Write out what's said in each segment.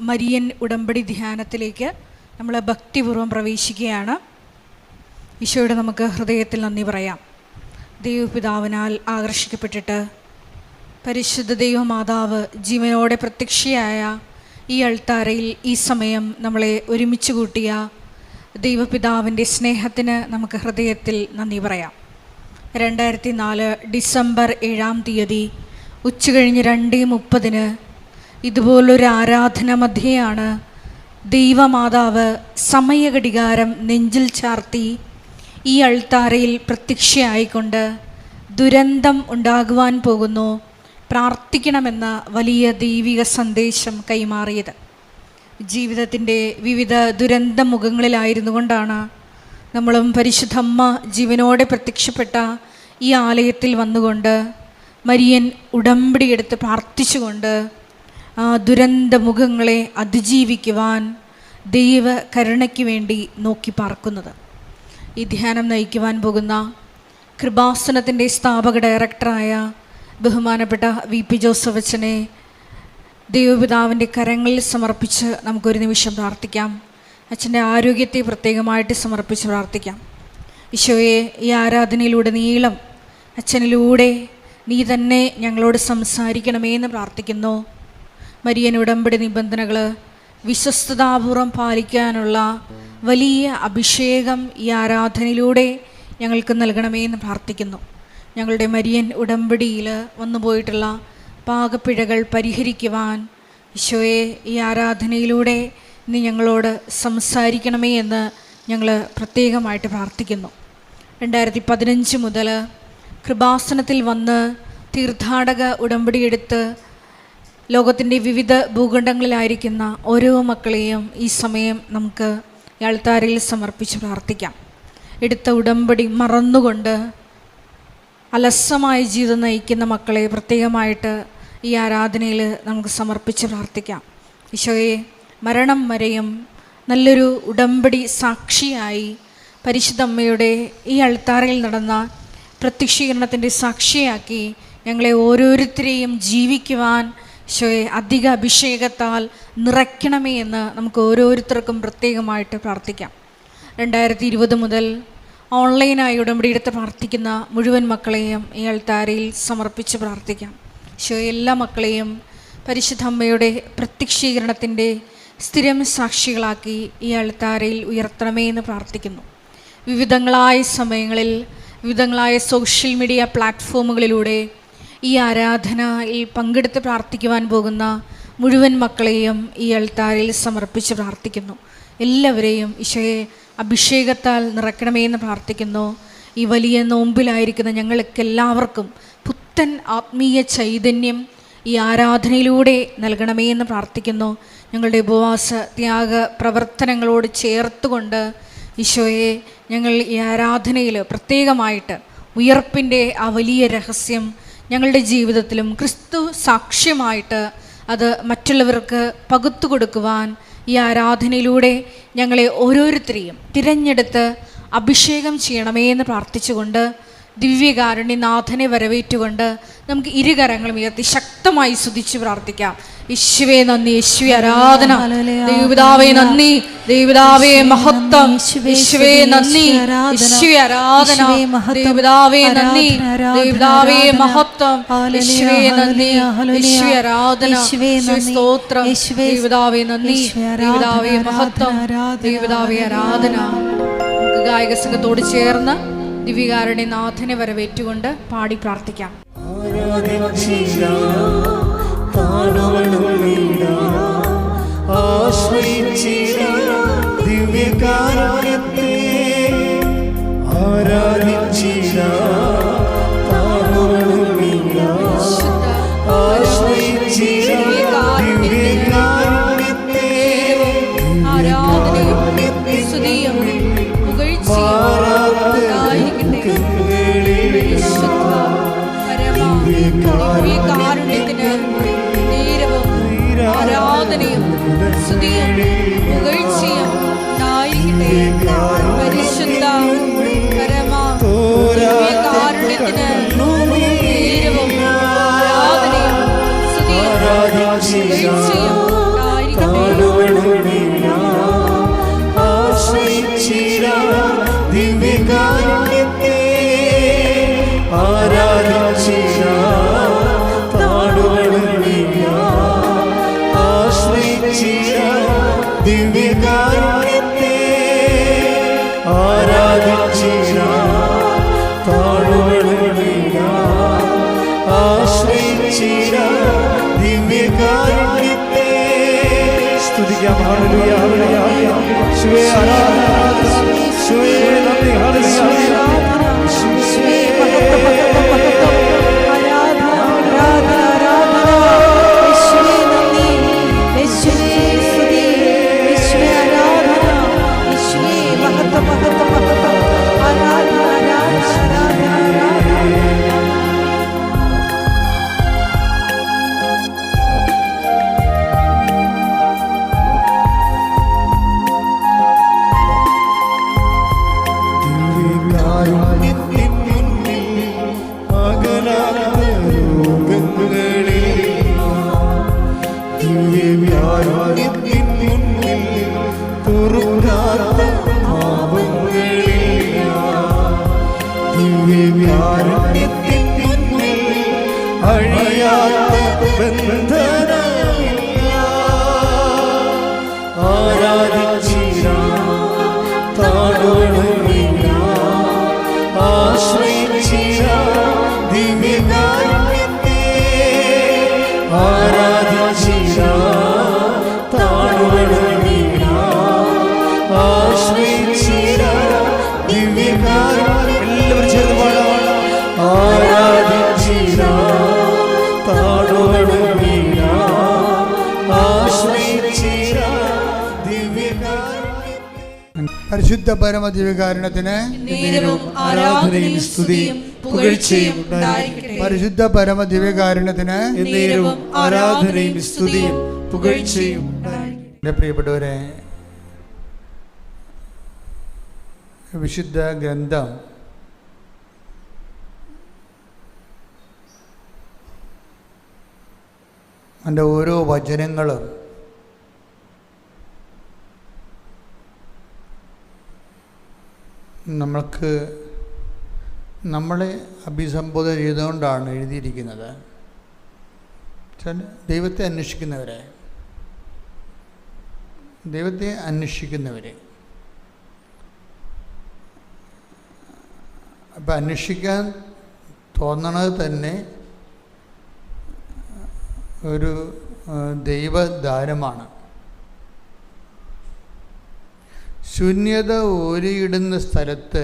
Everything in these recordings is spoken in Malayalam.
മരിയൻ ഉടമ്പടി ധ്യാനത്തിലേക്ക് നമ്മൾ ഭക്തിപൂർവ്വം പ്രവേശിക്കുകയാണ്. ഈശോയുടെ നമുക്ക് ഹൃദയത്തിൽ നന്ദി പറയാം. ദൈവപിതാവിനാൽ ആകർഷിക്കപ്പെട്ടിട്ട് പരിശുദ്ധ ദൈവമാതാവ് ജീവനോടെ പ്രത്യക്ഷയായ ഈ അൾത്താരയിൽ ഈ സമയം നമ്മളെ ഒരുമിച്ച് കൂട്ടിയ ദൈവപിതാവിൻ്റെ സ്നേഹത്തിന് നമുക്ക് ഹൃദയത്തിൽ നന്ദി പറയാം. 2004 ഡിസംബർ 7-ാം തീയതി ഉച്ചകഴിഞ്ഞ് 2:30 ഇതുപോലൊരു ആരാധന മധ്യയാണ് ദൈവമാതാവ് സമയഘടികാരം നെഞ്ചിൽ ചാർത്തി ഈ അൾത്താരയിൽ പ്രത്യക്ഷയായിക്കൊണ്ട് ദുരന്തം ഉണ്ടാകുവാൻ പോകുന്നു, പ്രാർത്ഥിക്കണമെന്ന വലിയ ദൈവിക സന്ദേശം കൈമാറിയത്. ജീവിതത്തിൻ്റെ വിവിധ ദുരന്ത മുഖങ്ങളിലായിരുന്നു കൊണ്ടാണ് നമ്മളും പരിശുദ്ധമ്മ ജീവനോടെ പ്രത്യക്ഷപ്പെട്ട ഈ ആലയത്തിൽ വന്നുകൊണ്ട് മരിയൻ ഉടമ്പടിയെടുത്ത് പ്രാർത്ഥിച്ചുകൊണ്ട് ആ ദുരന്ത മുഖങ്ങളെ അതിജീവിക്കുവാൻ ദൈവ കരുണയ്ക്ക് വേണ്ടി നോക്കി പാർക്കുന്നത്. ഈ ധ്യാനം നയിക്കുവാൻ പോകുന്ന കൃപാസനത്തിൻ്റെ സ്ഥാപക ഡയറക്ടറായ ബഹുമാനപ്പെട്ട VP ജോസഫ് അച്ഛനെ ദൈവപിതാവിൻ്റെ കരങ്ങളിൽ സമർപ്പിച്ച് നമുക്കൊരു നിമിഷം പ്രാർത്ഥിക്കാം. അച്ഛൻ്റെ ആരോഗ്യത്തെ പ്രത്യേകമായിട്ട് സമർപ്പിച്ച് പ്രാർത്ഥിക്കാം. ഈശോയെ, ഈ ആരാധനയിലുടനീളം അച്ഛനിലൂടെ നീ തന്നെ ഞങ്ങളോട് സംസാരിക്കണമേ എന്ന് പ്രാർത്ഥിക്കുന്നു. മരിയൻ ഉടമ്പടി നിബന്ധനകൾ വിശ്വസ്തതാപൂർവം പാലിക്കാനുള്ള വലിയ അഭിഷേകം ഈ ആരാധനയിലൂടെ ഞങ്ങൾക്ക് നൽകണമേ എന്ന് പ്രാർത്ഥിക്കുന്നു. ഞങ്ങളുടെ മരിയൻ ഉടമ്പടിയിൽ വന്നുപോയിട്ടുള്ള പാകപ്പിഴകൾ പരിഹരിക്കുവാൻ ഈശോയെ ഈ ആരാധനയിലൂടെ നീ ഞങ്ങളോട് സംസാരിക്കണമേ എന്ന് ഞങ്ങൾ പ്രത്യേകമായിട്ട് പ്രാർത്ഥിക്കുന്നു. 2015 മുതൽ കൃപാസനത്തിൽ വന്ന് തീർത്ഥാടക ഉടമ്പടിയെടുത്ത് ലോകത്തിൻ്റെ വിവിധ ഭൂഖണ്ഡങ്ങളിലായിരിക്കുന്ന ഓരോ മക്കളെയും ഈ സമയം നമുക്ക് അൾത്താരയിൽ സമർപ്പിച്ച് പ്രാർത്ഥിക്കാം. എടുത്ത ഉടമ്പടി മറന്നുകൊണ്ട് അലസമായ ജീവിതം നയിക്കുന്ന മക്കളെ പ്രത്യേകമായിട്ട് ഈ ആരാധനയിൽ നമുക്ക് സമർപ്പിച്ച് പ്രാർത്ഥിക്കാം. ഈശോയെ, മരണം വരെയും നല്ലൊരു ഉടമ്പടി സാക്ഷിയായി പരിശുദ്ധ അമ്മയുടെ ഈ അൾത്താരയിൽ നടന്ന പ്രത്യക്ഷീകരണത്തിൻ്റെ സാക്ഷിയാക്കി ഞങ്ങളെ ഓരോരുത്തരെയും ജീവിക്കുവാൻ ഈശോയെ അധിക അഭിഷേകത്താൽ നിറയ്ക്കണമേ എന്ന് നമുക്ക് ഓരോരുത്തർക്കും പ്രത്യേകമായിട്ട് പ്രാർത്ഥിക്കാം. 2020 മുതൽ ഓൺലൈനായി ഉടമ്പടിയെടുത്ത് പ്രാർത്ഥിക്കുന്ന മുഴുവൻ മക്കളെയും ഈ അൾത്താരയിൽ സമർപ്പിച്ച് പ്രാർത്ഥിക്കാം. ഈശോയെ, എല്ലാ മക്കളെയും പരിശുദ്ധ അമ്മയുടെ പ്രത്യക്ഷീകരണത്തിൻ്റെ സ്ഥിരം സാക്ഷികളാക്കി ഈ അൾത്താരയിൽ ഉയർത്തണമേ എന്ന് പ്രാർത്ഥിക്കുന്നു. വിവിധങ്ങളായ സമയങ്ങളിൽ വിവിധങ്ങളായ സോഷ്യൽ മീഡിയ പ്ലാറ്റ്ഫോമുകളിലൂടെ ഈ ആരാധനയിൽ പങ്കെടുത്ത് പ്രാർത്ഥിക്കുവാൻ പോകുന്ന മുഴുവൻ മക്കളെയും ഈ അൾത്താരയിൽ സമർപ്പിച്ച് പ്രാർത്ഥിക്കുന്നു. എല്ലാവരെയും ഈശോയെ അഭിഷേകത്താൽ നിറയ്ക്കണമേ എന്ന് പ്രാർത്ഥിക്കുന്നു. ഈ വലിയ നോമ്പിലായിരിക്കുന്ന ഞങ്ങൾക്ക് എല്ലാവർക്കും പുത്തൻ ആത്മീയ ചൈതന്യം ഈ ആരാധനയിലൂടെ നൽകണമേ എന്ന് പ്രാർത്ഥിക്കുന്നു. ഞങ്ങളുടെ ഉപവാസ ത്യാഗ പ്രവർത്തനങ്ങളോട് ചേർത്തുകൊണ്ട് ഈശോയെ ഞങ്ങൾ ഈ ആരാധനയിൽ പ്രത്യേകമായിട്ട് ഉയർപ്പിൻ്റെ ആ വലിയ രഹസ്യം ഞങ്ങളുടെ ജീവിതത്തിലും ക്രിസ്തു സാക്ഷ്യമായിട്ട് അത് മറ്റുള്ളവർക്ക് പകുത്തു കൊടുക്കുവാൻ ഈ ആരാധനയിലൂടെ ഞങ്ങളെ ഓരോരുത്തരെയും തിരഞ്ഞെടുത്ത് അഭിഷേകം ചെയ്യണമേ എന്ന് പ്രാർത്ഥിച്ചുകൊണ്ട് ദിവ്യകാരുണ്യനാഥനെ വരവേറ്റുകൊണ്ട് നമുക്ക് ഇരുകരങ്ങളും ഉയർത്തി ശക്തമായി സ്തുതിച്ച് പ്രാർത്ഥിക്കാം. യേശുവേ നന്ദി, യേശുവേ ആരാധന, ദൈവപിതാവേ നന്ദി, ദൈവപിതാവേ മഹത്വം, യേശുവേ നന്ദി, യേശുവേ ആരാധന, ദൈവപിതാവേ നന്ദി, ദൈവപിതാവേ മഹത്വം, യേശുവേ നന്ദി, യേശുവേ ആരാധന, യേശുവേ സ്തോത്രം, ദൈവപിതാവേ നന്ദി, ദൈവപിതാവേ മഹത്വം, ദൈവപിതാവേ ആരാധന. നമുക്ക് ഗായക സംഘത്തോട് ചേർന്ന് ദിവ്യകാരുണ്യനാഥനെ വരവേറ്റുകൊണ്ട് പാടി പ്രാർത്ഥിക്കാം. കാരുണ്യത്തിന് നേരവും ആരാധനയും സ്തുതിയും പുകഴ്ചയും ഉണ്ടായിരിക്കട്ടെ. പരിശുദ്ധ പരമ കാരുണ്യത്തിന് നേരവും ആരാധനയും സ്തുതിയും പുകഴ്ചയും ഉണ്ടായിരിക്കട്ടെ. യേശുവേ ആരാധന, യേശുവേ നന്ദി. ഹല്ലേലൂയ. എല്ലാവരും ചേർന്ന് പാടാം. പരിശുദ്ധ പരമ ദിവ്യകാരുണ്യത്തിന് ആരാധനയും സ്തുതിയും പുകഴ്ചയും ഉണ്ടായിരിക്കട്ടെ. പരിശുദ്ധ പരമ ദിവ്യകാരുണ്യത്തിന് ആരാധനയും സ്തുതിയും പുകഴ്ചയും ഉണ്ടായിരിക്കട്ടെ. എൻ്റെ പ്രിയപ്പെട്ടവരെ, വിശുദ്ധ ഗ്രന്ഥം അതിൻ്റെ ഓരോ വചനങ്ങളും നമ്മളെ അഭിസംബോധന ചെയ്തുകൊണ്ടാണ് എഴുതിയിരിക്കുന്നത്. ദൈവത്തെ അന്വേഷിക്കുന്നവരെ അപ്പം അന്വേഷിക്കാൻ തോന്നണത് തന്നെ ഒരു ദൈവദാനമാണ്. ശൂന്യത ഓരിയിടുന്ന സ്ഥലത്ത്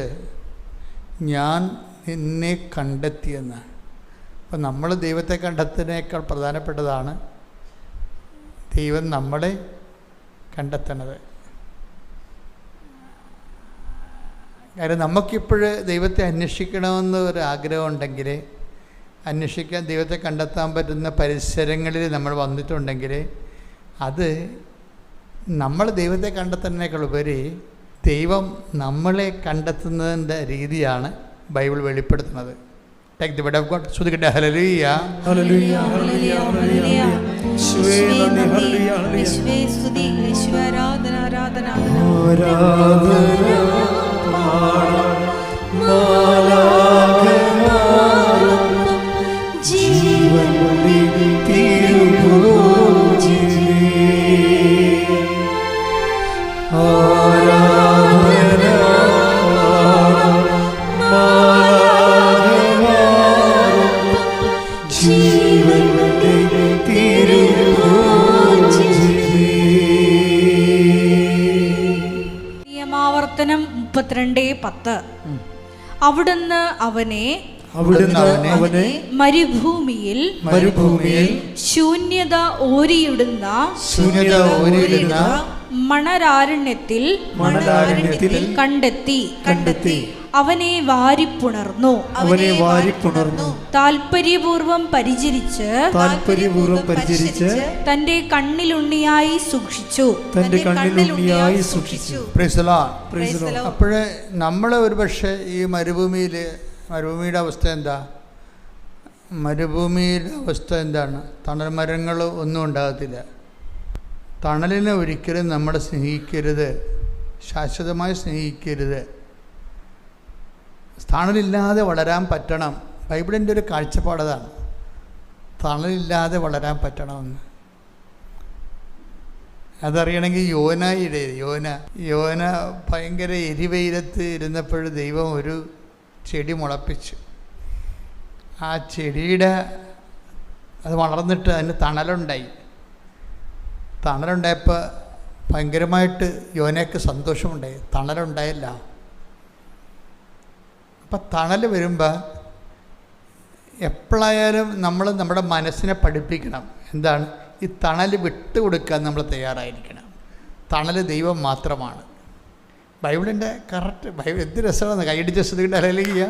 ഞാൻ നിന്നെ കണ്ടെത്തിയെന്ന്. അപ്പം നമ്മൾ ദൈവത്തെ കണ്ടെത്തുന്നതിനേക്കാൾ പ്രധാനപ്പെട്ടതാണ് ദൈവം നമ്മളെ കണ്ടെത്തണത്. കാര്യം നമുക്കിപ്പോൾ ദൈവത്തെ അന്വേഷിക്കണമെന്ന് ഒരു ആഗ്രഹം ഉണ്ടെങ്കിൽ, അന്വേഷിക്കാൻ ദൈവത്തെ കണ്ടെത്താൻ പറ്റുന്ന പരിസരങ്ങളിൽ നമ്മൾ വന്നിട്ടുണ്ടെങ്കിൽ, അത് നമ്മൾ ദൈവത്തെ കണ്ടെത്തുന്നതിനേക്കാൾ ഉപരി ദൈവം നമ്മളെ കണ്ടെത്തുന്നതിൻ്റെ രീതിയാണ് ബൈബിൾ വെളിപ്പെടുത്തുന്നത്. Take the word of God. ശ്രുതിക്കട്ടെ. Hallelujah, hallelujah, hallelujah, hallelujah. യേശുവേ നന്ദി. Hallelujah, hallelujah. യേശുവേ സ്തുതി, യേശുവേ ആരാധന, ആരാധന, ആരാധന. ജീവൻ നിയമാവർത്തനം 32:10. അവിടുന്ന് അവനെ മരുഭൂമിയിൽ ശൂന്യത ഓരിയിടുന്ന മണരാരണ്യത്തിൽ കണ്ടെത്തി അവനെ വാരിപ്പുണർന്നു. താൽപര്യപൂർവം പരിചരിച്ച് തന്റെ കണ്ണിലുണ്ണിയായി സൂക്ഷിച്ചു. അപ്പോഴേ നമ്മൾ ഒരു പക്ഷേ ഈ മരുഭൂമിയുടെ അവസ്ഥ എന്താ? മരുഭൂമിയുടെ അവസ്ഥ എന്താണ്? തണൽ മരങ്ങൾ ഒന്നും ഉണ്ടാകത്തില്ല. തണലിനെ ഒരിക്കലും നമ്മൾ സ്നേഹിക്കരുത്, ശാശ്വതമായി സ്നേഹിക്കരുത്. തണലില്ലാതെ വളരാൻ പറ്റണം. ബൈബിളിൻ്റെ ഒരു കാഴ്ചപ്പാടതാണ്, തണലില്ലാതെ വളരാൻ പറ്റണമെന്ന്. അതറിയണമെങ്കിൽ യോന ഭയങ്കര എരിവെയിലത്ത് ഇരുന്നപ്പോൾ ദൈവം ഒരു ചെടി മുളപ്പിച്ചു. ആ ചെടിയുടെ അത് വളർന്നിട്ട് അതിന് തണലുണ്ടായപ്പോൾ ഭയങ്കരമായിട്ട് യോനയ്ക്ക് സന്തോഷമുണ്ടായി, തണലുണ്ടായില്ല. അപ്പം തണൽ വരുമ്പോൾ എപ്പോഴായാലും നമ്മൾ നമ്മുടെ മനസ്സിനെ പഠിപ്പിക്കണം. എന്താണ്? ഈ തണൽ വിട്ടുകൊടുക്കാൻ നമ്മൾ തയ്യാറായിരിക്കണം. തണൽ ദൈവം മാത്രമാണ്. ബൈബിളിൻ്റെ കറക്റ്റ് ബൈബിൾ എന്ത് രസമാണ്. കൈയടിച്ച് ശ്രുതിയുടെ ഹല്ലേലൂയ.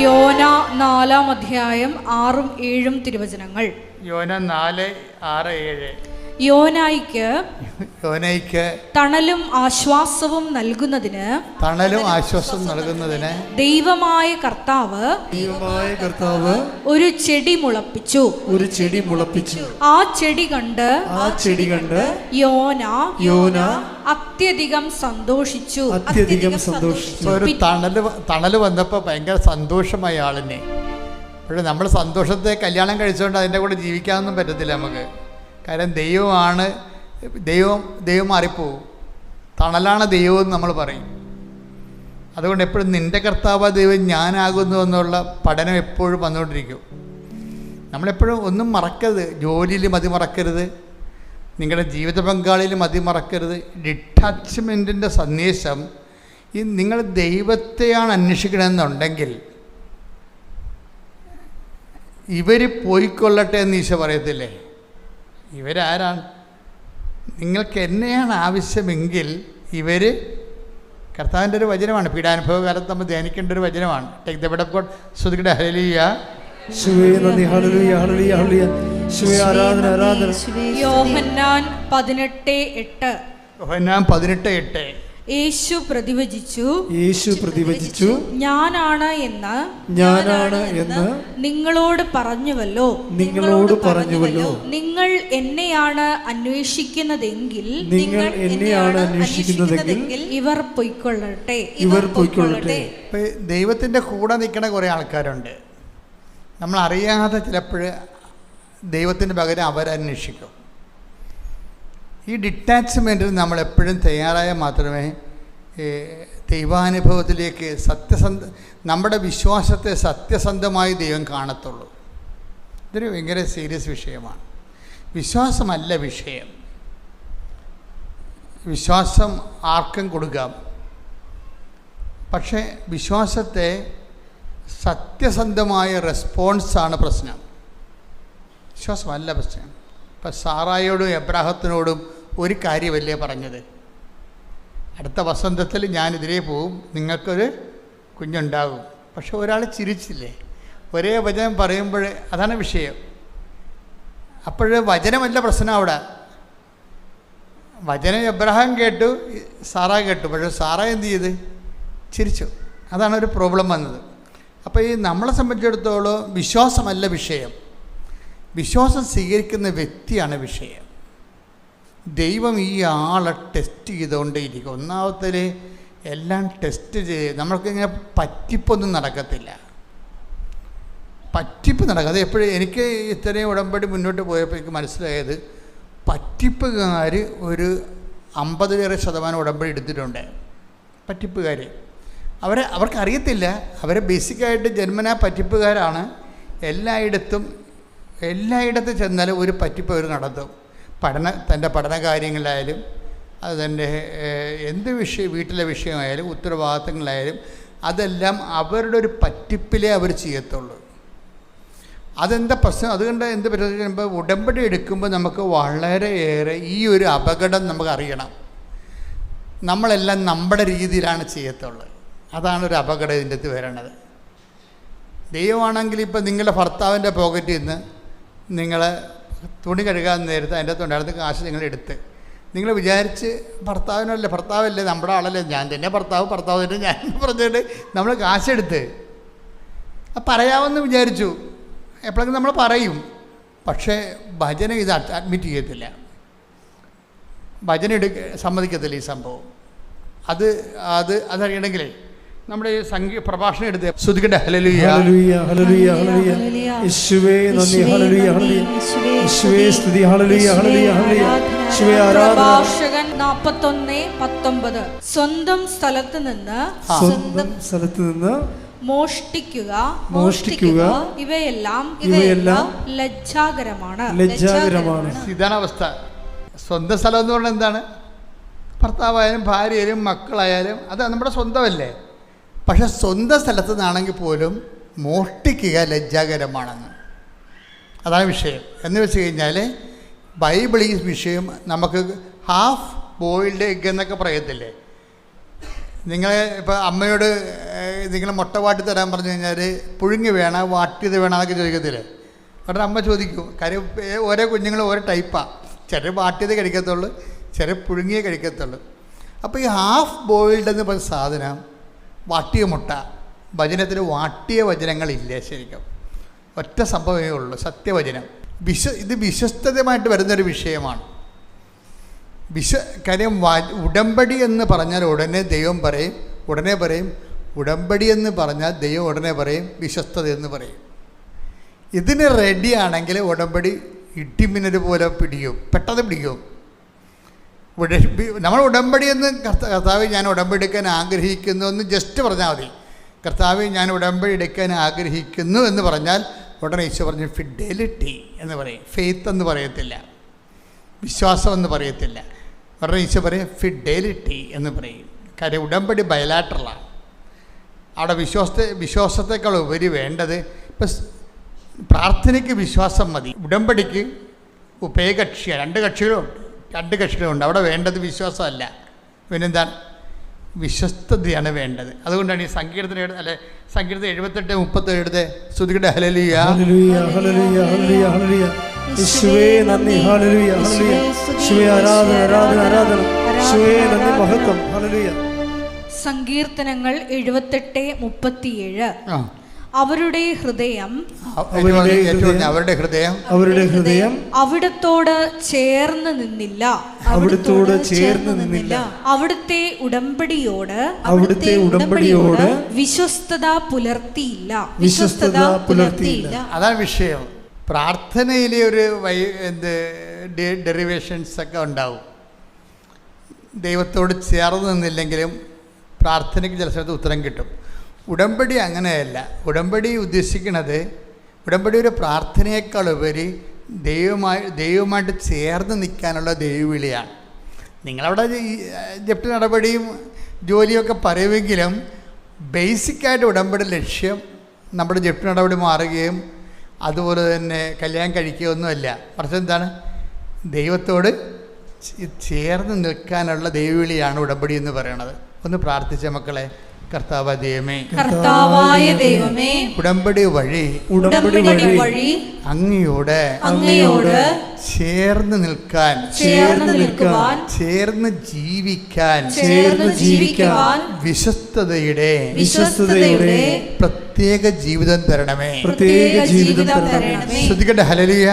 യോന 4-ാം അധ്യായം 6-7 തിരുവചനങ്ങൾ. യോന 4:6-7. യോനായിക്ക് തണലും ആശ്വാസവും നൽകുന്നതിന് ദൈവമായ കർത്താവ് ഒരു ചെടി മുളപ്പിച്ചു. ആ ചെടി കണ്ട് യോന അത്യധികം സന്തോഷിച്ചു. ഒരു തണല് വന്നപ്പോൾ ഭയങ്കര സന്തോഷമായി ആളിനെ. പക്ഷെ നമ്മൾ സന്തോഷത്തെ കല്യാണം കഴിച്ചുകൊണ്ട് അതിൻ്റെ കൂടെ ജീവിക്കാനൊന്നും പറ്റത്തില്ല നമുക്ക്. കാരണം ദൈവമാണ് ദൈവം മാറിപ്പോവും. തണലാണ് ദൈവം എന്ന് നമ്മൾ പറയും. അതുകൊണ്ട് എപ്പോഴും നിൻ്റെ കർത്താവ് ദൈവം ഞാനാകുന്നു എന്നുള്ള പഠനം എപ്പോഴും വന്നുകൊണ്ടിരിക്കും. നമ്മളെപ്പോഴും ഒന്നും മറക്കരുത്. ജോലിയിൽ മതി മറക്കരുത്, നിങ്ങളുടെ ജീവിത പങ്കാളിയിൽ മതി മറക്കരുത്. ഡിറ്റാച്ച്മെൻറ്റിൻ്റെ സന്ദേശം ഈ നിങ്ങൾ ദൈവത്തെയാണ് അന്വേഷിക്കണമെന്നുണ്ടെങ്കിൽ ഇവർ പോയിക്കൊള്ളട്ടെ എന്ന് ഈശോ പറയത്തില്ലേ? ഇവരാരാണ്? നിങ്ങൾക്ക് എന്നെയാണ് ആവശ്യമെങ്കിൽ ഇവർ, കർത്താവിൻ്റെ ഒരു വചനമാണ്, പീഡാനുഭവ കാലത്ത് നമ്മൾ ധ്യാനിക്കേണ്ട ഒരു വചനമാണ്. Take the bed of God. ശ്രുതിയുടെ ഹല്ലേലൂയ. യോഹന്നാൻ 18:8. യോഹന്നാൻ 18:8. യേശു പ്രതിവചിച്ചു, ഞാനാണ് എന്ന് നിങ്ങളോട് പറഞ്ഞുവല്ലോ. നിങ്ങൾ എന്നെയാണ് അന്വേഷിക്കുന്നതെങ്കിൽ ഇവർ പൊയ്ക്കൊള്ളട്ടെ. ദൈവത്തിൻ്റെ കൂടെ നിൽക്കണ കുറേ ആൾക്കാരുണ്ട്. നമ്മൾ അറിയാതെ ചിലപ്പോൾ ദൈവത്തിൻ്റെ പകരം അവരന്വേഷിക്കും. ഈ ഡിറ്റാച്ച്മെൻറ്റിൽ നമ്മളെപ്പോഴും തയ്യാറായാൽ മാത്രമേ ദൈവാനുഭവത്തിലേക്ക് നമ്മുടെ വിശ്വാസത്തെ സത്യസന്ധമായി ദൈവം കാണത്തുള്ളൂ. ഇതൊരു ഭയങ്കര സീരിയസ് വിഷയമാണ്. വിശ്വാസമല്ല വിഷയം. വിശ്വാസം ആർക്കും കൊടുക്കാം. പക്ഷേ വിശ്വാസത്തെ സത്യസന്ധമായ റെസ്പോൺസാണ് പ്രശ്നം. വിശ്വാസമല്ല പ്രശ്നം. ഇപ്പം സാറായോടും എബ്രാഹത്തിനോടും ഒരു കാര്യമല്ലേ പറഞ്ഞത്? അടുത്ത വസന്തത്തിൽ ഞാനിതിലേ പോവും, നിങ്ങൾക്കൊരു കുഞ്ഞുണ്ടാകും. പക്ഷെ ഒരാൾ ചിരിച്ചില്ലേ? ഒരേ വചനം പറയുമ്പോൾ അതാണ് വിഷയം. അപ്പോൾ വചനമല്ല പ്രശ്നം അവിടെ. വചനം എബ്രഹാം കേട്ടു, സാറ കേട്ടു. പക്ഷേ സാറ എന്ത് ചെയ്ത്? ചിരിച്ചു. അതാണ് ഒരു പ്രോബ്ലം വന്നത്. അപ്പോൾ ഈ നമ്മളെ സംബന്ധിച്ചിടത്തോളം വിശ്വാസമല്ല വിഷയം, വിശ്വാസം സ്വീകരിക്കുന്ന വ്യക്തിയാണ് വിഷയം. ദൈവം ഈ ആളെ ടെസ്റ്റ് ചെയ്തുകൊണ്ടേയിരിക്കും. ഒന്നാമത്തിൽ എല്ലാം ടെസ്റ്റ് ചെയ്ത് നമ്മൾക്കിങ്ങനെ പറ്റിപ്പൊന്നും നടക്കത്തില്ല. പറ്റിപ്പ് നടക്കുക അത് എപ്പോഴും എനിക്ക് ഇത്രയും ഉടമ്പടി മുന്നോട്ട് പോയപ്പോൾ എനിക്ക് മനസ്സിലായത്, പറ്റിപ്പുകാർ ഒരു 50% ഉടമ്പടി എടുത്തിട്ടുണ്ട്. പറ്റിപ്പുകാർ അവർക്കറിയത്തില്ല, അവരെ ബേസിക്കായിട്ട് ജന്മനാ പറ്റിപ്പുകാരാണ്. എല്ലായിടത്തും ചെന്നാലും ഒരു പറ്റിപ്പ് അവർ നടത്തും. തൻ്റെ പഠന കാര്യങ്ങളിലായാലും അത് തൻ്റെ എന്ത് വീട്ടിലെ വിഷയമായാലും ഉത്തരവാദിത്തങ്ങളായാലും അതെല്ലാം അവരുടെ ഒരു പറ്റിപ്പിലേ അവർ ചെയ്യത്തുള്ളൂ. അതെന്താ പ്രശ്നം? അതുകൊണ്ട് എന്ത് പറ്റുമ്പോൾ ഉടമ്പടി എടുക്കുമ്പോൾ നമുക്ക് വളരെയേറെ ഈ ഒരു അപകടം നമുക്ക് അറിയണം. നമ്മളെല്ലാം നമ്മുടെ രീതിയിലാണ് ചെയ്യത്തുള്ളത്. അതാണ് ഒരു അപകടം ഇതിൻ്റെ അകത്ത് വരണത്. ദൈവമാണെങ്കിൽ ഇപ്പം നിങ്ങളുടെ ഭർത്താവിൻ്റെ പോക്കറ്റിൽ നിന്ന് നിങ്ങൾ തുണി കഴുകാൻ നേരത്തെ അതിൻ്റെ അകത്ത് ഉണ്ടായിരുന്ന കാശ് നിങ്ങളെടുത്ത് നിങ്ങൾ വിചാരിച്ച് ഭർത്താവല്ലേ നമ്മുടെ ആളല്ലേ, ഞാൻ തന്നെ ഭർത്താവ് തന്നെ ഞാൻ പറഞ്ഞിട്ട് നമ്മൾ കാശെടുത്ത് പറയാമെന്ന് വിചാരിച്ചു. എപ്പോഴെങ്കിലും നമ്മൾ പറയും. പക്ഷേ ഭജന ഇത് അഡ്മിറ്റ് ചെയ്യത്തില്ല, ഭജന സമ്മതിക്കത്തില്ല ഈ സംഭവം. അതറിയണമെങ്കിലേ നമ്മുടെ ഈ പ്രഭാഷണം എടുത്ത് ശ്രുതിക്കട്ടെ. ഹല്ലേലൂയ ഹല്ലേലൂയ ഹല്ലേലൂയ ഹല്ലേലൂയ യേശുവേ നന്ദി. ഹല്ലേലൂയ ഹല്ലേലൂയ യേശുവേ സ്തുതി. ഹല്ലേലൂയ ഹല്ലേലൂയ ഹല്ലേലൂയ യേശുവേ ആരാധന. പ്രഭാഷകൻ 41:19. സ്വന്തം സ്ഥലത്ത് നിന്ന് മോഷ്ടിക്കുക മോഷ്ടിക്കുക ഇവയെല്ലാം ലജ്ജാകരമാണ്. ഇതാണ് അവസ്ഥ. സ്വന്തം സ്ഥലം എന്ന് പറഞ്ഞാൽ എന്താണ്? ഭർത്താവായാലും ഭാര്യയായാലും മക്കളായാലും അത് നമ്മുടെ സ്വന്തമല്ലേ. പക്ഷെ സ്വന്തം സ്ഥലത്ത് നിന്നാണെങ്കിൽ പോലും മോഷ്ടിക്കുക ലജ്ജാകരമാണെന്ന്. അതാണ് വിഷയം. എന്ന് വെച്ച് കഴിഞ്ഞാൽ ബൈബിൾ ഈ വിഷയം നമുക്ക് ഹാഫ് ബോയിൽഡ് എഗ് എന്നൊക്കെ പറയത്തില്ലേ. നിങ്ങൾ ഇപ്പോൾ അമ്മയോട് നിങ്ങൾ മുട്ട വാട്ടി തരാൻ പറഞ്ഞു കഴിഞ്ഞാൽ പുഴുങ്ങി വേണം വാട്ടിയത് വേണം എന്നൊക്കെ ചോദിക്കത്തില്ലേ. കാരണം അമ്മ ചോദിക്കും. കാര്യം ഓരോ കുഞ്ഞുങ്ങൾ ഓരോ ടൈപ്പാണ്. ചില വാട്ടിയത് കഴിക്കത്തുള്ളൂ, ചില പുഴുങ്ങിയേ കഴിക്കത്തുള്ളൂ. അപ്പോൾ ഈ ഹാഫ് ബോയിൽഡ് എന്ന് പറഞ്ഞ സാധനം, വാട്ടിയ മുട്ട, വചനത്തിൽ വാട്ടിയ വചനങ്ങളില്ല. ശരിക്കും ഒറ്റ സംഭവമേ ഉള്ളൂ, സത്യവചനം. ഇത് വിശ്വസ്തതമായിട്ട് വരുന്നൊരു വിഷയമാണ്. കാര്യം ഉടമ്പടി എന്ന് പറഞ്ഞാൽ ഉടനെ ദൈവം പറയും, ഉടമ്പടി എന്ന് പറഞ്ഞാൽ ദൈവം ഉടനെ പറയും വിശ്വസ്തത എന്ന് പറയും. ഇതിന് റെഡിയാണെങ്കിൽ ഉടമ്പടി ഇടിമിന്നൽ പോലെ പിടിക്കും, പെട്ടെന്ന് പിടിക്കും. നമ്മൾ ഉടമ്പടി എന്ന് കർത്താവ് ഞാൻ ഉടമ്പടി എടുക്കാൻ ആഗ്രഹിക്കുന്നു എന്ന് ജസ്റ്റ് പറഞ്ഞാൽ മതി. കർത്താവ് ഞാൻ ഉടമ്പടി എടുക്കാൻ ആഗ്രഹിക്കുന്നു എന്ന് പറഞ്ഞാൽ ഉടനെ ഈശോ പറഞ്ഞു ഫിഡലിറ്റി എന്ന് പറയും. ഫെയ്ത്ത് എന്ന് പറയത്തില്ല, വിശ്വാസം എന്ന് പറയത്തില്ല. ഉടനെ ഈശോ പറയും ഫിഡലിറ്റി എന്ന് പറയും. കാര്യം ഉടമ്പടി ബയലാറ്ററലാണ്. അവിടെ വിശ്വാസത്തെക്കാൾ ഉപരി വേണ്ടത് ഇപ്പം പ്രാർത്ഥനയ്ക്ക് വിശ്വാസം മതി, ഉടമ്പടിക്ക് ഉഭയകക്ഷിയാണ്. രണ്ട് കക്ഷികളുണ്ട്. അവിടെ വേണ്ടത് വിശ്വാസമല്ല, പിന്നെന്താണ്? വിശ്വസ്തതയാണ് വേണ്ടത്. അതുകൊണ്ടാണ് ഈ സങ്കീർത്തനം 78:37 സ്തുതിക്കട്ടെ ഹല്ലേലൂയ യേശുവേ നന്ദി, ഹല്ലേലൂയ ഹല്ലേലൂയ, യേശുവേ ആരാധന ആരാധന ആരാധന, യേശുവേ നന്ദി, മഹത്വം, ഹല്ലേലൂയ. സങ്കീർത്തനങ്ങൾ 78:37. അവരുടെ ഹൃദയം അവിടത്തോട് ചേർന്ന് നിന്നില്ല, അവിടുത്തെ ഉടമ്പടിയോട് വിശ്വസ്തത പുലർത്തിയില്ല. അതാണ് വിഷയം. പ്രാർത്ഥനയിലെ ഒരു ഡെറിവേഷൻസ് ഒക്കെ ഉണ്ടാവും. ദൈവത്തോട് ചേർന്ന് നിന്നില്ലെങ്കിലും പ്രാർത്ഥനയ്ക്ക് ചില സ്ഥലത്ത് ഉത്തരം കിട്ടും. ഉടമ്പടി അങ്ങനെയല്ല. ഉടമ്പടി ഉദ്ദേശിക്കുന്നത്, ഉടമ്പടി ഒരു പ്രാർത്ഥനയേക്കാളുപരി ദൈവമായിട്ട് ചേർന്ന് നിൽക്കാനുള്ള ദൈവവിളിയാണ്. നിങ്ങളവിടെ ജപ്തി നടപടിയും ജോലിയൊക്കെ പറയുമെങ്കിലും ബേസിക്കായിട്ട് ഉടമ്പടി ലക്ഷ്യം നമ്മുടെ ജപ്തി നടപടി മാറുകയും അതുപോലെ തന്നെ കല്യാണം കഴിക്കുകയൊന്നുമല്ല. മറിച്ച് എന്താണ്? ദൈവത്തോട് ചേർന്ന് നിൽക്കാനുള്ള ദൈവവിളിയാണ് ഉടമ്പടി എന്ന് പറയുന്നത്. ഒന്ന് പ്രാർത്ഥിച്ച മക്കളെ. കർത്താവായ ദൈവമേ, ഉടമ്പടി വഴി അങ്ങയോട് ചേർന്ന് നിൽക്കാൻ, ചേർന്ന് ജീവിക്കാൻ വിശ്വസ്തതയുടെ പ്രത്യേക ജീവിതം തരണമേ. ശ്രദ്ധിക്കട്ടെ. ഹല്ലേലൂയ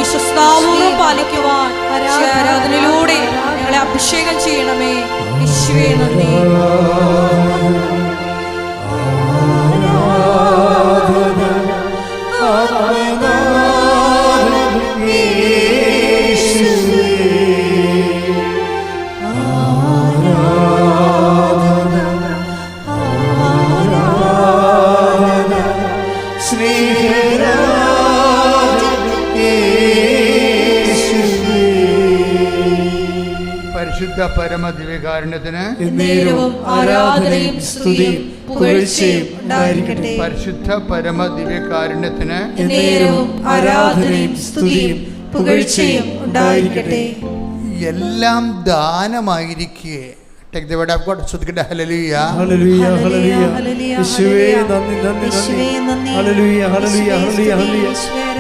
വിശ്വസ്താപൂർവ്വം പാലിക്കുവാൻ ആരാധനയിലൂടെ ഞങ്ങളെ അഭിഷേകം ചെയ്യണമേ. യേശുവേ നന്ദി. പരിശുദ്ധ പരമദിവ്യകാരുണ്യത്തിന് ആരാധനയും സ്തുതിയും പുകഴ്ചയും ഉണ്ടായിരിക്കട്ടെ. പരിശുദ്ധ പരമദിവ്യകാരുണ്യത്തിന് ആരാധനയും സ്തുതിയും പുകഴ്ചയും ഉണ്ടായിരിക്കട്ടെ. എല്ലാം ദാനമായിരിക്കേ. Take the word of God. Sudhikata hallelujah. Hallelujah, hallelujah. യേശുവേ നന്ദി നന്ദി നന്ദി. Hallelujah, hallelujah, hallelujah, hallelujah.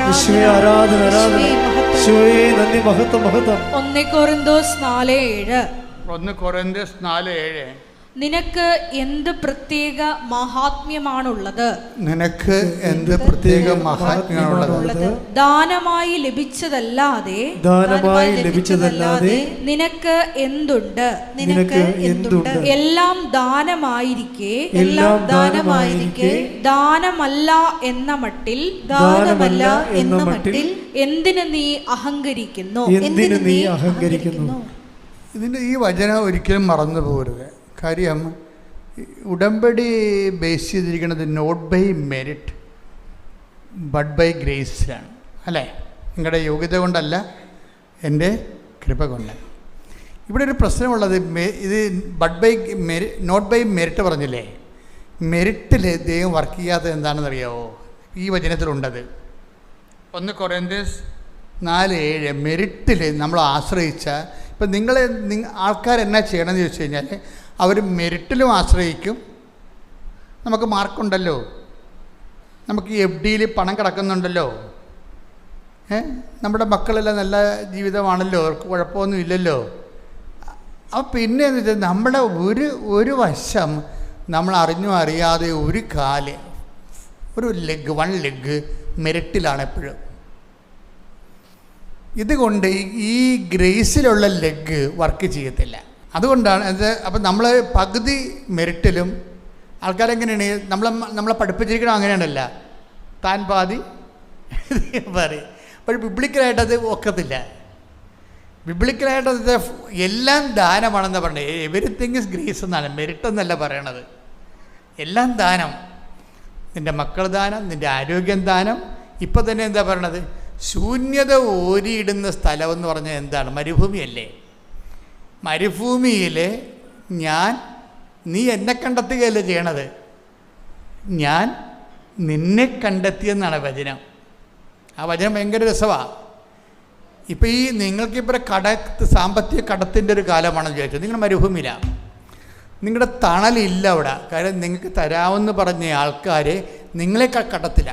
യേശുവേ ആരാധന ആരാധന. യേശുവേ നന്ദി, മഹത്വം മഹത്വം. 1 കൊരിന്തോസ് 4:7. 1 കൊരിന്തോസ് 4:7. നിനക്ക് എന്ത് പ്രത്യേക മഹാത്മ്യമാണുള്ളത്? നിനക്ക് എന്ത് പ്രത്യേക മഹാത്മ്യമാണുള്ളത്? ദാനമായി ലഭിച്ചതല്ലാതെ നിനക്ക് എന്തുണ്ട്? എല്ലാം ദാനമായിരിക്കെ ദാനമല്ല എന്ന മട്ടിൽ എന്തിന് നീ അഹങ്കരിക്കുന്നു? ഇതിൻ്റെ ഈ വചനം ഒരിക്കലും മറന്നു പോകരുത്. കാര്യം ഉടമ്പടി ബേസ് ചെയ്തിരിക്കുന്നത് not by merit but by ഗ്രേസിലാണ്, അല്ലേ? നിങ്ങളുടെ യോഗ്യത കൊണ്ടല്ല, എൻ്റെ കൃപ കൊണ്ട്. ഇവിടെ ഒരു പ്രശ്നമുള്ളത്, ഇത് നോട്ട് ബൈ മെരിറ്റ് പറഞ്ഞില്ലേ? മെരിറ്റിൽ ദൈവം വർക്ക് ചെയ്യാത്തത് എന്താണെന്നറിയാമോ? ഈ വചനത്തിലുണ്ടത് 1 കൊരിന്ത്യൻസ് 4:7. മെരിറ്റിൽ നമ്മൾ ആശ്രയിച്ച, ഇപ്പം ആൾക്കാരെന്നാ ചെയ്യണമെന്ന് ചോദിച്ചു കഴിഞ്ഞാൽ അവർ മെരിറ്റിലും ആശ്രയിക്കും. നമുക്ക് മാർക്കുണ്ടല്ലോ, നമുക്ക് FD-യിൽ പണം കിടക്കുന്നുണ്ടല്ലോ, നമ്മുടെ മക്കളെല്ലാം നല്ല ജീവിതമാണല്ലോ, അവർക്ക് കുഴപ്പമൊന്നും ഇല്ലല്ലോ. അപ്പോൾ പിന്നെ എന്ന് വെച്ചാൽ നമ്മുടെ ഒരു വശം നമ്മൾ അറിഞ്ഞോ അറിയാതെ ഒരു കാല്, ഒരു ലെഗ്, 1 ലെഗ് മെരിറ്റിലാണ് എപ്പോഴും. ഇതുകൊണ്ട് ഈ ഗ്രേസിലുള്ള ലെഗ് വർക്ക് ചെയ്യത്തില്ല. അതുകൊണ്ടാണ് അപ്പം നമ്മൾ പകുതി മെരിറ്റിലും, ആൾക്കാരെങ്ങനെയാണ് നമ്മളെ പഠിപ്പിച്ചിരിക്കണം, അങ്ങനെയാണല്ല, താൻ പാതി പറയും. പക്ഷേ ബിബ്ലിക്കലായിട്ടത് ഒക്കത്തില്ല. ബിബ്ലിക്കലായിട്ടത് എല്ലാം ദാനമാണെന്ന് പറഞ്ഞത്. എവരിത്തിങ് ഇസ് ഗ്രേസ് എന്നാണ്, മെരിറ്റ് എന്നല്ല പറയണത്. എല്ലാം ദാനം. നിൻ്റെ മക്കൾ ദാനം, നിൻ്റെ ആരോഗ്യം ദാനം. ഇപ്പം തന്നെ എന്താ പറയണത്? ശൂന്യത ഓരിയിടുന്ന സ്ഥലമെന്ന് പറഞ്ഞാൽ എന്താണ്? മരുഭൂമിയല്ലേ? മരുഭൂമിയിൽ നീ എന്നെ കണ്ടെത്തുകയല്ലേ ചെയ്യണത്, ഞാൻ നിന്നെ കണ്ടെത്തിയെന്നാണ് വചനം. ആ വചനം ഭയങ്കര രസമാണ്. ഇപ്പം നിങ്ങൾക്കിപ്പോൾ സാമ്പത്തിക കടത്തിൻ്റെ ഒരു കാലമാണെന്ന് ചോദിച്ചത്, നിങ്ങൾ മരുഭൂമിയിലാണ്, നിങ്ങളുടെ തണലില്ല അവിടെ. കാര്യം നിങ്ങൾക്ക് തരാമെന്ന് പറഞ്ഞ ആൾക്കാർ നിങ്ങളെ കടത്തില്ല.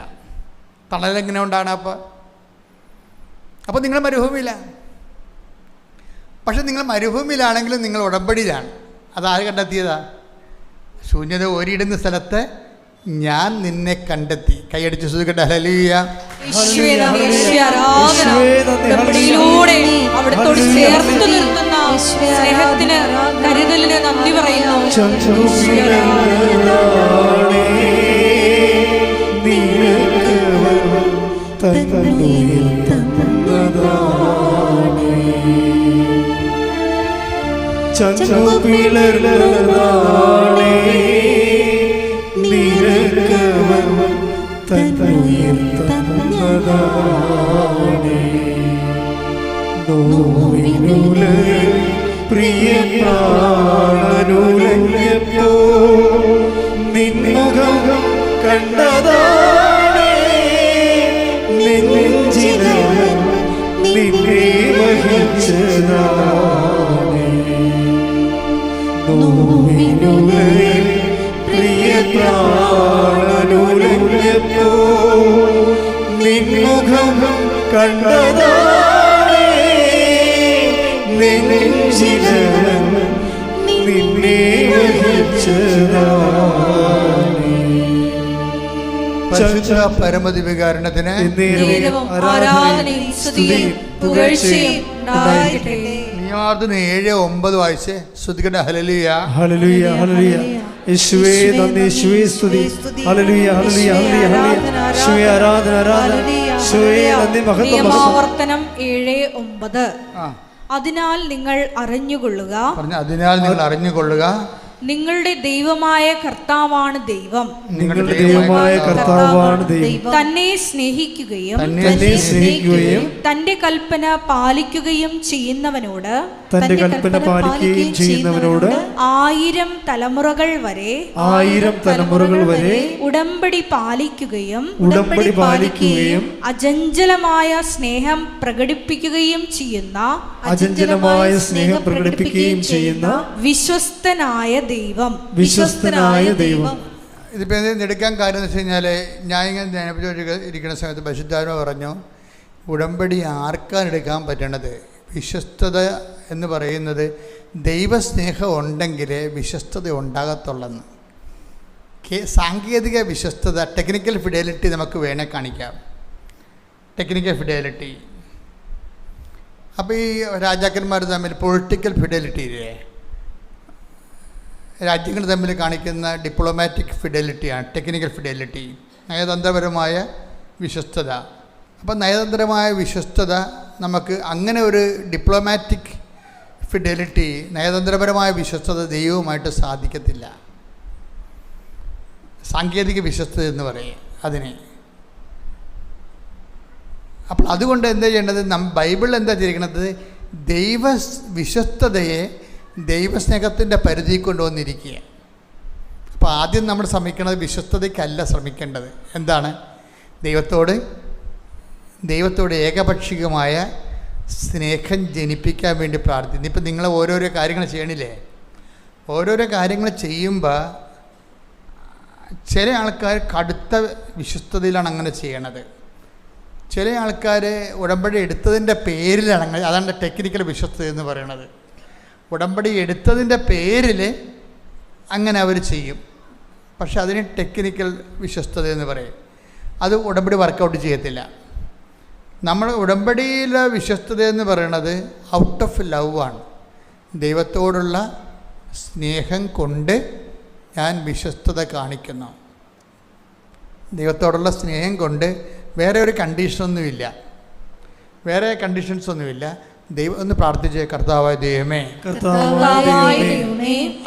തണലെങ്ങനെ ഉണ്ടാണ്? അപ്പോൾ നിങ്ങൾ മരുഭൂമിയിലാണ്. പക്ഷെ നിങ്ങൾ മരുഭൂമിയിലാണെങ്കിലും നിങ്ങൾ ഉടമ്പടിയിലാണ്. അതാര് കണ്ടെത്തിയതാ? ശൂന്യത ഓരിയിടുന്ന സ്ഥലത്ത് ഞാൻ നിന്നെ കണ്ടെത്തി. കൈയടിച്ച് സുഖിക്കട്ടെ. ഹല്ലേലൂയ. സ്നേഹത്തിന്, കരുതലിന് നന്ദി പറയുന്നു. ചഞ്ചുപിളർന്നതാണേ നിനക്കവൻ തന്നുയർത്തന്നതാണേ നോവിനുല പ്രിയ പ്രാണനുലഞ്ഞപ്പോ നിൻമുഖം കണ്ടതാണേ നെഞ്ചിലവൻ നിന്നെ വഹിച്ചതാണേ നോവിനുലയിൽ പ്രിയ പ്രാണനുലഞ്ഞപ്പോ നിൻമുഖം കണ്ടതാണേ നെഞ്ചിലവൻ നിന്നെ വഹിച്ചതാണേ. പരിശുദ്ധ പരമദിവ്യകാരുണ്യത്തിന് ആരാധനയും സ്തുതിയും പുകഴ്ചയും ഉണ്ടായിരിക്കട്ടെ. നിയമാർത്ഥന 7:9 വായിച്ച് ശ്രുതിക്കട്ടെ. Hallelujah, hallelujah, hallelujah. യേശുവേ നന്ദി, യേശുവേ സ്തുതി. Hallelujah, hallelujah, hallelujah, hallelujah. യേശുവേ ആരാധന, ആരാധന. യേശുവേ നന്ദി, മഹത്വം. നിയമാവർത്തനം 7:9. അതിനാൽ നിങ്ങൾ അറിഞ്ഞുകൊള്ളുക, അതിനാൽ നിങ്ങൾ അറിഞ്ഞുകൊള്ളുക, നിങ്ങളുടെ ദൈവമായ കർത്താവാണ് ദൈവം. നിങ്ങളുടെ ദൈവമായ കർത്താവാണ് ദൈവം. തന്നെ സ്നേഹിക്കുകയും തന്റെ കൽപ്പന പാലിക്കുകയും ചെയ്യുന്നവനോട് 1000 തലമുറകൾ വരെ ഉടമ്പടി പാലിക്കുകയും അചഞ്ചലമായ സ്നേഹം പ്രകടിപ്പിക്കുകയും ചെയ്യുന്ന വിശ്വസ്തനായ ദൈവം. ഇതിപ്പോൾ എടുക്കാൻ കാര്യം എന്ന് വെച്ച് കഴിഞ്ഞാൽ, ഞാൻ ഇങ്ങനെ ധ്യാനിപ്പിച്ചിരിക്കുന്ന സമയത്ത് പരിശുദ്ധാത്മാവ് പറഞ്ഞു, ഉടമ്പടി ആർക്കാണ് എടുക്കാൻ പറ്റണത്? വിശ്വസ്തത എന്ന് പറയുന്നത് ദൈവസ്നേഹം ഉണ്ടെങ്കിലേ വിശ്വസ്തത ഉണ്ടാകത്തുള്ളെന്ന്. സാങ്കേതിക വിശ്വസ്തത, ടെക്നിക്കൽ ഫിഡലിറ്റി നമുക്ക് വേണേൽ കാണിക്കാം. Technical fidelity. അപ്പോൾ ഈ രാജാക്കന്മാർ തമ്മിൽ പൊളിറ്റിക്കൽ ഫിഡലിറ്റി ഇല്ലേ, രാജ്യങ്ങൾ തമ്മിൽ കാണിക്കുന്ന ഡിപ്ലോമാറ്റിക് ഫിഡലിറ്റിയാണ് ടെക്നിക്കൽ ഫിഡലിറ്റി, നയതന്ത്രപരമായ വിശ്വസ്തത. അപ്പം നയതന്ത്രമായ വിശ്വസ്തത നമുക്ക് അങ്ങനെ ഒരു ഡിപ്ലോമാറ്റിക് ഫിഡലിറ്റി, നയതന്ത്രപരമായ വിശ്വസ്തത ദൈവവുമായിട്ട് സാധിക്കത്തില്ല. സാങ്കേതിക വിശ്വസ്തത എന്ന് പറയും അതിനെ. അപ്പോൾ അതുകൊണ്ട് എന്താ ചെയ്യേണ്ടത്? ബൈബിൾ എന്താ ചെയ്യണത്? ദൈവ വിശ്വസ്തതയെ ദൈവസ്നേഹത്തിൻ്റെ പരിധി കൊണ്ടുവന്നിരിക്കുക. അപ്പോൾ ആദ്യം നമ്മൾ ശ്രമിക്കുന്നത് വിശ്വസ്തതയ്ക്കല്ല ശ്രമിക്കേണ്ടത്. എന്താണ്? ദൈവത്തോട് ഏകപക്ഷീയമായ സ്നേഹം ജനിപ്പിക്കാൻ വേണ്ടി പ്രാർത്ഥിക്കുന്നു. ഇപ്പം നിങ്ങൾ ഓരോരോ കാര്യങ്ങൾ ചെയ്യണില്ലേ, ഓരോരോ കാര്യങ്ങൾ ചെയ്യുമ്പോൾ ചില ആൾക്കാർ കടുത്ത വിശ്വസ്തതയിലാണ് അങ്ങനെ ചെയ്യണത്. ചില ആൾക്കാർ ഉടമ്പടി എടുത്തതിൻ്റെ പേരിലാണ് അങ്ങനെ, അതാണ് ടെക്നിക്കൽ വിശ്വസ്തത എന്ന് പറയണത്. ഉടമ്പടി എടുത്തതിൻ്റെ പേരിൽ അങ്ങനെ അവർ ചെയ്യും, പക്ഷെ അതിന് ടെക്നിക്കൽ വിശ്വസ്തത എന്ന് പറയും. അത് ഉടമ്പടി വർക്കൗട്ട് ചെയ്യത്തില്ല. നമ്മൾ ഉടമ്പടിയിലെ വിശ്വസ്തത എന്ന് പറയുന്നത് ഔട്ട് ഓഫ് ലവ് ആണ്. ദൈവത്തോടുള്ള സ്നേഹം കൊണ്ട് ഞാൻ വിശ്വസ്തത കാണിക്കുന്നു. ദൈവത്തോടുള്ള സ്നേഹം കൊണ്ട് വേറെ ഒരു കണ്ടീഷനൊന്നുമില്ല, വേറെ കണ്ടീഷൻസൊന്നുമില്ല. ദൈവം ഒന്ന് പ്രാർത്ഥിച്ചേ. കർത്താവായ ദൈവമേ,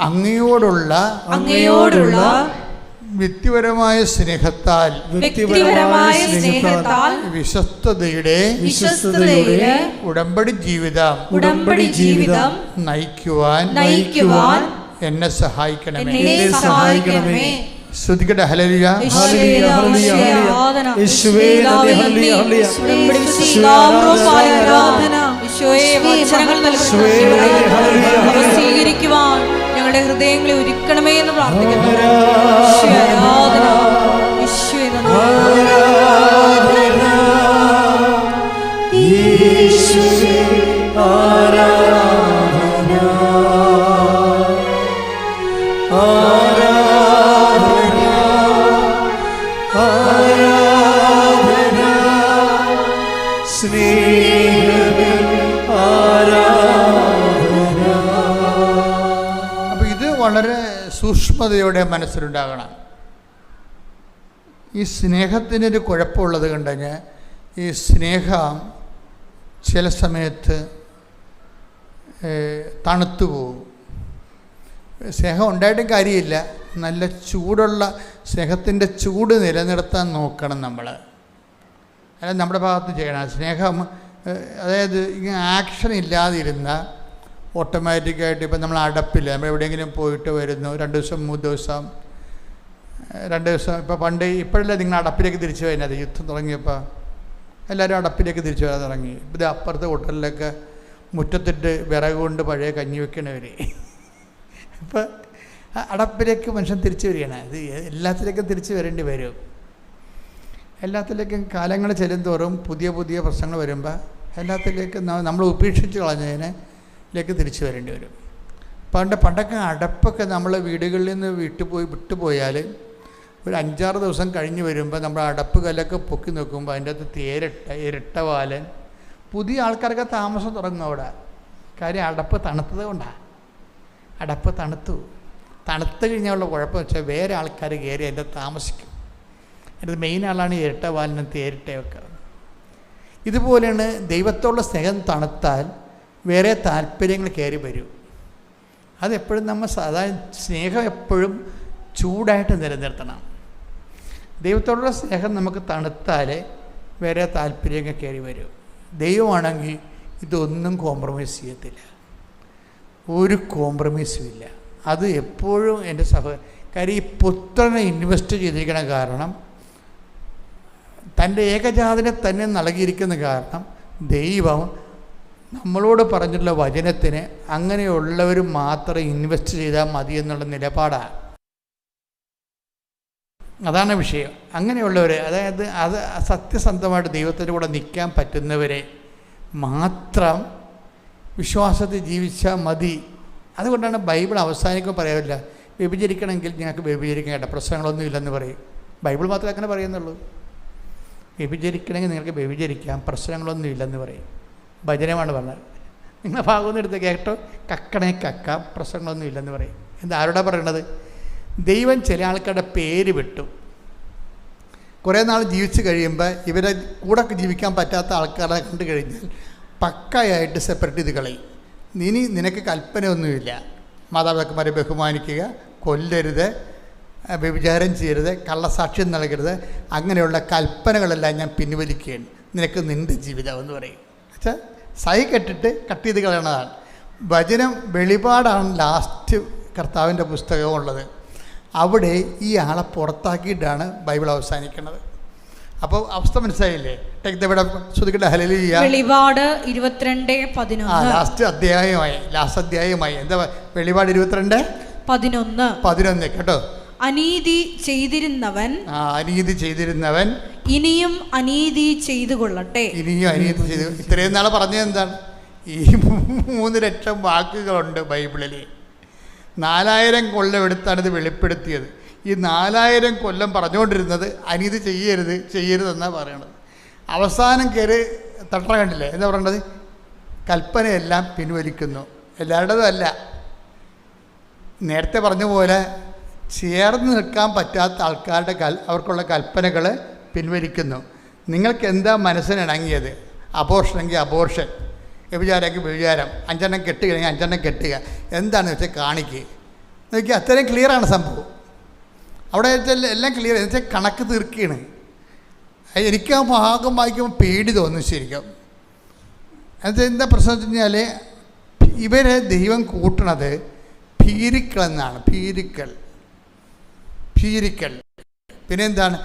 അങ്ങയോടുള്ള വ്യക്തിപരമായ സ്നേഹത്താൽ വിശ്വസ്തതയുടെ ഉടമ്പടി ജീവിതം നയിക്കുവാൻ എന്നെ സഹായിക്കണമേ. ശ്രുതിക്കട്ടെ. Hallelujah, hallelujah, hallelujah, hallelujah. യേശുവേ നന്ദി, ഹല്ലേലൂയ, ഹല്ലേലൂയ. സ്വീകരിക്കുവാൻ ഞങ്ങളുടെ ഹൃദയങ്ങളെ ഒരുക്കണമേ എന്ന് പ്രാർത്ഥിക്കുന്നു. ആരാധന, വളരെ സൂക്ഷ്മതയോടെ മനസ്സിലുണ്ടാകണം. ഈ സ്നേഹത്തിനൊരു കുഴപ്പമുള്ളത് കണ്ടുകഴിഞ്ഞാൽ ഈ സ്നേഹം ചില സമയത്ത് തണുത്തു പോകും. സ്നേഹം ഉണ്ടായിട്ടും കാര്യമില്ല, നല്ല ചൂടുള്ള സ്നേഹത്തിൻ്റെ ചൂട് നിലനിർത്താൻ നോക്കണം നമ്മൾ. അല്ല നമ്മുടെ ഭാഗത്ത് ചെയ്യണം. സ്നേഹം അതായത് ഇങ്ങനെ ആക്ഷൻ ഇല്ലാതിരുന്ന ഓട്ടോമാറ്റിക്കായിട്ട് ഇപ്പം നമ്മൾ അടപ്പില്ല, നമ്മൾ എവിടെയെങ്കിലും പോയിട്ട് വരുന്നു 2 ദിവസം 3 ദിവസം 2 ദിവസം. ഇപ്പോൾ പണ്ട് ഇപ്പോഴല്ലേ നിങ്ങൾ അടപ്പിലേക്ക് തിരിച്ചു വരുന്നത്? യുദ്ധം തുടങ്ങിയപ്പോൾ എല്ലാവരും അടപ്പിലേക്ക് തിരിച്ചു വരാൻ തുടങ്ങി. ഇത് അപ്പുറത്തെ ഹോട്ടലിലൊക്കെ മുറ്റത്തിട്ട് വിറക് കൊണ്ട് പഴയ കഞ്ഞി വെക്കണവർ. അപ്പോൾ അടപ്പിലേക്ക് മനുഷ്യൻ തിരിച്ചു വരികയാണ്. ഇത് എല്ലാത്തിലേക്കും തിരിച്ചു വരേണ്ടി വരും. എല്ലാത്തിലേക്കും കാലങ്ങൾ ചെല്ലുന്തോറും പുതിയ പുതിയ പ്രശ്നങ്ങൾ വരുമ്പോൾ എല്ലാത്തിലേക്കും നമ്മൾ ഉപേക്ഷിച്ച് കളഞ്ഞതിലേക്ക് തിരിച്ചു വരേണ്ടി വരും. പണ്ടൊക്കെ അടപ്പൊക്കെ നമ്മൾ വീടുകളിൽ നിന്ന് വിട്ടുപോയാൽ ഒരു 5-6 ദിവസം കഴിഞ്ഞ് വരുമ്പോൾ നമ്മൾ അടപ്പ് കല്ലൊക്കെ പൊക്കി നോക്കുമ്പോൾ അതിൻ്റെ അകത്ത് ഇരട്ടവാലൻ പുതിയ ആൾക്കാരൊക്കെ താമസം തുടങ്ങും അവിടെ. കാര്യം അടപ്പ് തണുത്തത് കൊണ്ടാണ്. അടപ്പ് തണുത്തു കഴിഞ്ഞാലുള്ള കുഴപ്പം വെച്ചാൽ വേറെ ആൾക്കാർ കയറി അതിൻ്റെ താമസിക്കും. അതിൻ്റെ മെയിൻ ആളാണ് ഇരട്ടവാലിനും തേരിട്ടയൊക്കെ. ഇതുപോലെയാണ് ദൈവത്തോടുള്ള സ്നേഹം തണുത്താൽ വേറെ താല്പര്യങ്ങൾ കയറി വരും. അതെപ്പോഴും നമ്മൾ സാധാരണ സ്നേഹം എപ്പോഴും ചൂടായിട്ട് നിലനിർത്തണം. ദൈവത്തോടുള്ള സ്നേഹം നമുക്ക് തണുത്താൽ വേറെ താല്പര്യങ്ങൾ കയറി വരും. ദൈവമാണെങ്കിൽ ഇതൊന്നും കോംപ്രമൈസ് ചെയ്യത്തില്ല, ഒരു കോംപ്രമൈസും ഇല്ല. അത് എപ്പോഴും എൻ്റെ കാര്യം ഈ പുത്രനെ ഇൻവെസ്റ്റ് ചെയ്തിരിക്കണ കാരണം, തൻ്റെ ഏകജാതനെ തന്നെ നൽകിയിരിക്കുന്ന കാരണം, ദൈവം നമ്മളോട് പറഞ്ഞിട്ടുള്ള വചനത്തിന് അങ്ങനെയുള്ളവർ മാത്രം ഇൻവെസ്റ്റ് ചെയ്താൽ മതി എന്നുള്ള നിലപാടാണ്. അതാണ് വിഷയം. അങ്ങനെയുള്ളവർ, അതായത് അത് സത്യസന്ധമായിട്ട് ദൈവത്തിൻ്റെ കൂടെ നിൽക്കാൻ പറ്റുന്നവരെ മാത്രം വിശ്വാസത്തിൽ ജീവിച്ചാൽ മതി. അതുകൊണ്ടാണ് ബൈബിൾ അവസാനിക്കുമ്പോൾ പറയാറില്ല, വ്യഭിചരിക്കണമെങ്കിൽ ഞങ്ങൾക്ക് വ്യഭിചരിക്കാൻ കേട്ടോ, പ്രശ്നങ്ങളൊന്നും ഇല്ലെന്ന് പറയും. ബൈബിൾ മാത്രമേ അങ്ങനെ പറയുന്നുള്ളൂ. വ്യഭിചരിക്കണമെങ്കിൽ നിങ്ങൾക്ക് വ്യഭിചരിക്കാം, പ്രശ്നങ്ങളൊന്നും ഇല്ലെന്ന് പറയും. ഭജനമാണ് പറഞ്ഞത്. നിങ്ങളെ ഭാഗമൊന്നും എടുത്ത് കേട്ടോ, കക്കണേ കക്കാം, പ്രശ്നങ്ങളൊന്നും ഇല്ലെന്ന് പറയും. എന്താ ആരോടാ പറയണത്? ദൈവം ചില ആൾക്കാരുടെ പേര് വിട്ടു. കുറേ നാൾ ജീവിച്ച് കഴിയുമ്പോൾ ഇവരെ കൂടെ ജീവിക്കാൻ പറ്റാത്ത ആൾക്കാരെ കണ്ടു കഴിഞ്ഞാൽ പക്കയായിട്ട് സെപ്പറേറ്റ് ചെയ്ത് കളയും. ഇനി നിനക്ക് കൽപ്പനയൊന്നുമില്ല, മാതാപിതാക്കന്മാരെ ബഹുമാനിക്കുക, കൊല്ലരുത്, വ്യഭിചാരം ചെയ്യരുത്, കള്ളസാക്ഷ്യം നൽകരുത്, അങ്ങനെയുള്ള കൽപ്പനകളെല്ലാം ഞാൻ പിൻവലിക്കുകയാണ്, നിനക്ക് നിൻ്റെ ജീവിതം എന്ന് പറയും. വെച്ചാൽ സൈ കെട്ടിട്ട് കട്ട് ചെയ്ത് കളയണതാണ്. വചനം വെളിപാടാണ് ലാസ്റ്റ് കർത്താവിൻ്റെ പുസ്തകമുള്ളത്. അവിടെ ഈ ആളെ പുറത്താക്കിയിട്ടാണ് ബൈബിൾ അവസാനിക്കുന്നത്. അപ്പോൾ അവസ്ഥ മനസ്സിലായില്ലേ? വെളിപാട് 22:11 ലാസ്റ്റ് അധ്യായമായി. എന്താ വെളിപാട് 22:11 കേട്ടോ. അനീതി ചെയ്തിരുന്നവൻ ഇനിയും അനീതി ചെയ്തു കൊള്ളട്ടെ. ഇത്രയും നാളെ പറഞ്ഞത് എന്താണ്? ഈ 3 ലക്ഷം വാക്കുകളുണ്ട് ബൈബിളിൽ. 4000 കൊല്ലം എടുത്താണ് ഇത് വെളിപ്പെടുത്തിയത്. ഈ 4000 കൊല്ലം പറഞ്ഞുകൊണ്ടിരുന്നത് അനീതി ചെയ്യരുതെന്നാണ് പറയണത്. അവസാനം കയറി തട്ടണ കണ്ടില്ലേ? എന്താ പറയണത്? കൽപ്പനയെല്ലാം പിൻവലിക്കുന്നു. എല്ലാവരുടേതും അല്ല. നേരത്തെ പറഞ്ഞ പോലെ ചേർന്ന് നിൽക്കാൻ പറ്റാത്ത ആൾക്കാരുടെ അവർക്കുള്ള കൽപ്പനകൾ പിൻവലിക്കുന്നു. നിങ്ങൾക്ക് എന്താ മനസ്സിനിണങ്ങിയത്? അബോർഷനെങ്കിൽ അബോർഷൻ, വ്യഭിചാരമെങ്കിൽ വ്യഭിചാരം, 5 കെട്ടുകയാണെങ്കിൽ 5 കെട്ടുക, എന്താണെന്ന് വെച്ചാൽ കാണിക്കുക. നോക്കി അത്രയും ക്ലിയറാണ് സംഭവം. അവിടെ വെച്ചാൽ എല്ലാം ക്ലിയർ. എന്ന് വെച്ചാൽ കണക്ക് തീർക്കുകയാണ്. എനിക്ക് ആ ഭാഗം വായിക്കുമ്പോൾ പേടി തോന്നും ശരിക്കും. എന്നുവെച്ചാൽ എന്താ പ്രശ്നം വെച്ച് കഴിഞ്ഞാൽ ഇവരെ ദൈവം കൂട്ടണത് ഭീരുക്കൾ എന്നാണ്. ഭീരുക്കൾ പിന്നെ എന്താണ്?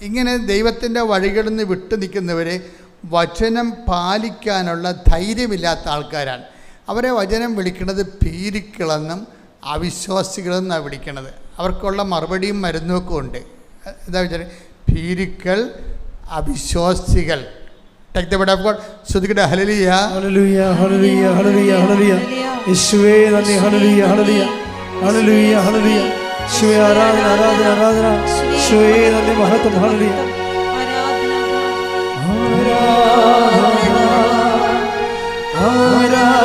ഇങ്ങനെ ദൈവത്തിൻ്റെ വഴികളിൽ നിന്ന് വിട്ടു നിൽക്കുന്നവരെ വചനം പാലിക്കാനുള്ള ധൈര്യമില്ലാത്ത ആൾക്കാരാണ്. അവരെ വചനം വിളിക്കുന്നത് ഭീരുക്കളെന്നും അവിശ്വാസികളെന്നാണ് വിളിക്കുന്നത്. അവർക്കുള്ള മറുപടിയും മരുന്നുമൊക്കെ ഉണ്ട്. എന്താ വെച്ചാൽ ഭീരുക്കൾ, അവിശ്വാസികൾ. ശ്രദ്ധിക്കട്ടെ. Hallelujah, hallelujah, hallelujah, hallelujah, hallelujah. യേശുവേ നന്ദി. Hallelujah, hallelujah, hallelujah, hallelujah. യേശുവേ ആരാധന, ആരാധന, ആരാധന. യേശുവേ നന്ദി, മഹത്വം. ഹല്ലേലൂയ,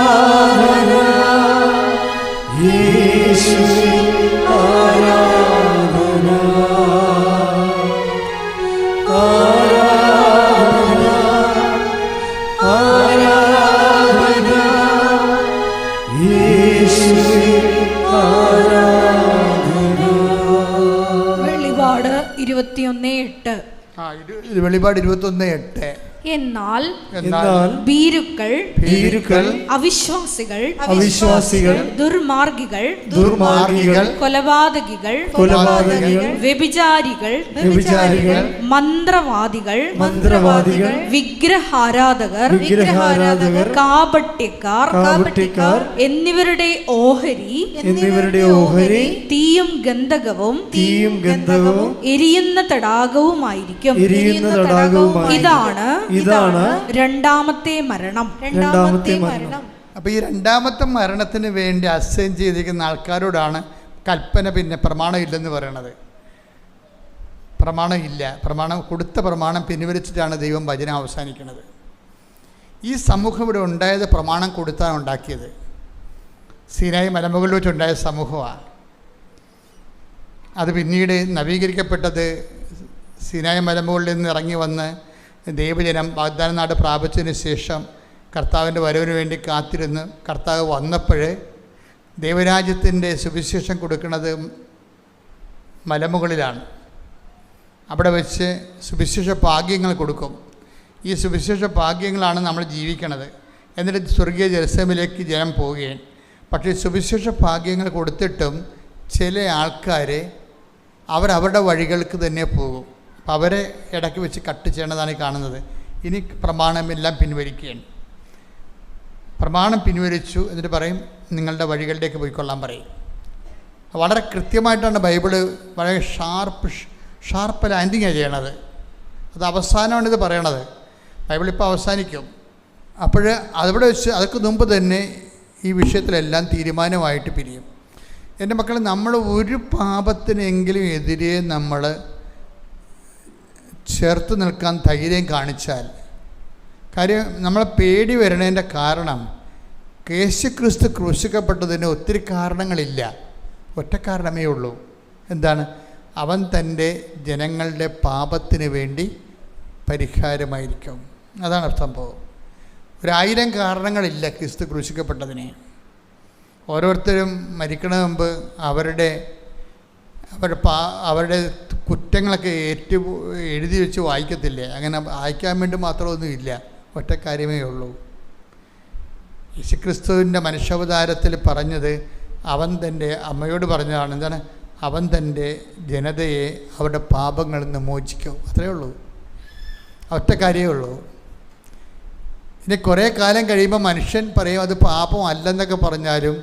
ആരാധന, യേശുവേ ആരാധന, ആരാധന, ആരാധന, യേശുവേ ആരാധന. വെളിപാട് 21:8. വെളിപാട് 21:8. എന്നാൽ ഭീരുക്കൾ, അവിശ്വാസികൾ, ദുർമാർഗികൾ, കൊലപാതകികൾ, വ്യഭിചാരികൾ, മന്ത്രവാദികൾ, വിഗ്രഹാരാധകർ, കാപട്യക്കാർ എന്നിവരുടെ ഓഹരി തീയും ഗന്ധകവും എരിയുന്ന തടാകവുമായിരിക്കും. ഇതാണ് രണ്ടാമത്തെ മരണം. അപ്പോൾ ഈ രണ്ടാമത്തെ മരണത്തിന് വേണ്ടി അസൈൻ ചെയ്തിരിക്കുന്ന ആൾക്കാരോടാണ് കൽപ്പന. പിന്നെ പ്രമാണം ഇല്ലെന്ന് പറയണത്. പ്രമാണം ഇല്ല. കൊടുത്ത പ്രമാണം പിൻവലിച്ചിട്ടാണ് ദൈവം വചനം അവസാനിക്കുന്നത്. ഈ സമൂഹം ഇവിടെ ഉണ്ടായത് പ്രമാണം കൊടുത്താണ് ഉണ്ടാക്കിയത്. സീനായി മലമുകളിൽ വെച്ചുണ്ടായ സമൂഹമാണ്. അത് പിന്നീട് നവീകരിക്കപ്പെട്ടത് സീനായി മലമുകളിൽ നിന്ന് ഇറങ്ങി വന്ന് ദൈവജനം വാഗ്ദാന നാട് പ്രാപിച്ചതിന് ശേഷം കർത്താവിൻ്റെ വരവിന് വേണ്ടി കാത്തിരുന്ന് കർത്താവ് വന്നപ്പോൾ ദൈവരാജ്യത്തിൻ്റെ സുവിശേഷം കൊടുക്കുന്നത് മലമുകളിലാണ്. അവിടെ വെച്ച് സുവിശേഷ ഭാഗ്യങ്ങൾ കൊടുക്കും. ഈ സുവിശേഷ ഭാഗ്യങ്ങളാണ് നമ്മൾ ജീവിക്കണത്. എന്നിട്ട് സ്വർഗീയ ജെറുസലേമിലേക്ക് ജനം പോവുകയാണ്. പക്ഷേ സുവിശേഷ ഭാഗ്യങ്ങൾ കൊടുത്തിട്ടും ചില ആൾക്കാർ അവരവരുടെ വഴികൾക്ക് തന്നെ പോകും. അപ്പം അവരെ ഇടയ്ക്ക് വെച്ച് കട്ട് ചെയ്യണതാണ് കാണുന്നത്. ഇനി പ്രമാണമെല്ലാം പിൻവലിക്കുകയാണ്. പ്രമാണം പിൻവലിച്ചു എന്നിട്ട് പറയും നിങ്ങളുടെ വഴികളിലേക്ക് പോയിക്കൊള്ളാൻ പറയും. വളരെ കൃത്യമായിട്ടാണ് ബൈബിള് വളരെ ഷാർപ്പ് ലാൻഡിങ്ങാണ് ചെയ്യണത്. അത് അവസാനമാണ് ഇത് പറയണത്. ബൈബിളിപ്പോൾ അവസാനിക്കും. അപ്പോൾ അവിടെ വെച്ച് അതൊക്കെ മുമ്പ് തന്നെ ഈ വിഷയത്തിലെല്ലാം തീരുമാനമായിട്ട് പിരിയും. എൻ്റെ മക്കൾ, നമ്മൾ ഒരു പാപത്തിനെങ്കിലും എതിരെ നമ്മൾ ചേർത്ത് നിൽക്കാൻ ധൈര്യം കാണിച്ചാൽ, കാര്യം നമ്മളെ പേടി വരണതിൻ്റെ കാരണം യേശുക്രിസ്തു ക്രൂശിക്കപ്പെട്ടതിന് ഒത്തിരി കാരണങ്ങളില്ല, ഒറ്റ കാരണമേ ഉള്ളൂ. എന്താണ്? അവൻ തൻ്റെ ജനങ്ങളുടെ പാപത്തിന് വേണ്ടി പരിഹാരമായിരിക്കും. അതാണ് സംഭവം. 1000 കാരണങ്ങളില്ല ക്രിസ്തു ക്രൂശിക്കപ്പെട്ടതിന്. ഓരോരുത്തരും മരിക്കണ മുമ്പ് അവരുടെ കുറ്റങ്ങളൊക്കെ എഴുതി വെച്ച് വായിക്കത്തില്ലേ? അങ്ങനെ വായിക്കാൻ വേണ്ടി മാത്രമൊന്നുമില്ല, ഒറ്റ കാര്യമേ ഉള്ളൂ. യേശുക്രിസ്തുവിൻ്റെ മനുഷ്യാവതാരത്തിൽ പറഞ്ഞത് അവൻ തൻ്റെ അമ്മയോട് പറഞ്ഞതാണ്. എന്താണ്? അവൻ തൻ്റെ ജനതയെ അവരുടെ പാപങ്ങളിൽ നിന്ന് മോചിക്കും. അത്രയേ ഉള്ളൂ, ഒറ്റ കാര്യമേ ഉള്ളൂ. ഇനി കുറേ കാലം കഴിയുമ്പോൾ മനുഷ്യൻ പറയും അത് പാപം അല്ലെന്നൊക്കെ പറഞ്ഞാലും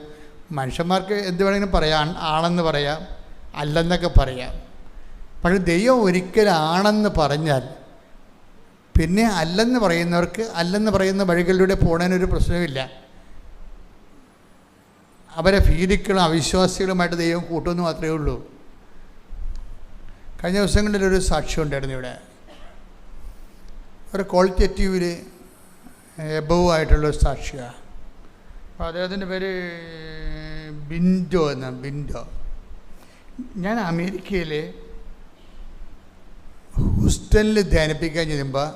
മനുഷ്യന്മാർക്ക് എന്ത് വേണമെങ്കിലും പറയാം, ആണെന്ന് പറയാം, അല്ലെന്നൊക്കെ പറയാം. പക്ഷേ ദൈവം ഒരിക്കലാണെന്ന് പറഞ്ഞാൽ പിന്നെ അല്ലെന്ന് പറയുന്നവർക്ക് അല്ലെന്ന് പറയുന്ന വഴികളിലൂടെ പോകാനൊരു പ്രശ്നമില്ല. അവരെ ഭീതികളും അവിശ്വാസികളുമായിട്ട് ദൈവം കൂട്ടുമെന്ന് മാത്രമേ ഉള്ളൂ. കഴിഞ്ഞ ദിവസങ്ങളിലൊരു സാക്ഷ്യം ഉണ്ടായിരുന്നു ഇവിടെ. ഒരു ക്വാളിറ്റേറ്റീവിൽ എബവ് ആയിട്ടുള്ളൊരു സാക്ഷിയാണ്. അപ്പോൾ അദ്ദേഹത്തിൻ്റെ പേര് ബിൻഡോ എന്നാണ്. ബിൻഡോ. ഞാൻ അമേരിക്കയിൽ ഹൂസ്റ്റണിൽ ധ്യാനിപ്പിക്കാൻ ചെല്ലുമ്പോൾ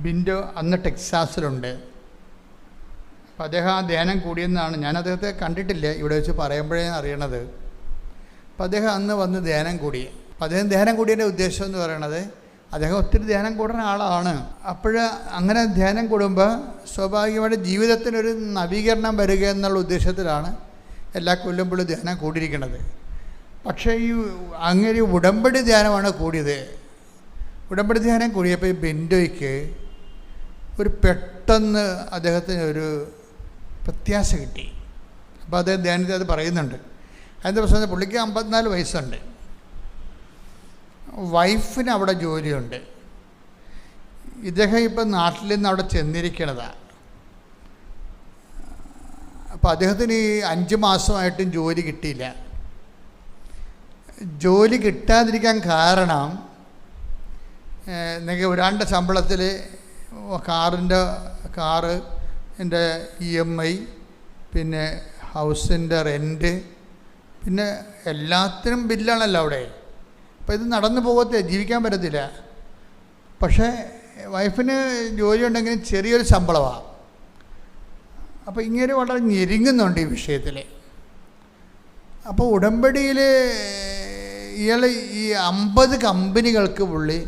ബിൻഡോ അന്ന് ടെക്സാസിലുണ്ട്. അപ്പോൾ അദ്ദേഹം ആ ധ്യാനം കൂടിയെന്നാണ്. ഞാൻ അദ്ദേഹത്തെ കണ്ടിട്ടില്ല, ഇവിടെ വെച്ച് പറയുമ്പോഴേ അറിയണത്. അപ്പോൾ അദ്ദേഹം അന്ന് വന്ന് ധ്യാനം കൂടി. അപ്പോൾ അദ്ദേഹം ധ്യാനം കൂടിയതിൻ്റെ ഉദ്ദേശം എന്ന് പറയണത് അദ്ദേഹം ഒത്തിരി ധ്യാനം കൂടുന്ന ആളാണ്. അപ്പോൾ അങ്ങനെ ധ്യാനം കൂടുമ്പോൾ സ്വാഭാവികമായിട്ട് ജീവിതത്തിനൊരു നവീകരണം വരിക എന്നുള്ള ഉദ്ദേശത്തിലാണ് എല്ലാ കൊല്ലുമ്പോഴും ധ്യാനം കൂടിയിരിക്കുന്നത്. പക്ഷേ ഈ അങ്ങനെ ഉടമ്പടി ധ്യാനമാണ് കൂടിയത്. ഉടമ്പടി ധ്യാനം കൂടിയപ്പോൾ ഈ ബിൻഡോയ്ക്ക് ഒരു പെട്ടെന്ന് അദ്ദേഹത്തിന് ഒരു പ്രത്യാശ കിട്ടി. അപ്പോൾ അദ്ദേഹം ധ്യാനത്തിൽ അത് പറയുന്നുണ്ട്. അതിൻ്റെ പ്രശ്നം പുള്ളിക്ക് 54 വയസ്സുണ്ട്. വൈഫിന് അവിടെ ജോലിയുണ്ട്. ഇദ്ദേഹം ഇപ്പം നാട്ടിൽ നിന്ന് അവിടെ ചെന്നിരിക്കണതാണ്. അപ്പോൾ അദ്ദേഹത്തിന് ഈ 5 മാസമായിട്ടും ജോലി കിട്ടിയില്ല. ജോലി കിട്ടാതിരിക്കാൻ കാരണം നിങ്ങൾക്ക് ഒരാളുടെ ശമ്പളത്തിൽ കാറിൻ്റെ EMI, പിന്നെ ഹൗസിൻ്റെ റെൻറ്റ്, പിന്നെ എല്ലാത്തിനും ബില്ലാണല്ലോ അവിടെ. അപ്പോൾ ഇത് നടന്നു പോകത്തെ, ജീവിക്കാൻ പറ്റത്തില്ല. പക്ഷേ വൈഫിന് ജോലി ഉണ്ടെങ്കിലും ചെറിയൊരു ശമ്പളമാണ്. അപ്പോൾ ഇങ്ങനെ വളരെ ഞെരുങ്ങുന്നുണ്ട് ഈ വിഷയത്തിൽ. അപ്പോൾ ഉടമ്പടിയിൽ ഇയാൾ ഈ 50 കമ്പനികൾക്ക് പുള്ളി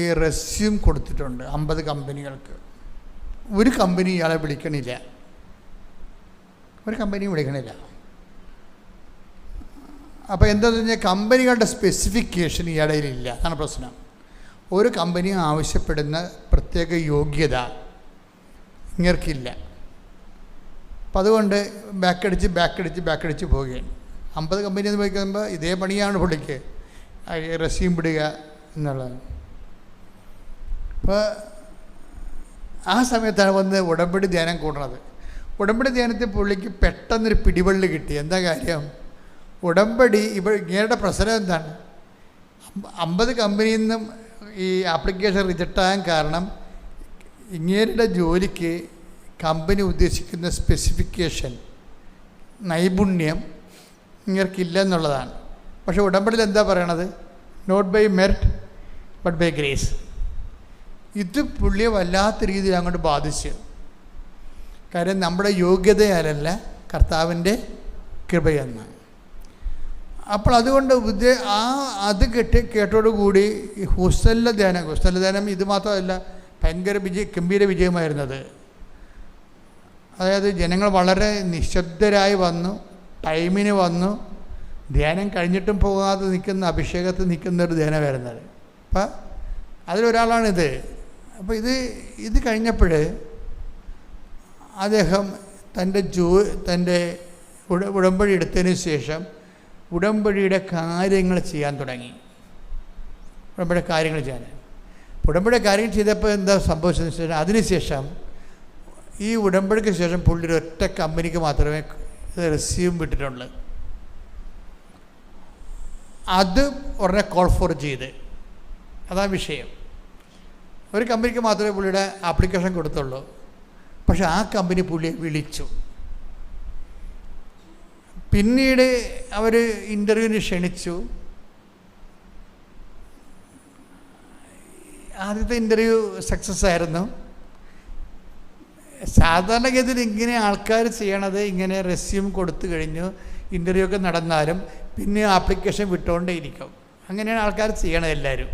ഈ റെസ്യൂം കൊടുത്തിട്ടുണ്ട്. 50 കമ്പനികൾക്ക്. ഒരു കമ്പനി ഇയാളെ വിളിക്കണില്ല, ഒരു കമ്പനിയും വിളിക്കണില്ല. അപ്പോൾ എന്താണെന്ന് പറഞ്ഞാൽ കമ്പനികളുടെ സ്പെസിഫിക്കേഷൻ ഇയാളയിലില്ല. അതാണ് പ്രശ്നം. ഒരു കമ്പനി ആവശ്യപ്പെടുന്ന പ്രത്യേക യോഗ്യത ഇങ്ങർക്കില്ല. അപ്പം അതുകൊണ്ട് ബാക്കടിച്ച് പോവുകയാണ്. 50 കമ്പനി എന്ന് പോയി കഴിയുമ്പോൾ ഇതേ പണിയാണ് പുള്ളിക്ക്, റെസ്യൂം വിടുക എന്നുള്ളത്. അപ്പോൾ ആ സമയത്താണ് വന്ന് ഉടമ്പടി ധ്യാനം കൂടുന്നത്. ഉടമ്പടി ധ്യാനത്തിൽ പുള്ളിക്ക് പെട്ടെന്നൊരു പിടിവള്ളി കിട്ടി. എന്താ കാര്യം? ഉടമ്പടി ഇങ്ങയുടെ പ്രശ്നം എന്താണ്? 50 കമ്പനിയിൽ നിന്നും ഈ ആപ്ലിക്കേഷൻ റിജക്റ്റ് ആകാൻ കാരണം ഇങ്ങേരുടെ ജോലിക്ക് കമ്പനി ഉദ്ദേശിക്കുന്ന സ്പെസിഫിക്കേഷൻ, നൈപുണ്യം ഇങ്ങർക്കില്ല എന്നുള്ളതാണ്. പക്ഷേ ഉടമ്പടിയിൽ എന്താ പറയണത്? Not by merit but by grace. ഇത് പുള്ളിയെ വല്ലാത്ത രീതിയിൽ അങ്ങോട്ട് ബാധിച്ചു. കാര്യം നമ്മുടെ യോഗ്യതയാലല്ല, കർത്താവിൻ്റെ കൃപയെന്ന്. അപ്പോൾ അതുകൊണ്ട് അത് കേട്ടോടുകൂടി ഈ ഹൂസ്റ്റലിലെ ധ്യാനം ഇത് മാത്രമല്ല, ഭയങ്കര ഗംഭീര വിജയമായിരുന്നത്. അതായത് ജനങ്ങൾ വളരെ നിശബ്ദരായി വന്നു, ടൈമിന് വന്നു, ധ്യാനം കഴിഞ്ഞിട്ടും പോകാതെ നിൽക്കുന്ന, അഭിഷേകത്തിൽ നിൽക്കുന്നൊരു ധ്യാനമായിരുന്നത്. അപ്പം അതിലൊരാളാണിത്. അപ്പോൾ ഇത് കഴിഞ്ഞപ്പോൾ അദ്ദേഹം തൻ്റെ ഉടമ്പടി എടുത്തതിന് ശേഷം ഉടമ്പടിയുടെ കാര്യങ്ങൾ ചെയ്യാൻ തുടങ്ങി. ഉടമ്പടി കാര്യം ചെയ്തപ്പോൾ എന്താ സംഭവിച്ചതെന്ന് വെച്ചാൽ അതിനുശേഷം ഈ ഉടമ്പടിക്ക് ശേഷം പുള്ളി ഒറ്റ കമ്പനിക്ക് മാത്രമേ റെസ്യൂം വിട്ടിട്ടുള്ളൂ. അത് ഉടനെ കോൾ ഫോർ ചെയ്ത്, അതാ വിഷയം. ഒരു കമ്പനിക്ക് മാത്രമേ പുള്ളിയുടെ ആപ്ലിക്കേഷൻ കൊടുത്തുള്ളൂ. പക്ഷെ ആ കമ്പനി പുള്ളിയെ വിളിച്ചു. പിന്നീട് അവർ ഇൻ്റർവ്യൂവിന് ക്ഷണിച്ചു. ആദ്യത്തെ ഇൻ്റർവ്യൂ സക്സസ് ആയിരുന്നു. സാധാരണഗതിയിൽ ഇങ്ങനെ ആൾക്കാർ ചെയ്യണത്, ഇങ്ങനെ റെസ്യൂം കൊടുത്തു കഴിഞ്ഞു ഇൻ്റർവ്യൂ ഒക്കെ നടന്നാലും പിന്നെ ആപ്ലിക്കേഷൻ വിട്ടുകൊണ്ടേ ഇരിക്കും. അങ്ങനെയാണ് ആൾക്കാർ ചെയ്യണത് എല്ലാവരും.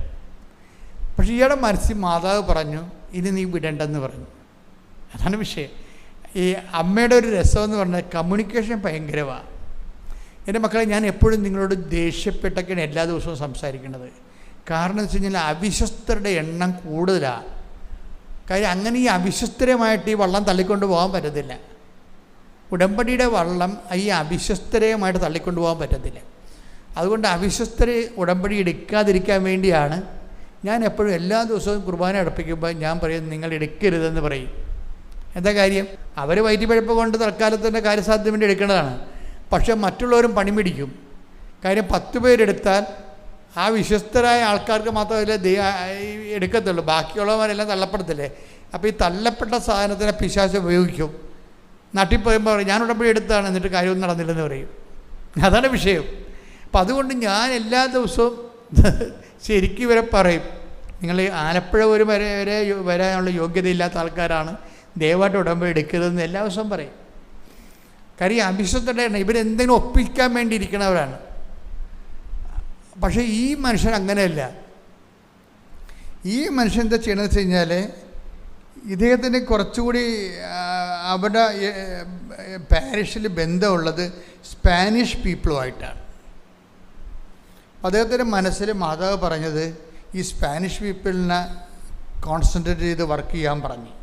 പക്ഷേ ഇയാളുടെ മനസ്സിൽ മാതാവ് പറഞ്ഞു, ഇനി നീ വിടണ്ടെന്ന് പറഞ്ഞു. അതാണ് വിഷയം. ഈ അമ്മയുടെ ഒരു രസമെന്ന് പറഞ്ഞാൽ കമ്മ്യൂണിക്കേഷൻ ഭയങ്കരമാണ്. എൻ്റെ മക്കളെ, ഞാൻ എപ്പോഴും നിങ്ങളോട് ദേഷ്യപ്പെട്ടൊക്കെയാണ് എല്ലാ ദിവസവും സംസാരിക്കുന്നത്. കാരണം എന്ന് വെച്ച് കഴിഞ്ഞാൽ അവിശ്വസ്തരുടെ എണ്ണം കൂടുതലാണ്. കാര്യം അങ്ങനെ ഈ അവിശ്വസ്തരമായിട്ട് ഈ വള്ളം തള്ളിക്കൊണ്ട് പോകാൻ പറ്റത്തില്ല. ഉടമ്പടിയുടെ വള്ളം ഈ അവിശ്വസ്തരമായിട്ട് തള്ളിക്കൊണ്ട് പോകാൻ പറ്റത്തില്ല. അതുകൊണ്ട് അവിശ്വസ്തരെ ഉടമ്പടി എടുക്കാതിരിക്കാൻ വേണ്ടിയാണ് ഞാൻ എപ്പോഴും എല്ലാ ദിവസവും കുർബാന അടപ്പിക്കുമ്പോൾ ഞാൻ പറയും, നിങ്ങൾ എടുക്കരുതെന്ന് പറയും. എന്താ കാര്യം? അവർ വയറ്റിപ്പഴപ്പ് കൊണ്ട് തൽക്കാലത്തിൻ്റെ കാര്യസാധ്യത വേണ്ടി എടുക്കേണ്ടതാണ്. പക്ഷെ മറ്റുള്ളവരും പണി പിടിക്കും. കാര്യം 10 പേരെടുത്താൽ ആ വിശ്വസ്തരായ ആൾക്കാർക്ക് മാത്രമല്ല എടുക്കത്തുള്ളൂ, ബാക്കിയുള്ളവരെല്ലാം തള്ളപ്പെടത്തില്ലേ. അപ്പോൾ ഈ തള്ളപ്പെട്ട സാധനത്തിനെ പിശാച് ഉപയോഗിക്കും. നാട്ടിൽ പറയുമ്പോൾ പറയും, ഞാൻ ഉടമ്പടി എടുത്താണ്, എന്നിട്ട് കാര്യമൊന്നും നടന്നില്ലെന്ന് പറയും. അതാണ് വിഷയം. അപ്പം അതുകൊണ്ട് ഞാൻ എല്ലാ ദിവസവും ശരിക്കും ഇവരെ പറയും, നിങ്ങൾ ആലപ്പുഴ വരാനുള്ള യോഗ്യതയില്ലാത്ത ആൾക്കാരാണ്, ദയവായിട്ട് ഉടമ്പടി എടുക്കരുതെന്ന് എല്ലാ ദിവസവും പറയും. കാര്യം അവിശ്വസ്തരുടെ ഇവരെന്തെങ്കിലും ഒപ്പിക്കാൻ വേണ്ടി ഇരിക്കുന്നവരാണ്. പക്ഷേ ഈ മനുഷ്യൻ അങ്ങനെയല്ല. ഈ മനുഷ്യൻ എന്താ ചെയ്യണമെന്ന് വെച്ച് കഴിഞ്ഞാൽ, ഇദ്ദേഹത്തിന് കുറച്ചുകൂടി അവിടെ പാരിഷിൽ ബന്ധമുള്ളത് സ്പാനിഷ് പീപ്പിളുമായിട്ടാണ്. അദ്ദേഹത്തിൻ്റെ മനസ്സിൽ മാതാവ് പറഞ്ഞത് ഈ സ്പാനിഷ് പീപ്പിളിനെ കോൺസെൻട്രേറ്റ് ചെയ്ത് വർക്ക് ചെയ്യാൻ പറഞ്ഞു.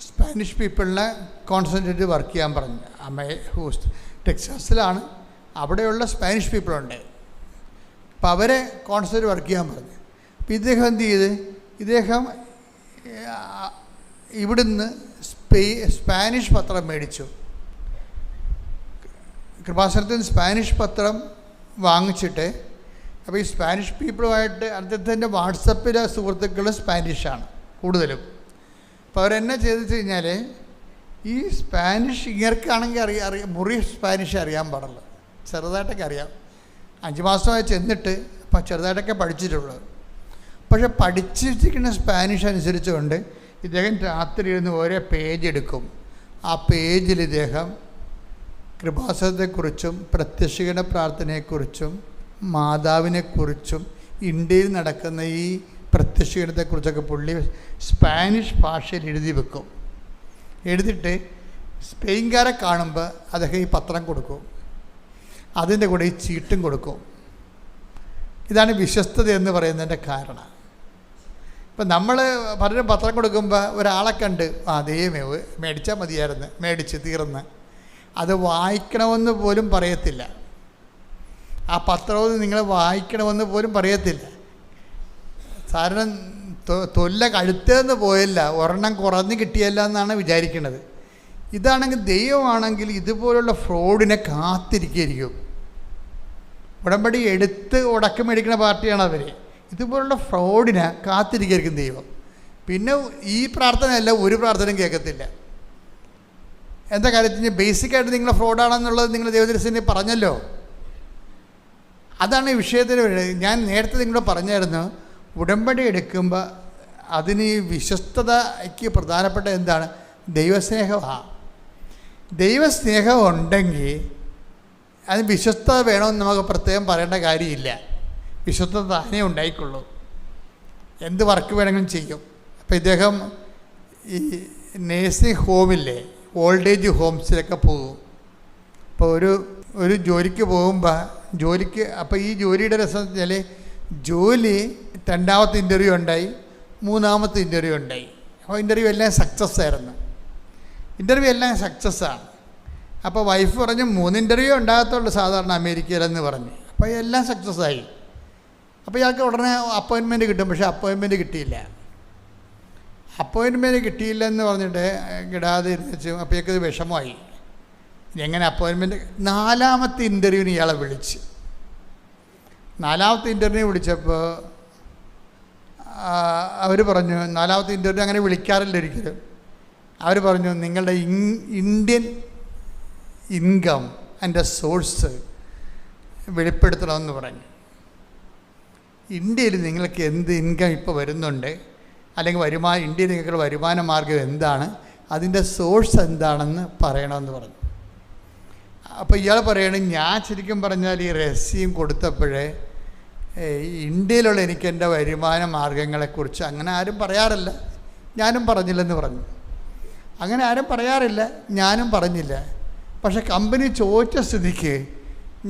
സ്പാനിഷ് പീപ്പിളിനെ കോൺസെൻട്രേറ്റ് ചെയ്ത് വർക്ക് ചെയ്യാൻ പറഞ്ഞു. ടെക്സാസിലാണ്, അവിടെയുള്ള സ്പാനിഷ് പീപ്പിളുണ്ട്. അപ്പം അവരെ കോൺസെൻട്രേറ്റ് വർക്ക് ചെയ്യാൻ പറഞ്ഞു. അപ്പം ഇദ്ദേഹം എന്ത് ചെയ്ത്, ഇദ്ദേഹം ഇവിടുന്ന് സ്പാനിഷ് പത്രം മേടിച്ചു. കൃപാസനത്തിൽ സ്പാനിഷ് പത്രം വാങ്ങിച്ചിട്ട്, അപ്പോൾ ഈ സ്പാനിഷ് പീപ്പിളുമായിട്ട് അദ്ദേഹത്തിൻ്റെ വാട്സപ്പിലെ സുഹൃത്തുക്കൾ സ്പാനിഷാണ് കൂടുതലും. അപ്പോൾ അവരെന്നാ ചെയ്തെന്ന് വെച്ച് കഴിഞ്ഞാൽ, ഈ സ്പാനിഷ് ഇങ്ങർക്കാണെങ്കിൽ മുറി സ്പാനിഷ് അറിയാൻ പാടുള്ളൂ, ചെറുതായിട്ടൊക്കെ അറിയാം. 5 മാസമായി ചെന്നിട്ട് അപ്പം ചെറുതായിട്ടൊക്കെ പഠിച്ചിട്ടുള്ളൂ. പക്ഷെ പഠിച്ചിരിക്കുന്ന സ്പാനിഷ് അനുസരിച്ചുകൊണ്ട് ഇദ്ദേഹം രാത്രി ഇരുന്ന് ഓരോ പേജ് എടുക്കും. ആ പേജിൽ ഇദ്ദേഹം കൃപാസനത്തെക്കുറിച്ചും പ്രത്യക്ഷീകരണ പ്രാർത്ഥനയെക്കുറിച്ചും മാതാവിനെക്കുറിച്ചും ഇന്ത്യയിൽ നടക്കുന്ന ഈ പ്രത്യക്ഷീകരണത്തെക്കുറിച്ചൊക്കെ പുള്ളി സ്പാനിഷ് ഭാഷയിൽ എഴുതി വെക്കും. എഴുതിയിട്ട് സ്പെയിൻകാരെ കാണുമ്പോൾ അദ്ദേഹം ഈ പത്രം കൊടുക്കും, അതിൻ്റെ കൂടെ ഈ ചീട്ടും കൊടുക്കും. ഇതാണ് വിശ്വസ്തത എന്ന് പറയുന്നതിൻ്റെ കാരണം. ഇപ്പം നമ്മൾ പലരും പത്രം കൊടുക്കുമ്പോൾ ഒരാളെ കണ്ട് ദൈവമേ മേടിച്ചാൽ മതിയായിരുന്നു, മേടിച്ച് തീർന്ന്, അത് വായിക്കണമെന്ന് പോലും പറയത്തില്ല. ആ പത്രവും നിങ്ങൾ വായിക്കണമെന്ന് പോലും പറയത്തില്ല. കാരണം തൊല്ല കഴുത്തേന്ന് പോയില്ല, ഒരെണ്ണം കുറഞ്ഞ് കിട്ടിയല്ല എന്നാണ് വിചാരിക്കുന്നത്. ഇതാണെങ്കിൽ ദൈവമാണെങ്കിൽ ഇതുപോലുള്ള ഫ്രോഡിനെ കാത്തിരിക്കും. ഉടമ്പടി എടുത്ത് ഉടക്കം മേടിക്കുന്ന പാർട്ടിയാണ് അവർ. ഇതുപോലുള്ള ഫ്രോഡിനെ കാത്തിരിക്കും ദൈവം. പിന്നെ ഈ പ്രാർത്ഥനയല്ല, ഒരു പ്രാർത്ഥനയും കേൾക്കത്തില്ല. എന്താ കാര്യത്തിന് ബേസിക്കായിട്ട് നിങ്ങൾ ഫ്രോഡാണെന്നുള്ളത് നിങ്ങൾ ദൈവദർശനെ പറഞ്ഞല്ലോ. അതാണ് ഈ വിഷയത്തിന്. ഞാൻ നേരത്തെ നിങ്ങളോട് പറഞ്ഞായിരുന്നു, ഉടമ്പടി എടുക്കുമ്പോൾ അതിന് ഈ വിശ്വസ്തതയ്ക്ക് പ്രധാനപ്പെട്ട എന്താണ്? ദൈവസ്നേഹമാണ്. ദൈവസ്നേഹം ഉണ്ടെങ്കിൽ അതിന് വിശ്വസ്തത വേണമെന്ന് നമുക്ക് പ്രത്യേകം പറയേണ്ട കാര്യമില്ല. വിശ്വസ്തത താനേ ഉണ്ടായിക്കൊള്ളൂ, എന്ത് വർക്ക് വേണമെങ്കിലും ചെയ്യും. അപ്പോൾ ഇദ്ദേഹം ഈ നേഴ്സിംഗ് ഹോമില്ലേ, ഓൾഡ് ഏജ് ഹോംസിലൊക്കെ പോകും. അപ്പോൾ ഒരു ജോലിക്ക് പോകുമ്പോൾ അപ്പോൾ ഈ ജോലിയുടെ രസം എന്ന് വെച്ചാൽ, ജോലി 2ാമത്തെ ഇൻ്റർവ്യൂ ഉണ്ടായി, 3ാമത്തെ ഇൻ്റർവ്യൂ ഉണ്ടായി. അപ്പോൾ ഇൻ്റർവ്യൂ എല്ലാം സക്സസ് ആയിരുന്നു. ഇൻ്റർവ്യൂ എല്ലാം സക്സസ്സാണ്. അപ്പോൾ വൈഫ് പറഞ്ഞു 3 ഇൻ്റർവ്യൂ ഉണ്ടാകത്തുള്ളൂ സാധാരണ അമേരിക്കയിലെന്ന് പറഞ്ഞു. അപ്പോൾ എല്ലാം സക്സസ്സായി. അപ്പോൾ ഇയാൾക്ക് ഉടനെ അപ്പോയിൻമെൻറ്റ് കിട്ടും. പക്ഷേ അപ്പോയിൻമെൻറ്റ് കിട്ടിയില്ല. അപ്പോയിൻമെൻറ്റ് കിട്ടിയില്ലെന്ന് പറഞ്ഞിട്ട് കിടാതെ ഇരുന്നിച്ച് അപ്പോൾ ഇയാൾക്കത് വിഷമമായി. എങ്ങനെ അപ്പോയിൻമെൻറ്റ്? 4ാമത്തെ ഇൻ്റർവ്യൂവിന് ഇയാളെ വിളിച്ച്. 4ാമത്തെ ഇൻ്റർവ്യൂ വിളിച്ചപ്പോൾ അവർ പറഞ്ഞു, 4ാമത്തെ ഇൻ്റർവ്യൂ അങ്ങനെ വിളിക്കാറില്ല ഒരിക്കലും. അവർ പറഞ്ഞു, നിങ്ങളുടെ ഇന്ത്യൻ ഇൻകം അതിൻ്റെ സോഴ്സ് വെളിപ്പെടുത്തണമെന്ന് പറഞ്ഞു. ഇന്ത്യയിൽ നിങ്ങൾക്ക് എന്ത് ഇൻകം ഇപ്പോൾ വരുന്നുണ്ട്, അല്ലെങ്കിൽ ഇന്ത്യയിൽ നിങ്ങൾക്കുള്ള വരുമാന മാർഗം എന്താണ്, അതിൻ്റെ സോഴ്സ് എന്താണെന്ന് പറയണമെന്ന് പറഞ്ഞു. അപ്പോൾ ഇയാൾ പറയണം, ഞാൻ ശരിക്കും പറഞ്ഞാൽ ഈ രഹസ്യം കൊടുത്തപ്പോഴേ ഇന്ത്യയിലുള്ള എനിക്ക് എൻ്റെ വരുമാന മാർഗങ്ങളെക്കുറിച്ച് അങ്ങനെ ആരും പറയാറില്ല, ഞാനും പറഞ്ഞില്ലെന്ന് പറഞ്ഞു. അങ്ങനെ ആരും പറയാറില്ല, ഞാനും പറഞ്ഞില്ല. പക്ഷെ കമ്പനി ചോദിച്ച സ്ഥിതിക്ക്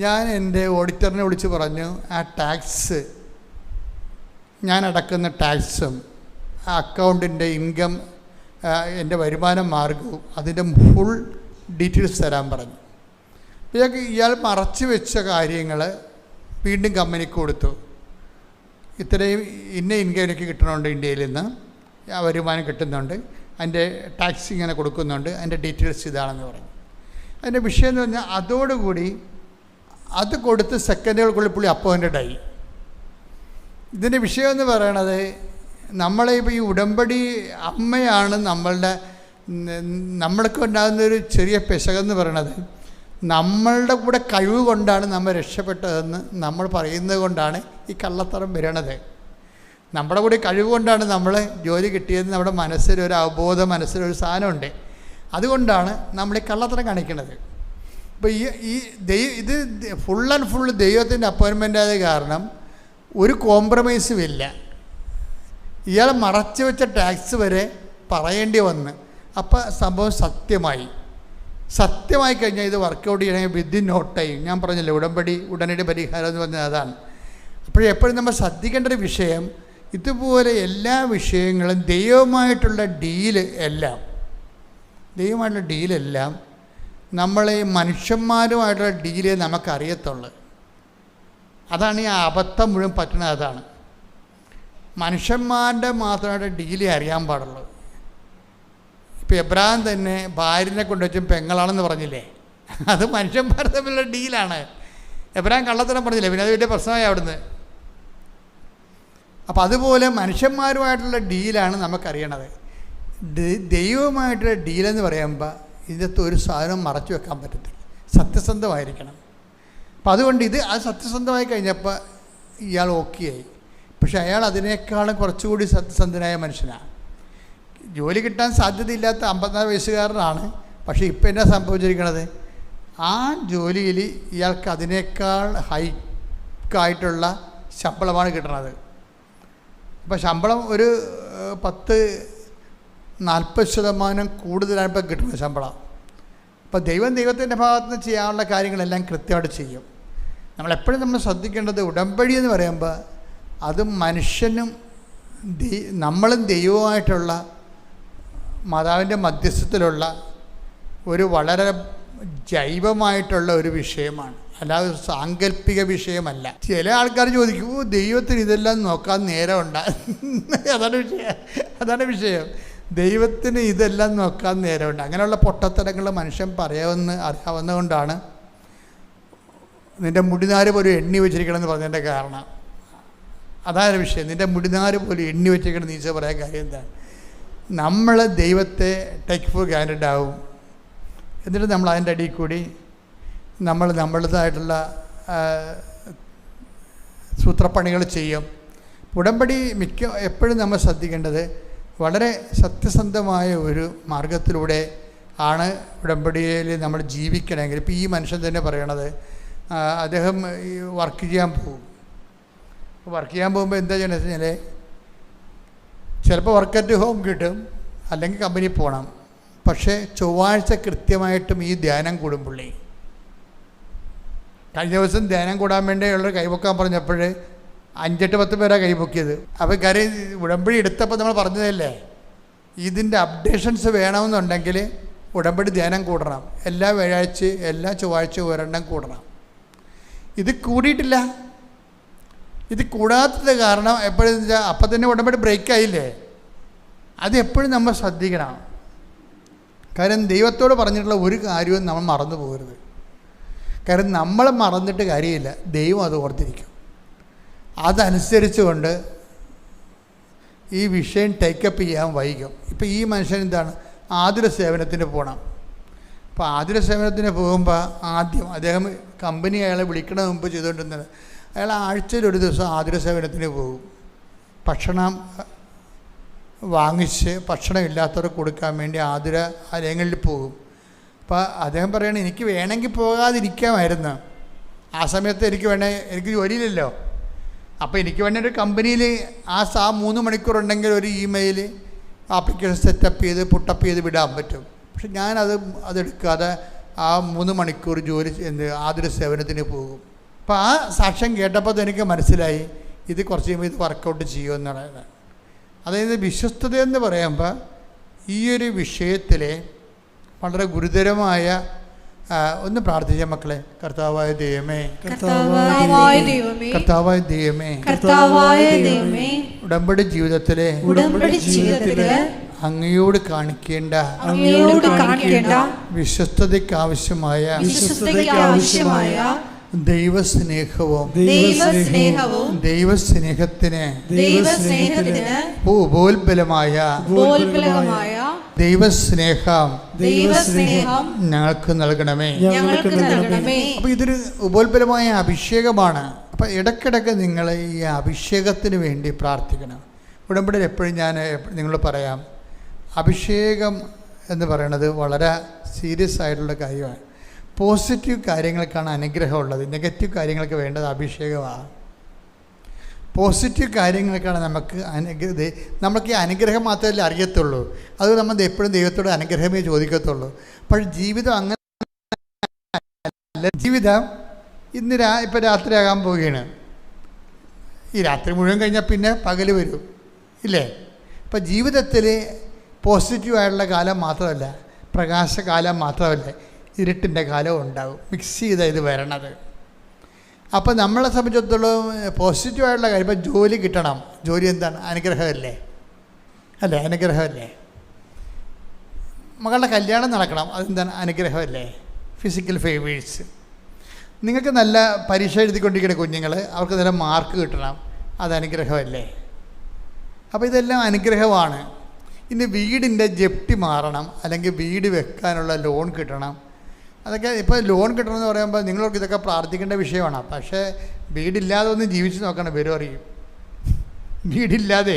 ഞാൻ എൻ്റെ ഓഡിറ്ററിനെ വിളിച്ച് പറഞ്ഞു, ആ ടാക്സ് ഞാൻ അടക്കുന്ന ടാക്സും ആ അക്കൗണ്ടിൻ്റെ ഇൻകം എൻ്റെ വരുമാന മാർഗവും അതിൻ്റെ ഫുൾ ഡീറ്റെയിൽസ് തരാൻ പറഞ്ഞു. അപ്പോൾ ഇയാൾ മറച്ചു വെച്ച കാര്യങ്ങൾ വീണ്ടും കമ്പനിക്ക് കൊടുത്തു. ഇത്രയും ഇന്ന ഇൻകം എനിക്ക് കിട്ടണമുണ്ട്, ഇന്ത്യയിൽ നിന്ന് ആ വരുമാനം കിട്ടുന്നുണ്ട്, അതിൻ്റെ ടാക്സ് ഇങ്ങനെ കൊടുക്കുന്നുണ്ട്, അതിൻ്റെ ഡീറ്റെയിൽസ് ഇതാണെന്ന് പറഞ്ഞു. അതിൻ്റെ വിഷയം എന്ന് പറഞ്ഞാൽ അതോടുകൂടി അത് കൊടുത്ത് സെക്കൻഡുകൾക്കുള്ളിൽ പുള്ളി അപ്പോയിൻറ്റഡായി. ഇതിൻ്റെ വിഷയം എന്ന് പറയണത്, നമ്മളെ ഇപ്പോൾ ഈ ഉടമ്പടി അമ്മയാണ് നമ്മൾക്ക് ഉണ്ടാകുന്നൊരു ചെറിയ പിശകെന്ന് പറയണത്, നമ്മളുടെ കൂടെ കഴിവ് കൊണ്ടാണ് നമ്മൾ രക്ഷപ്പെട്ടതെന്ന് നമ്മൾ പറയുന്നത് കൊണ്ടാണ് ഈ കള്ളത്തരം വരണത്. നമ്മുടെ കൂടെ കഴിവ് കൊണ്ടാണ് നമ്മൾ ജോലി കിട്ടിയതെന്ന് നമ്മുടെ മനസ്സിലൊരു അവബോധം, മനസ്സിലൊരു സാധനമുണ്ട്. അതുകൊണ്ടാണ് നമ്മൾ ഈ കള്ളത്തരം കാണിക്കുന്നത്. അപ്പോൾ ഇത് ഫുൾ ആൻഡ് ഫുൾ ദൈവത്തിൻ്റെ അപ്പോയിൻമെൻ്റ് ആയത് കാരണം ഒരു കോംപ്രമൈസും ഇല്ല. ഇയാൾ മറച്ചു വെച്ച ടാക്സ് വരെ പറയേണ്ടി വന്ന്. അപ്പോൾ സംഭവം സത്യമായി കഴിഞ്ഞാൽ ഇത് വർക്കൗട്ട് ചെയ്യണമെങ്കിൽ വിത്തിൻ നോ ടൈം. ഞാൻ പറഞ്ഞില്ലേ, ഉടനടി പരിഹാരം എന്ന് പറഞ്ഞാൽ അതാണ്. അപ്പോഴെപ്പോഴും നമ്മൾ ശ്രദ്ധിക്കേണ്ട ഒരു വിഷയം, ഇതുപോലെ എല്ലാ വിഷയങ്ങളും ദൈവമായിട്ടുള്ള ഡീലെല്ലാം നമ്മളെ മനുഷ്യന്മാരുമായിട്ടുള്ള ഡീലേ നമുക്കറിയത്തുള്ളൂ. അതാണ് ഈ അബദ്ധം മുഴുവൻ പറ്റുന്നത്. അതാണ് മനുഷ്യന്മാരുടെ മാത്രമായിട്ട് ഡീലേ അറിയാൻ പാടുള്ളൂ. ഇപ്പോൾ എബ്രഹാം തന്നെ ഭാര്യനെ കൊണ്ടുവച്ചും പെങ്ങളാണെന്ന് പറഞ്ഞില്ലേ, അത് മനുഷ്യന്മാർ തമ്മിലുള്ള ഡീലാണ്. എബ്രഹാം കള്ളത്തരം പറഞ്ഞില്ലേ, പിന്നെ അത് വലിയ പ്രശ്നമായി അവിടുന്ന്. അപ്പം അതുപോലെ മനുഷ്യന്മാരുമായിട്ടുള്ള ഡീലാണ് നമുക്കറിയണത്. ദൈവമായിട്ടുള്ള ഡീലെന്ന് പറയുമ്പോൾ ഇതിനകത്ത് ഒരു സാധനം മറച്ചു വെക്കാൻ പറ്റത്തില്ല, സത്യസന്ധമായിരിക്കണം. അപ്പം അതുകൊണ്ട് അത് സത്യസന്ധമായി കഴിഞ്ഞപ്പോൾ ഇയാൾ ഓക്കെ ആയി. പക്ഷെ അയാൾ അതിനേക്കാളും കുറച്ചുകൂടി സത്യസന്ധനായ മനുഷ്യനാണ്. ജോലി കിട്ടാൻ സാധ്യതയില്ലാത്ത 54 വയസ്സുകാരനാണ്. പക്ഷേ ഇപ്പം എന്നാ സംഭവിച്ചിരിക്കണത്, ആ ജോലിയിൽ ഇയാൾക്ക് അതിനേക്കാൾ ഹൈക്കായിട്ടുള്ള ശമ്പളമാണ് കിട്ടണത്. അപ്പോൾ ശമ്പളം ഒരു 10-40% കൂടുതലാണ് ഇപ്പോൾ കിട്ടുന്നത് ശമ്പളം. അപ്പോൾ ദൈവത്തിൻ്റെ ഭാഗത്ത് നിന്ന് ചെയ്യാനുള്ള കാര്യങ്ങളെല്ലാം കൃത്യമായിട്ട് ചെയ്യും. നമ്മളെപ്പോഴും ശ്രദ്ധിക്കേണ്ടത്, ഉടമ്പടി എന്ന് പറയുമ്പോൾ അത് മനുഷ്യനും നമ്മളും ദൈവവുമായിട്ടുള്ള മാതാവിൻ്റെ മധ്യസ്ഥത്തിലുള്ള ഒരു വളരെ ജൈവമായിട്ടുള്ള ഒരു വിഷയമാണ്, അല്ലാതെ ഒരു സാങ്കല്പിക വിഷയമല്ല. ചില ആൾക്കാർ ചോദിക്കും, ദൈവത്തിന് ഇതെല്ലാം നോക്കാൻ നേരമുണ്ട്. അതാണ് വിഷയം. ദൈവത്തിന് ഇതെല്ലാം നോക്കാൻ നേരമുണ്ട്. അങ്ങനെയുള്ള പൊട്ടത്തരങ്ങൾ മനുഷ്യൻ അറിയാവുന്നതുകൊണ്ടാണ് നിൻ്റെ മുടിനാര് പോലും എണ്ണി വെച്ചിരിക്കണമെന്ന് പറഞ്ഞതിൻ്റെ കാരണം. അതാണ് വിഷയം. നിൻ്റെ മുടിനാര് പോലും എണ്ണി വെച്ചിരിക്കണം നീച്ച പറയാൻ കാര്യം എന്താണ്? നമ്മൾ ദൈവത്തെ ടേക്ക് ഫോർ ഗ്രാൻറ്റഡ് ആവും. എന്നിട്ട് നമ്മൾ അതിൻ്റെ അടിയിൽ കൂടി നമ്മളുടേതായിട്ടുള്ള സൂത്രപ്പണികൾ ചെയ്യും. ഉടമ്പടി എപ്പോഴും നമ്മൾ ശ്രദ്ധിക്കേണ്ടത്, വളരെ സത്യസന്ധമായ ഒരു മാർഗത്തിലൂടെ ആണ് ഉടമ്പടിയിൽ നമ്മൾ ജീവിക്കണമെങ്കിൽ. ഇപ്പോൾ ഈ മനുഷ്യൻ തന്നെ പറയണത്, അദ്ദേഹം വർക്ക് ചെയ്യാൻ പോകുമ്പോൾ എന്താ ചെയ്യണമെന്ന് വെച്ച് കഴിഞ്ഞാൽ, ചിലപ്പോൾ വർക്ക് അറ്റ് ഹോം കിട്ടും, അല്ലെങ്കിൽ കമ്പനി പോകണം. പക്ഷേ ചൊവ്വാഴ്ച കൃത്യമായിട്ടും ഈ ധ്യാനം കൂടും പുള്ളി. കഴിഞ്ഞ ദിവസം ധ്യാനം കൂടാൻ വേണ്ടിയുള്ളൊരു കൈപൊക്കാൻ പറഞ്ഞപ്പോൾ 5-10 പേരാണ് കൈപൊക്കിയത്. അപ്പോൾ കാര്യം ഉടമ്പടി എടുത്തപ്പോൾ നമ്മൾ പറഞ്ഞതല്ലേ, ഇതിൻ്റെ അപ്ഡേഷൻസ് വേണമെന്നുണ്ടെങ്കിൽ ഉടമ്പടി ധ്യാനം കൂടണം. എല്ലാ ചൊവ്വാഴ്ച ഒരെണ്ണം കൂടണം. ഇത് കൂടിയിട്ടില്ല. ഇത് കൂടാത്തത് കാരണം എപ്പോഴും അപ്പം തന്നെ ഉടമ്പടി ബ്രേക്കായില്ലേ, അത് എപ്പോഴും നമ്മൾ ശ്രദ്ധിക്കണം. കാര്യം ദൈവത്തോട് പറഞ്ഞിട്ടുള്ള ഒരു കാര്യവും നമ്മൾ മറന്നു പോകരുത്. കാരണം നമ്മൾ മറന്നിട്ട് കാര്യമില്ല, ദൈവം അത് ഓർത്തിരിക്കും. അതനുസരിച്ചുകൊണ്ട് ഈ വിഷയം ടേക്കപ്പ് ചെയ്യാൻ വൈകും. ഇപ്പം ഈ മനുഷ്യൻ എന്താണ്, ആതുര സേവനത്തിന് പോകണം. അപ്പോൾ ആതുര സേവനത്തിന് പോകുമ്പോൾ ആദ്യം അദ്ദേഹം കമ്പനി അയാളെ വിളിക്കണ മുമ്പ് ചെയ്തുകൊണ്ടിരുന്നത്, അയാൾ ആഴ്ചയിൽ ഒരു ദിവസം ആതുര സേവനത്തിന് പോകും. ഭക്ഷണം വാങ്ങിച്ച് ഭക്ഷണം ഇല്ലാത്തവർക്ക് കൊടുക്കാൻ വേണ്ടി ആതുരാലയങ്ങളിൽ പോകും. അപ്പോൾ അദ്ദേഹം പറയണത്, എനിക്ക് വേണമെങ്കിൽ പോകാതിരിക്കാമായിരുന്നു, ആ സമയത്ത് എനിക്ക് ജോലിയില്ലല്ലോ. അപ്പോൾ എനിക്ക് വേണ്ടി ഒരു കമ്പനിയിൽ ആ 3 മണിക്കൂറുണ്ടെങ്കിൽ ഒരു ഇമെയിൽ ആപ്ലിക്കേഷൻ സെറ്റപ്പ് ചെയ്ത് പുട്ടപ്പ് ചെയ്ത് വിടാൻ പറ്റും. പക്ഷെ അതെടുക്കാതെ ആ 3 മണിക്കൂർ ജോലി ആതുര സേവനത്തിന് പോകും. അപ്പോൾ ആ സാക്ഷ്യം കേട്ടപ്പോൾ എനിക്ക് മനസ്സിലായി ഇത് കുറച്ച് കഴിയുമ്പോൾ ഇത് വർക്കൗട്ട് ചെയ്യുമെന്നുള്ളത്. അതായത് വിശ്വസ്തതയെന്ന് പറയുമ്പോൾ ഈ ഒരു വിഷയത്തിൽ വളരെ ഗുരുതരമായ ഒന്ന് പ്രാർത്ഥിച്ച മക്കളെ. കർത്താവായ ദൈവമേ, കർത്താവായ ദൈവമേ, ഉടമ്പടി ജീവിതത്തിലെ അങ്ങയോട് കാണിക്കേണ്ട വിശ്വസ്തതയ്ക്ക് ആവശ്യമായ ദൈവസ്നേഹവും ദൈവസ്നേഹത്തിന് ഉപോത്ബലമായ ദൈവസ്നേഹം ഞങ്ങൾക്ക് നൽകണമേ. അപ്പോൾ ഇതൊരു ഉപോത്ബലമായ അഭിഷേകമാണ്. അപ്പോൾ ഇടയ്ക്കിടയ്ക്ക് നിങ്ങൾ ഈ അഭിഷേകത്തിന് വേണ്ടി പ്രാർത്ഥിക്കണം. ഉടമ്പടിയിൽ എപ്പോഴും ഞാൻ നിങ്ങളോട് പറയാം, അഭിഷേകം എന്ന് പറയുന്നത് വളരെ സീരിയസ് ആയിട്ടുള്ള കാര്യമാണ്. പോസിറ്റീവ് കാര്യങ്ങൾക്കാണ് അനുഗ്രഹമുള്ളത്, നെഗറ്റീവ് കാര്യങ്ങൾക്ക് വേണ്ടത് അഭിഷേകമാണ്. പോസിറ്റീവ് കാര്യങ്ങൾക്കാണ് നമുക്ക് ഈ അനുഗ്രഹം മാത്രമല്ലേ അറിയത്തുള്ളൂ, അത് നമ്മൾ എപ്പോഴും ദൈവത്തോട് അനുഗ്രഹമേ ചോദിക്കത്തുള്ളൂ. പക്ഷേ ജീവിതം അങ്ങനെ, ജീവിതം ഇപ്പം രാത്രിയാകാൻ പോവുകയാണ്. ഈ രാത്രി മുഴുവൻ കഴിഞ്ഞാൽ പിന്നെ പകൽ വരും, ഇല്ലേ? അപ്പം ജീവിതത്തിൽ പോസിറ്റീവായിട്ടുള്ള കാലം മാത്രമല്ല, പ്രകാശകാലം മാത്രമല്ല, ഇരുട്ടിൻ്റെ കാലവും ഉണ്ടാകും. മിക്സ് ചെയ്താൽ ഇത് വരണത്. അപ്പോൾ നമ്മളെ സംബന്ധിച്ചിടത്തോളം പോസിറ്റീവായിട്ടുള്ള കാര്യം, ഇപ്പം ജോലി കിട്ടണം. ജോലി എന്താണ്? അനുഗ്രഹമല്ലേ? അനുഗ്രഹമല്ലേ? മകളുടെ കല്യാണം നടക്കണം, അതെന്താണ്? അനുഗ്രഹമല്ലേ? Physical favours. നിങ്ങൾക്ക് നല്ല പരീക്ഷ എഴുതിക്കൊണ്ടിരിക്കുന്ന കുഞ്ഞുങ്ങൾ, അവർക്ക് നല്ല മാർക്ക് കിട്ടണം, അത് അനുഗ്രഹമല്ലേ? അപ്പോൾ ഇതെല്ലാം അനുഗ്രഹമാണ്. ഇനി വീടിൻ്റെ ജപ്തി മാറണം, അല്ലെങ്കിൽ വീട് വെക്കാനുള്ള ലോൺ കിട്ടണം. അതൊക്കെ ഇപ്പോൾ ലോൺ കിട്ടണമെന്ന് പറയുമ്പോൾ നിങ്ങൾക്ക് ഇതൊക്കെ പ്രാർത്ഥിക്കേണ്ട വിഷയമാണ്. പക്ഷേ വീടില്ലാതെ ഒന്ന് ജീവിച്ച് നോക്കണം, വരും അറിയും. വീടില്ലാതെ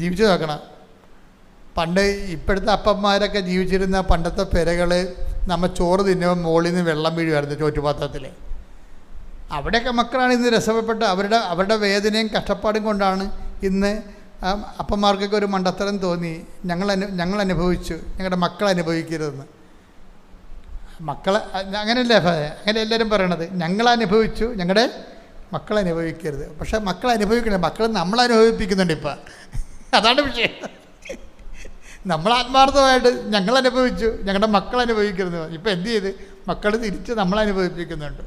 ജീവിച്ച് നോക്കണം. പണ്ട് ഇപ്പോഴത്തെ അപ്പന്മാരൊക്കെ ജീവിച്ചിരുന്ന പണ്ടത്തെ പെരകൾ, നമ്മൾ ചോറ് തിന്നുമ്പോൾ മുകളിൽ നിന്ന് വെള്ളം വീഴുമായിരുന്നു ചോറ്റുപാത്രത്തിൽ. അവിടെയൊക്കെ മക്കളാണ് ഇന്ന് രസപ്പെട്ട അവരുടെ വേദനയും കഷ്ടപ്പാടും കൊണ്ടാണ് ഇന്ന് അപ്പന്മാർക്കൊക്കെ ഒരു മണ്ടത്തരം തോന്നി, ഞങ്ങൾ അനുഭവിച്ചു, ഞങ്ങളുടെ മക്കൾ അനുഭവിക്കരുതെന്ന്. അങ്ങനെയല്ലേ അങ്ങനെ എല്ലാവരും പറയണത്, ഞങ്ങൾ അനുഭവിച്ചു, ഞങ്ങളുടെ മക്കൾ അനുഭവിക്കരുത്. പക്ഷേ മക്കൾ അനുഭവിക്കണേ, മക്കൾ നമ്മൾ അനുഭവിപ്പിക്കുന്നുണ്ട് ഇപ്പം. അതാണ് വിഷയം. നമ്മൾ ആത്മാർത്ഥമായിട്ട് ഞങ്ങൾ അനുഭവിച്ചു, ഞങ്ങളുടെ മക്കൾ അനുഭവിക്കരുത്. ഇപ്പം എന്ത് ചെയ്ത് മക്കൾ തിരിച്ച് നമ്മൾ അനുഭവിപ്പിക്കുന്നുണ്ട്.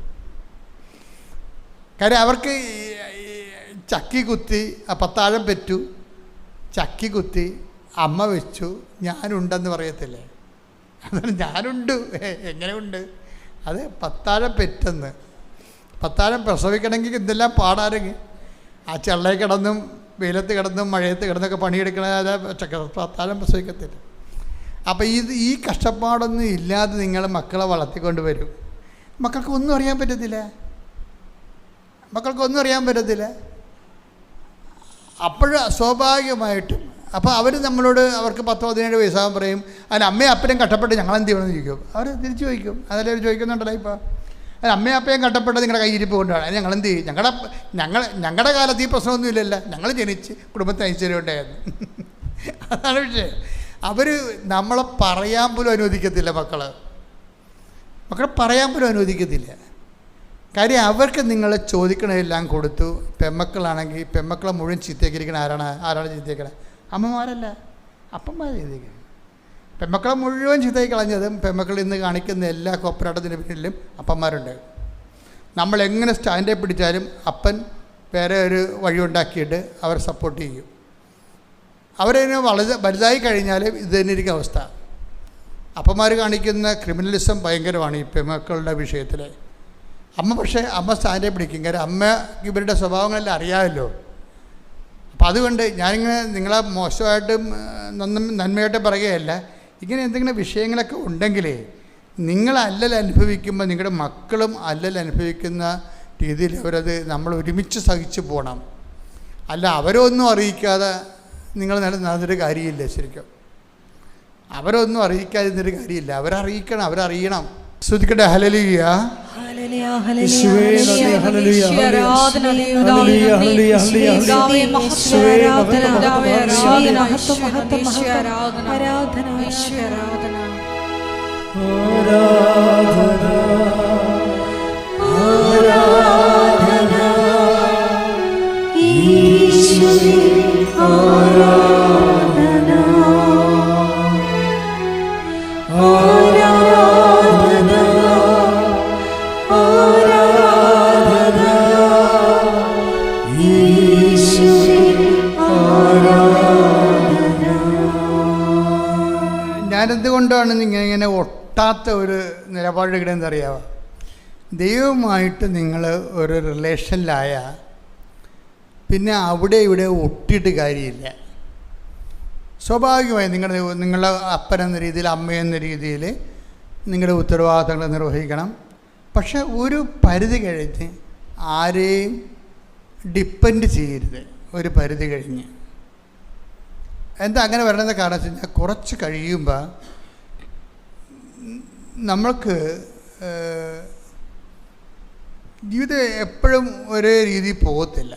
കാര്യം അവർക്ക് ചക്കി കുത്തി പത്താഴം പെറ്റു, ചക്കി കുത്തി അമ്മ വെച്ചു, ഞാനുണ്ടെന്ന് പറയത്തില്ലേ? അതാണ് ഞാനുണ്ട്. എങ്ങനെ ഉണ്ട്? അത് പത്താഴം പെറ്റെന്ന്. പത്താഴം പ്രസവിക്കണമെങ്കിൽ എന്തെല്ലാം പാടാരെങ്കിൽ ആ ചെള്ളയിൽ കിടന്നും വെയിലത്ത് കിടന്നും മഴയത്ത് കിടന്നൊക്കെ പണിയെടുക്കണ പത്താഴം പ്രസവിക്കത്തില്ല. അപ്പോൾ ഈ കഷ്ടപ്പാടൊന്നും ഇല്ലാതെ നിങ്ങൾ മക്കളെ വളർത്തിക്കൊണ്ട് വരും. മക്കൾക്കൊന്നും അറിയാൻ പറ്റത്തില്ല. അപ്പോൾ സ്വാഭാവികമായിട്ടും അപ്പോൾ അവർക്ക് 10-17 വയസ്സാകുമ്പോൾ പറയും, അതിന് അമ്മയും അപ്പനും കഷ്ടപ്പെട്ട് ഞങ്ങളെന്ത് ചെയ്യണമെന്ന് ചോദിക്കും. അവർ തിരിച്ചു ചോദിക്കും. അതല്ലേ അവർ ചോദിക്കുന്നുണ്ടല്ലോ ഇപ്പോൾ. അതിന് അമ്മയും അപ്പയും കഷ്ടപ്പെട്ട് നിങ്ങളുടെ കയ്യിരിപ്പ് കൊണ്ടാണ്, അത് ഞങ്ങളെന്ത് ചെയ്യും? ഞങ്ങളുടെ കാലത്ത് ഈ പ്രശ്നമൊന്നും ഇല്ലല്ലോ, ഞങ്ങൾ ജനിച്ച് കുടുംബത്തിന് ഐശ്വര്യം ഉണ്ടായിരുന്നു. അതാണ് വിഷയം. അവർ നമ്മളെ പറയാൻ പോലും അനുവദിക്കത്തില്ല. മക്കളെ പറയാൻ പോലും അനുവദിക്കത്തില്ല. കാര്യം അവർക്ക് നിങ്ങൾ ചോദിക്കണതെല്ലാം കൊടുത്തു. പെമ്മക്കളാണെങ്കിൽ പെമ്മക്കളെ മുഴുവൻ ചീത്തയാക്കിയിരിക്കണ ആരാണ് ചീത്തയാക്കണത്? അമ്മമാരല്ല, അപ്പന്മാർ ചീത്തയാക്കുക. പെമ്മക്കളെ മുഴുവൻ ചീത്തയാക്കി കളഞ്ഞതും പെമ്മക്കൾ ഇന്ന് കാണിക്കുന്ന എല്ലാ കോപ്പറേറ്റത്തിന് പിന്നിലും അപ്പന്മാരുണ്ട്. നമ്മളെങ്ങനെ സ്റ്റാൻഡേ പിടിച്ചാലും അപ്പൻ വേറെ ഒരു വഴി ഉണ്ടാക്കിയിട്ട് അവരെ സപ്പോർട്ട് ചെയ്യും. അവരതിന് വലുതായി കഴിഞ്ഞാൽ ഇത് തന്നെ ഇരിക്കും അവസ്ഥ. അപ്പന്മാർ കാണിക്കുന്ന ക്രിമിനലിസം ഭയങ്കരമാണ് ഈ പെൺമക്കളുടെ വിഷയത്തിൽ. പക്ഷേ അമ്മ സ്റ്റാൻഡേ പിടിക്കും. കാര്യം അമ്മ ഇവരുടെ സ്വഭാവങ്ങളെല്ലാം അറിയാമല്ലോ. അപ്പം അതുകൊണ്ട് ഞാനിങ്ങനെ നിങ്ങളെ മോശമായിട്ടും നന്മയായിട്ടും പറയുകയല്ല. ഇങ്ങനെ എന്തെങ്കിലും വിഷയങ്ങളൊക്കെ ഉണ്ടെങ്കിൽ നിങ്ങൾ അല്ലൽ അനുഭവിക്കുമ്പോൾ നിങ്ങളുടെ മക്കളും അല്ലൽ അനുഭവിക്കുന്ന രീതിയിൽ അവരത് നമ്മൾ ഒരുമിച്ച് സഹിച്ചു പോകണം. അല്ല അവരൊന്നും അറിയിക്കാതെ നിങ്ങൾ നടന്നൊരു കാര്യമില്ല. ശരിക്കും അവരൊന്നും അറിയിക്കാതിരുന്നൊരു കാര്യമില്ല. അവരറിയണം. ശ്രദ്ധിക്കട്ടെ. ഹല്ലേലൂയ. ഞാനെന്തുകൊണ്ടാണ് ഇങ്ങനെ ഒട്ടാത്ത ഒരു നിലപാടെടുക്കണമെന്ന് അറിയാമോ? ദൈവമായിട്ട് നിങ്ങൾ ഒരു റിലേഷനിലായ പിന്നെ അവിടെ ഇവിടെ ഒട്ടിയിട്ട് കാര്യമില്ല. സ്വാഭാവികമായി നിങ്ങളുടെ അപ്പനെന്ന രീതിയിൽ അമ്മയെന്ന രീതിയിൽ നിങ്ങളുടെ ഉത്തരവാദിത്തങ്ങൾ നിർവഹിക്കണം. പക്ഷെ ഒരു പരിധി കഴിഞ്ഞ് ആരെയും ഡിപ്പെൻഡ് ചെയ്യരുത്. ഒരു പരിധി കഴിഞ്ഞ് എന്താ അങ്ങനെ വരണമെന്ന കാരണം വെച്ച് കഴിഞ്ഞാൽ കുറച്ച് കഴിയുമ്പോൾ നമ്മൾക്ക് ജീവിതം എപ്പോഴും ഒരേ രീതിയിൽ പോകത്തില്ല.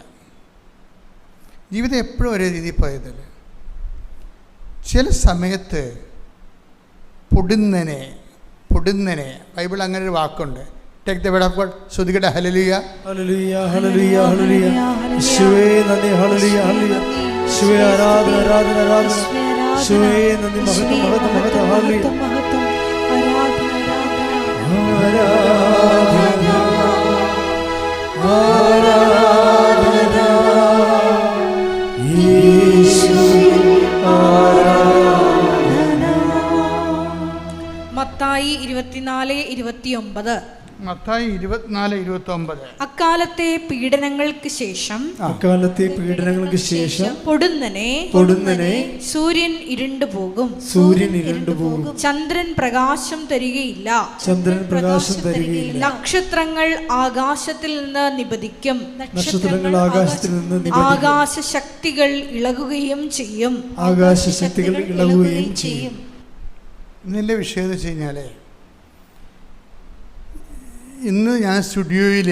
ചില സമയത്ത് പൊടുന്നനെ ബൈബിൾ അങ്ങനെ ഒരു വാക്കുണ്ട്. Take the word of God. ശ്രദ്ധിക്കട്ടെ. ഹല്ലേലൂയ. ഹല്ലേലൂയ. ഹല്ലേലൂയ. ഹല്ലേലൂയ. യേശുവേ നന്ദി. ഹല്ലേലൂയ. ഹല്ലേലൂയ. യേശുവേ ആരാധന. ആരാധന. ആരാധന. യേശുവേ നന്ദി. മഹത്വം. മഹത്വം. മഹത്വം. ഹല്ലേലൂയ. ആരാധന. ആരാധന. യേശുവേ ആരാധന. മത്തായി 24:29. മത്തായി 24:29. അക്കാലത്തെ പീഡനങ്ങൾക്ക് ശേഷം പൊടുന്നനെ സൂര്യൻ ഇരുണ്ടുപോകും. ചന്ദ്രൻ പ്രകാശം തരികയില്ല. നക്ഷത്രങ്ങൾ ആകാശത്തിൽ നിന്ന് നിപതിക്കും. ആകാശശക്തികൾ ഇളകുകയും ചെയ്യും. ഇതിൻ്റെ വിഷയം എന്ന് വെച്ച് കഴിഞ്ഞാൽ, ഇന്ന് ഞാൻ സ്റ്റുഡിയോയിൽ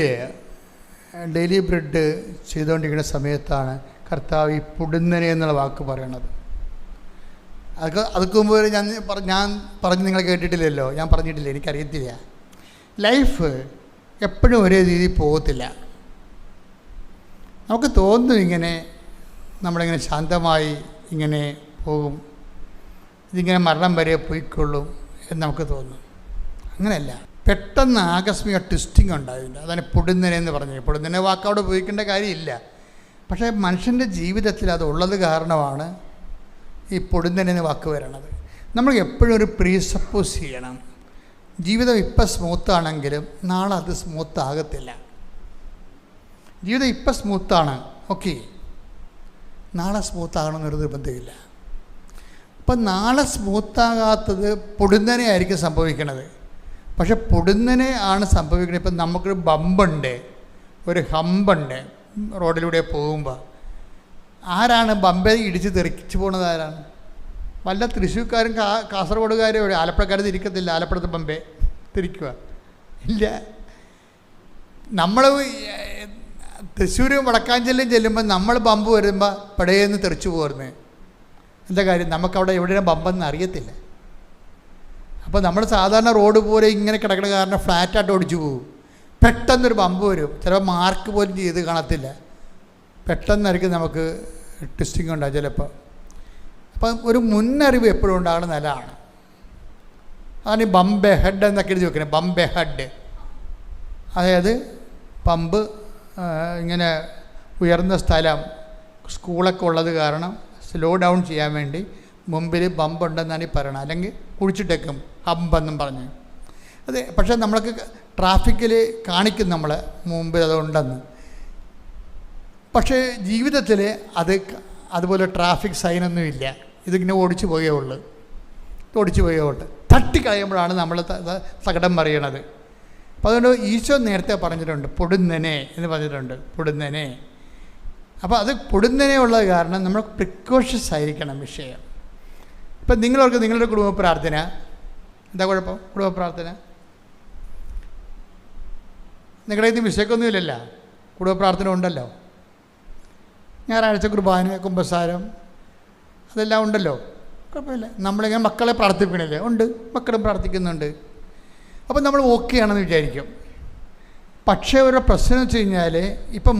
ഡെയിലി ബ്രെഡ് ചെയ്തുകൊണ്ടിരിക്കുന്ന സമയത്താണ് കർത്താവ് ഈ പൊടുന്നനെ എന്നുള്ള വാക്ക് പറയണത്. അതൊക്കെ മുമ്പ് ഞാൻ പറഞ്ഞ് നിങ്ങൾ കേട്ടിട്ടില്ലല്ലോ. ഞാൻ പറഞ്ഞിട്ടില്ല, എനിക്കറിയത്തില്ല. ലൈഫ് എപ്പോഴും ഒരേ രീതിയിൽ പോകത്തില്ല. നമുക്ക് തോന്നും ഇങ്ങനെ നമ്മളിങ്ങനെ ശാന്തമായി ഇങ്ങനെ പോകും, ഇതിങ്ങനെ മരണം വരെ പോയിക്കൊള്ളും എന്ന് നമുക്ക് തോന്നും. അങ്ങനെയല്ല. പെട്ടെന്ന് ആകസ്മിക ട്വിസ്റ്റിംഗ് ഉണ്ടായിട്ടുണ്ട്. അതാണ് പൊടുന്നനെ എന്ന് പറഞ്ഞത്. പൊടുന്നനെ വാക്ക് അവിടെ ഉപയോഗിക്കേണ്ട കാര്യമില്ല. പക്ഷേ മനുഷ്യൻ്റെ ജീവിതത്തിൽ അത് ഉള്ളത് കാരണമാണ് ഈ പൊടുന്നനെ എന്ന് വാക്ക് വരണത്. നമ്മൾ എപ്പോഴും ഒരു പ്രീസപ്പോസ് ചെയ്യണം. ജീവിതം ഇപ്പം സ്മൂത്താണെങ്കിലും നാളെ അത് സ്മൂത്ത് ആകത്തില്ല. ജീവിതം ഇപ്പം സ്മൂത്താണ്, ഓക്കെ, നാളെ സ്മൂത്താകണമെന്നൊരു നിർബന്ധമില്ല. അപ്പം നാളെ സ്മൂത്താകാത്തത് പൊടുന്നനെ ആയിരിക്കും സംഭവിക്കണത്. പക്ഷെ പൊടുന്നനെ ആണ് സംഭവിക്കുന്നത്. ഇപ്പം നമുക്കൊരു ബമ്പുണ്ട്, ഒരു ഹമ്പുണ്ട് റോഡിലൂടെ പോകുമ്പോൾ. ആരാണ് ബമ്പെ ഇടിച്ച് തെറിച്ച് പോണത്? ആരാണ്? വല്ല തൃശ്ശൂർക്കാരും കാസർഗോഡുകാരും ആലപ്പുഴക്കാരും തിരിക്കത്തില്ല. ആലപ്പുഴത്തെ ബമ്പെ തിരിക്കുക ഇല്ല. നമ്മൾ തൃശ്ശൂർ വടക്കാഞ്ചേരിയും ചെല്ലുമ്പോൾ നമ്മൾ ബമ്പ് വരുമ്പോൾ പടയെന്ന് തെറിച്ചു പോരുന്നത്. എന്താ കാര്യം? നമുക്കവിടെ എവിടെയാണ് ബമ്പെന്ന് അറിയത്തില്ല. അപ്പോൾ നമ്മൾ സാധാരണ റോഡ് പോലെ ഇങ്ങനെ കിടക്കണ കാരണം ഫ്ലാറ്റായിട്ട് ഓടിച്ചു പോകും. പെട്ടെന്നൊരു ബമ്പ് വരും. ചിലപ്പോൾ മാർക്ക് പോലും ചെയ്ത് കാണത്തില്ല. പെട്ടെന്നായിരിക്കും നമുക്ക് ട്വിസ്റ്റിംഗ് ഉണ്ടാകും ചിലപ്പോൾ. അപ്പം ഒരു മുന്നറിവ് എപ്പോഴും ഉണ്ടാകണം നല്ലതാണ്. അതാണ് ഈ ബംബെ ഹെഡ് എന്നൊക്കെ എഴുതി വെക്കുന്നത്. ബംബെ ഹെഡ്, അതായത് പമ്പ് ഇങ്ങനെ ഉയർന്ന സ്ഥലം, സ്കൂളൊക്കെ ഉള്ളത് കാരണം സ്ലോ ഡൗൺ ചെയ്യാൻ വേണ്ടി മുമ്പിൽ ബമ്പുണ്ടെന്നാണ് ഈ പറയണത്, അല്ലെങ്കിൽ കുഴിച്ചിട്ടേക്കും ഹമ്പെന്നും പറഞ്ഞ്. അതെ, പക്ഷേ നമ്മൾക്ക് ട്രാഫിക്കിൽ കാണിക്കും നമ്മൾ മുമ്പിൽ അതുണ്ടെന്ന്. പക്ഷേ ജീവിതത്തിൽ അതുപോലെ ട്രാഫിക് സൈനൊന്നുമില്ല. ഇതിങ്ങനെ ഓടിച്ചു പോയേ ഉള്ളൂ. തട്ടിക്കളയുമ്പോഴാണ് നമ്മൾ സകടം പറയണത്. അപ്പോൾ അതുകൊണ്ട് ഈശോ നേരത്തെ പറഞ്ഞിട്ടുണ്ട് പൊടുന്നനെ എന്ന് പറഞ്ഞിട്ടുണ്ട്, പൊടുന്നനെ. അപ്പോൾ അത് പൊടുന്നനെ ഉള്ളത് കാരണം നമ്മൾ പ്രിക്കോഷ്യസ് ആയിരിക്കണം വിഷയം. ഇപ്പം നിങ്ങളോർക്ക് നിങ്ങളുടെ കുടുംബ പ്രാർത്ഥന എന്താ കുഴപ്പം? കുടുംബ പ്രാർത്ഥന നിങ്ങളുടെ ഇത് വിഷയമൊന്നുമില്ലല്ലോ, കുടുംബ പ്രാർത്ഥന ഉണ്ടല്ലോ. ഞായറാഴ്ച കുർബാന, കുമ്പസാരം അതെല്ലാം ഉണ്ടല്ലോ, കുഴപ്പമില്ല. നമ്മളിങ്ങനെ മക്കളെ പ്രാർത്ഥിക്കണില്ലേ? ഉണ്ട്, മക്കളും പ്രാർത്ഥിക്കുന്നുണ്ട്. അപ്പം നമ്മൾ ഓക്കെ ആണെന്ന് വിചാരിക്കും. പക്ഷേ ഒരു പ്രശ്നം വെച്ച് കഴിഞ്ഞാൽ ഇപ്പം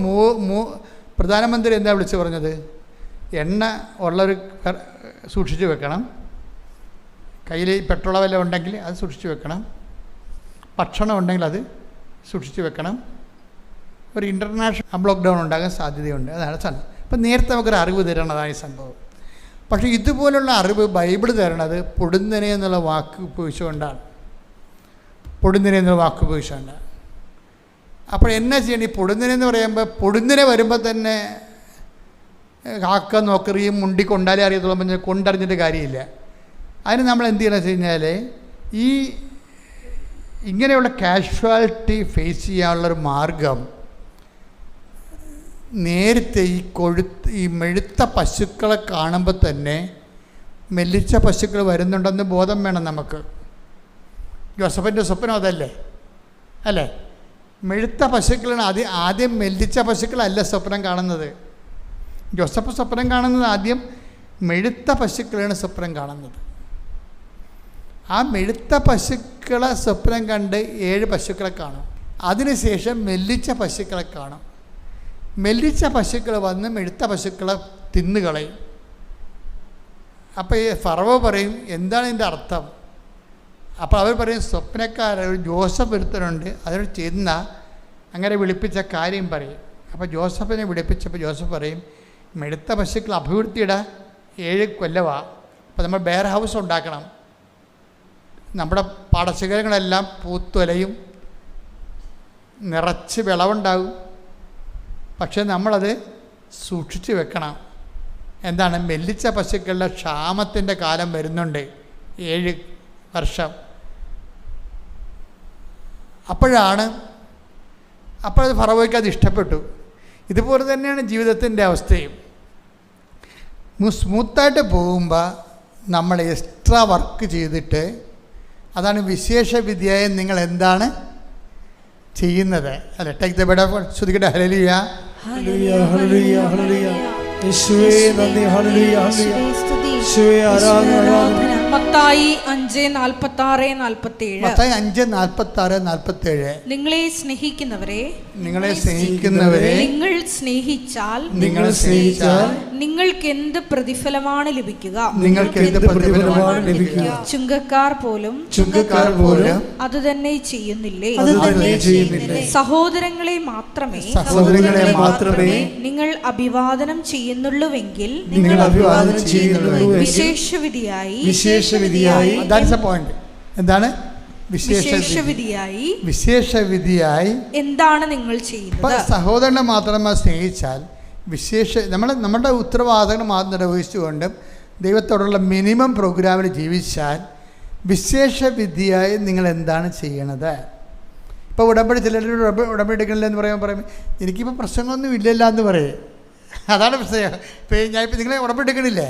പ്രധാനമന്ത്രി എന്താ വിളിച്ച് പറഞ്ഞത്? എണ്ണ ഉള്ളൊരു സൂക്ഷിച്ച് വെക്കണം, കയ്യിൽ പെട്രോളോ വല്ലതും ഉണ്ടെങ്കിൽ അത് സൂക്ഷിച്ച് വെക്കണം, ഭക്ഷണം ഉണ്ടെങ്കിൽ അത് സൂക്ഷിച്ച് വെക്കണം. ഒരു ഇൻ്റർനാഷണൽ ലോക്ക്ഡൗൺ ഉണ്ടാകാൻ സാധ്യതയുണ്ട്. അതാണ് സംഭവം. അപ്പം നേരത്തെ നമുക്കൊരു അറിവ് തരണതാണ് ഈ സംഭവം. പക്ഷേ ഇതുപോലുള്ള അറിവ് ബൈബിൾ തരണത് പൊടുന്നനെ എന്നുള്ള വാക്ക് ഉപയോഗിച്ചുകൊണ്ടാണ്. അപ്പോൾ എന്നാ ചെയ്യണം? ഈ പൊടുന്നനെ എന്ന് പറയുമ്പോൾ പൊടുന്നനെ വരുമ്പോൾ തന്നെ കാക്ക നോക്കറിയും മുണ്ടി കൊണ്ടാലേ അറിയത്തുള്ളൂ, പറഞ്ഞാൽ കൊണ്ടറിഞ്ഞിട്ട് കാര്യമില്ല. അതിന് നമ്മൾ എന്ത് ചെയ്യണമെന്ന് വെച്ച് കഴിഞ്ഞാൽ ഈ ഇങ്ങനെയുള്ള കാഷ്വാലിറ്റി ഫേസ് ചെയ്യാനുള്ളൊരു മാർഗം നേരത്തെ ഈ മെഴുത്ത പശുക്കളെ കാണുമ്പോൾ തന്നെ മെല്ലിച്ച പശുക്കൾ വരുന്നുണ്ടെന്ന് ബോധം വേണം നമുക്ക്. ജോസഫിൻ്റെ സ്വപ്നം അതല്ലേ? അല്ലേ? മെഴുത്ത പശുക്കളാണ് ആദ്യം മെല്ലിച്ച പശുക്കളല്ല സ്വപ്നം കാണുന്നത്. ജോസഫ് സ്വപ്നം കാണുന്നത് ആദ്യം മെഴുത്ത പശുക്കളാണ് സ്വപ്നം കാണുന്നത്. ആ മെഴുത്ത പശുക്കളെ സ്വപ്നം കണ്ട് 7 പശുക്കളെ കാണും. അതിനുശേഷം മെല്ലിച്ച പശുക്കളെ കാണും. മെല്ലിച്ച പശുക്കൾ വന്ന് മെഴുത്ത പശുക്കളെ തിന്നുകളയും. അപ്പോൾ ഈ ഫറവോ പറയും, എന്താണ് ഇതിൻ്റെ അർത്ഥം? അപ്പോൾ അവർ പറയും, സ്വപ്നക്കാരൻ ജോസഫ് ഒരുത്തനുണ്ട്, അതിനോട് ചെന്ന അങ്ങനെ വിളിപ്പിച്ച കാര്യം പറയും. അപ്പോൾ ജോസഫിനെ വിളിപ്പിച്ചപ്പോൾ ജോസഫ് പറയും, മെഴുത്ത പശുക്കൾ അഭിവൃദ്ധിയുടെ 7 കൊല്ലമാണ്. അപ്പോൾ നമ്മൾ ബെയർ ഹൗസ് ഉണ്ടാക്കണം, നമ്മുടെ പാടശേഖരങ്ങളെല്ലാം പൂത്തൊലയും നിറച്ച് വിളവുണ്ടാകും. പക്ഷേ നമ്മളത് സൂക്ഷിച്ച് വെക്കണം. എന്താണ്? മെല്ലിച്ച പശുക്കളുടെ ക്ഷാമത്തിൻ്റെ കാലം വരുന്നുണ്ട്, 7 വർഷം. അപ്പോഴത് ഫറവോയ്ക്ക് അത് ഇഷ്ടപ്പെട്ടു. ഇതുപോലെ തന്നെയാണ് ജീവിതത്തിൻ്റെ അവസ്ഥയും. സ്മൂത്തായിട്ട് പോകുമ്പോൾ നമ്മൾ എക്സ്ട്രാ വർക്ക് ചെയ്തിട്ട്, അതാണ് വിശേഷ വിദ്യയായി നിങ്ങൾ എന്താണ് ചെയ്യുന്നത്? അല്ലെ? ടേക്ക് ദ ബെഡ് ഓഫ് ശ്രുതികട്ടെ. Hallelujah, hallelujah, hallelujah, hallelujah. യേശുവേ നന്ദി, ഹല്ലേലൂയ, ഹല്ലേലൂയ. യേശുവേ ആരാധന. മത്തായി 5:46-47. മത്തായി 5:46-47. നിങ്ങളെ സ്നേഹിക്കുന്നവരെ നിങ്ങൾ സ്നേഹിച്ചാൽ നിങ്ങൾക്ക് എന്ത് പ്രതിഫലമാണ് ലഭിക്കുക? ചുങ്കക്കാർ പോലും അത് തന്നെ ചെയ്യുന്നില്ലേ? സഹോദരങ്ങളെ മാത്രമേ നിങ്ങൾ അഭിവാദനം ചെയ്യുന്നുള്ളൂവെങ്കിൽ വിശേഷവിധിയായി എന്താണ്? വിശേഷവിധിയായി എന്താണ് നിങ്ങൾ ചെയ്യുന്നത്? സഹോദരനെ മാത്രമേ സ്നേഹിച്ചാൽ നമ്മുടെ ഉത്തരവാദിത്തങ്ങൾ മാത്രം നിർവഹിച്ചുകൊണ്ട് ദൈവത്തോടുള്ള മിനിമം പ്രോഗ്രാമിൽ ജീവിച്ചാൽ വിശേഷവിധിയായി നിങ്ങൾ എന്താണ് ചെയ്യണത്? ഇപ്പോൾ ചിലർ ഉടമ്പടി എടുക്കണില്ല എന്ന് പറയും, എനിക്കിപ്പോൾ പ്രശ്നങ്ങളൊന്നും ഇല്ലല്ല എന്ന് പറയും. അതാണ് പ്രശ്നം. ഇപ്പോൾ ഞാനിപ്പോൾ നിങ്ങളെ ഉടമ്പടി എടുക്കണില്ലേ,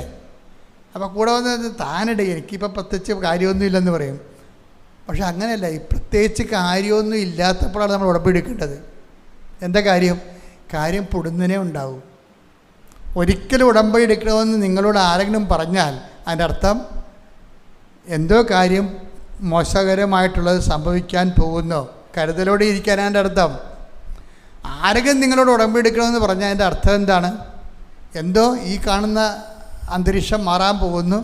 അപ്പോൾ കൂടെ വന്ന് താനിട എനിക്കിപ്പോൾ പ്രത്യേകിച്ച് കാര്യമൊന്നും ഇല്ലെന്ന് പറയും. പക്ഷെ അങ്ങനെയല്ല, ഈ പ്രത്യേകിച്ച് കാര്യമൊന്നും ഇല്ലാത്തപ്പോഴാണ് നമ്മൾ ഉടമ്പടി എടുക്കേണ്ടത്. എന്താ കാര്യം പൊടുന്നനെ ഉണ്ടാവും. ഒരിക്കലും ഉടമ്പടി എടുക്കണമെന്ന് നിങ്ങളോട് ആരെങ്കിലും പറഞ്ഞാൽ അതിൻ്റെ അർത്ഥം എന്തോ കാര്യം മോശകരമായിട്ടുള്ളത് സംഭവിക്കാൻ പോകുന്നോ, കരുതലോടെ ഇരിക്കാനാണ് എൻ്റെ അർത്ഥം. ആരെങ്കിലും നിങ്ങളോട് ഉടമ്പടി എടുക്കണമെന്ന് പറഞ്ഞാൽ അതിൻ്റെ അർത്ഥം എന്താണ്? എന്തോ ഈ കാണുന്ന അന്തരീക്ഷം മാറാൻ പോകുന്നു,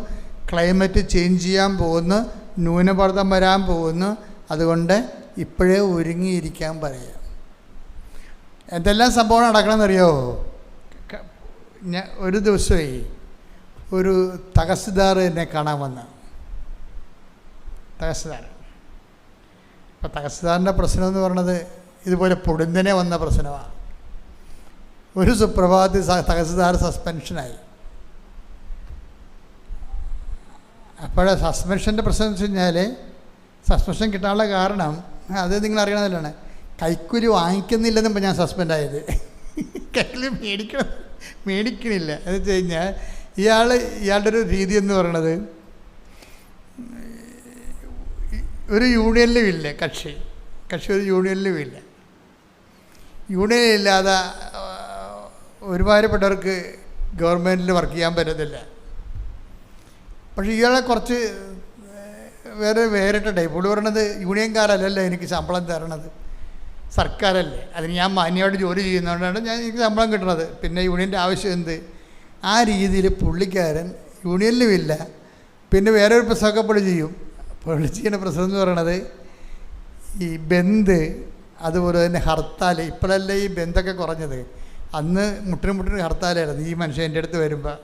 ക്ലൈമറ്റ് ചേഞ്ച് ചെയ്യാൻ പോകുന്നു, ന്യൂനമർദ്ദം വരാൻ പോകുന്നു, അതുകൊണ്ട് ഇപ്പോഴേ ഒരുങ്ങിയിരിക്കാൻ പറയാം. എന്തെല്ലാം സംഭവം നടക്കണമെന്നറിയോ? ഒരു ദിവസമേ ഒരു തഹസിൽദാർ എന്നെ കാണാൻ വന്നു. തഹസിൽദാർ. അപ്പോൾ തഹസിൽദാറിൻ്റെ പ്രശ്നം എന്ന് പറയുന്നത് ഇതുപോലെ പൊടുന്നനെ വന്ന പ്രശ്നമാണ്. ഒരു സുപ്രഭാതത്തിൽ തഹസിൽദാർ സസ്പെൻഷനായി. അപ്പോൾ സസ്പെൻഷൻ്റെ പ്രശ്നം എന്ന് വെച്ച് കഴിഞ്ഞാൽ, സസ്പെൻഷൻ കിട്ടാനുള്ള കാരണം അത് നിങ്ങൾ അറിയണമെന്നല്ലാണ്, കൈക്കൂലി വാങ്ങിക്കുന്നില്ലെന്നും ഞാൻ സസ്പെൻഡ് ആയത്. കൈക്കൂലി മേടിക്കണില്ല എന്ന് വെച്ച് കഴിഞ്ഞാൽ ഇയാളുടെ ഒരു രീതി എന്ന് പറയണത്, ഒരു യൂണിയനിലും ഇല്ല കക്ഷി ഒരു യൂണിയനിലും ഇല്ല. യൂണിയനില്ലാതെ ഒരുമാതിരിപ്പെട്ടവർക്ക് ഗവൺമെൻറ്റിൽ വർക്ക് ചെയ്യാൻ പറ്റത്തില്ല. പക്ഷേ ഇയാളെ കുറച്ച് വേറിട്ട ടൈപ്പ്. പുള്ളി പറയണത് യൂണിയൻകാരല്ലല്ലോ എനിക്ക് ശമ്പളം തരണത്, സർക്കാരല്ലേ, അതിന് ഞാൻ മാന്യമായിട്ട് ജോലി ചെയ്യുന്നതുകൊണ്ടാണ് എനിക്ക് ശമ്പളം കിട്ടുന്നത്, പിന്നെ യൂണിയൻ്റെ ആവശ്യം എന്ത്? ആ രീതിയിൽ പുള്ളിക്കാരൻ യൂണിയനിലുമില്ല. പിന്നെ വേറെ ഒരു പ്രസവമൊക്കെ പുള്ളി ചെയ്യും. പുള്ളി ചെയ്യുന്ന പ്രസവം എന്ന് പറയണത് ഈ ബന്ദ്, അതുപോലെ തന്നെ ഹർത്താൽ. ഇപ്പോഴല്ലേ ഈ ബന്ധമൊക്കെ കുറഞ്ഞത്, അന്ന് മുട്ടിന് ഹർത്താലായിരുന്നു ഈ മനുഷ്യൻ എൻ്റെ അടുത്ത് വരുമ്പോൾ.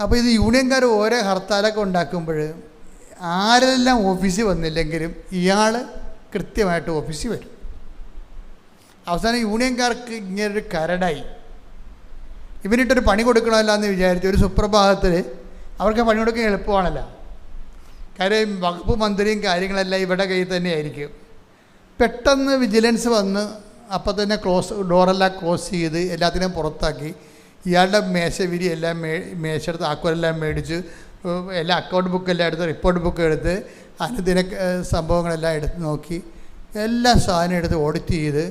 അപ്പോൾ ഇത് യൂണിയൻകാർ ഓരോ ഹർത്താലൊക്കെ ഉണ്ടാക്കുമ്പോൾ ആരെല്ലാം ഓഫീസിൽ വന്നില്ലെങ്കിലും ഇയാൾ കൃത്യമായിട്ട് ഓഫീസിൽ വരും. അവസാനം യൂണിയൻകാർക്ക് ഇങ്ങനൊരു കരടായി. ഇവനിട്ടൊരു പണി കൊടുക്കണമല്ലോ എന്ന് വിചാരിച്ചു. ഒരു സുപ്രഭാതത്തിൽ അവർക്ക് പണി കൊടുക്കാൻ എളുപ്പമാണല്ലോ, കാര്യം വകുപ്പ് മന്ത്രിയും കാര്യങ്ങളെല്ലാം ഇവിടെ കയ്യിൽ തന്നെ ആയിരിക്കും. പെട്ടെന്ന് വിജിലൻസ് വന്ന് അപ്പം തന്നെ ഡോറെല്ലാം ക്ലോസ് ചെയ്ത് എല്ലാത്തിനെയും പുറത്താക്കി. ഇയാളുടെ മേശവിരി എല്ലാം മേശയെടുത്ത് ആക്കുവലെല്ലാം മേടിച്ച് എല്ലാ അക്കൗണ്ട് ബുക്കെല്ലാം എടുത്ത് റിപ്പോർട്ട് ബുക്ക് എടുത്ത് അനുദിന സംഭവങ്ങളെല്ലാം എടുത്ത് നോക്കി എല്ലാ സാധനം എടുത്ത് ഓഡിറ്റ് ചെയ്ത്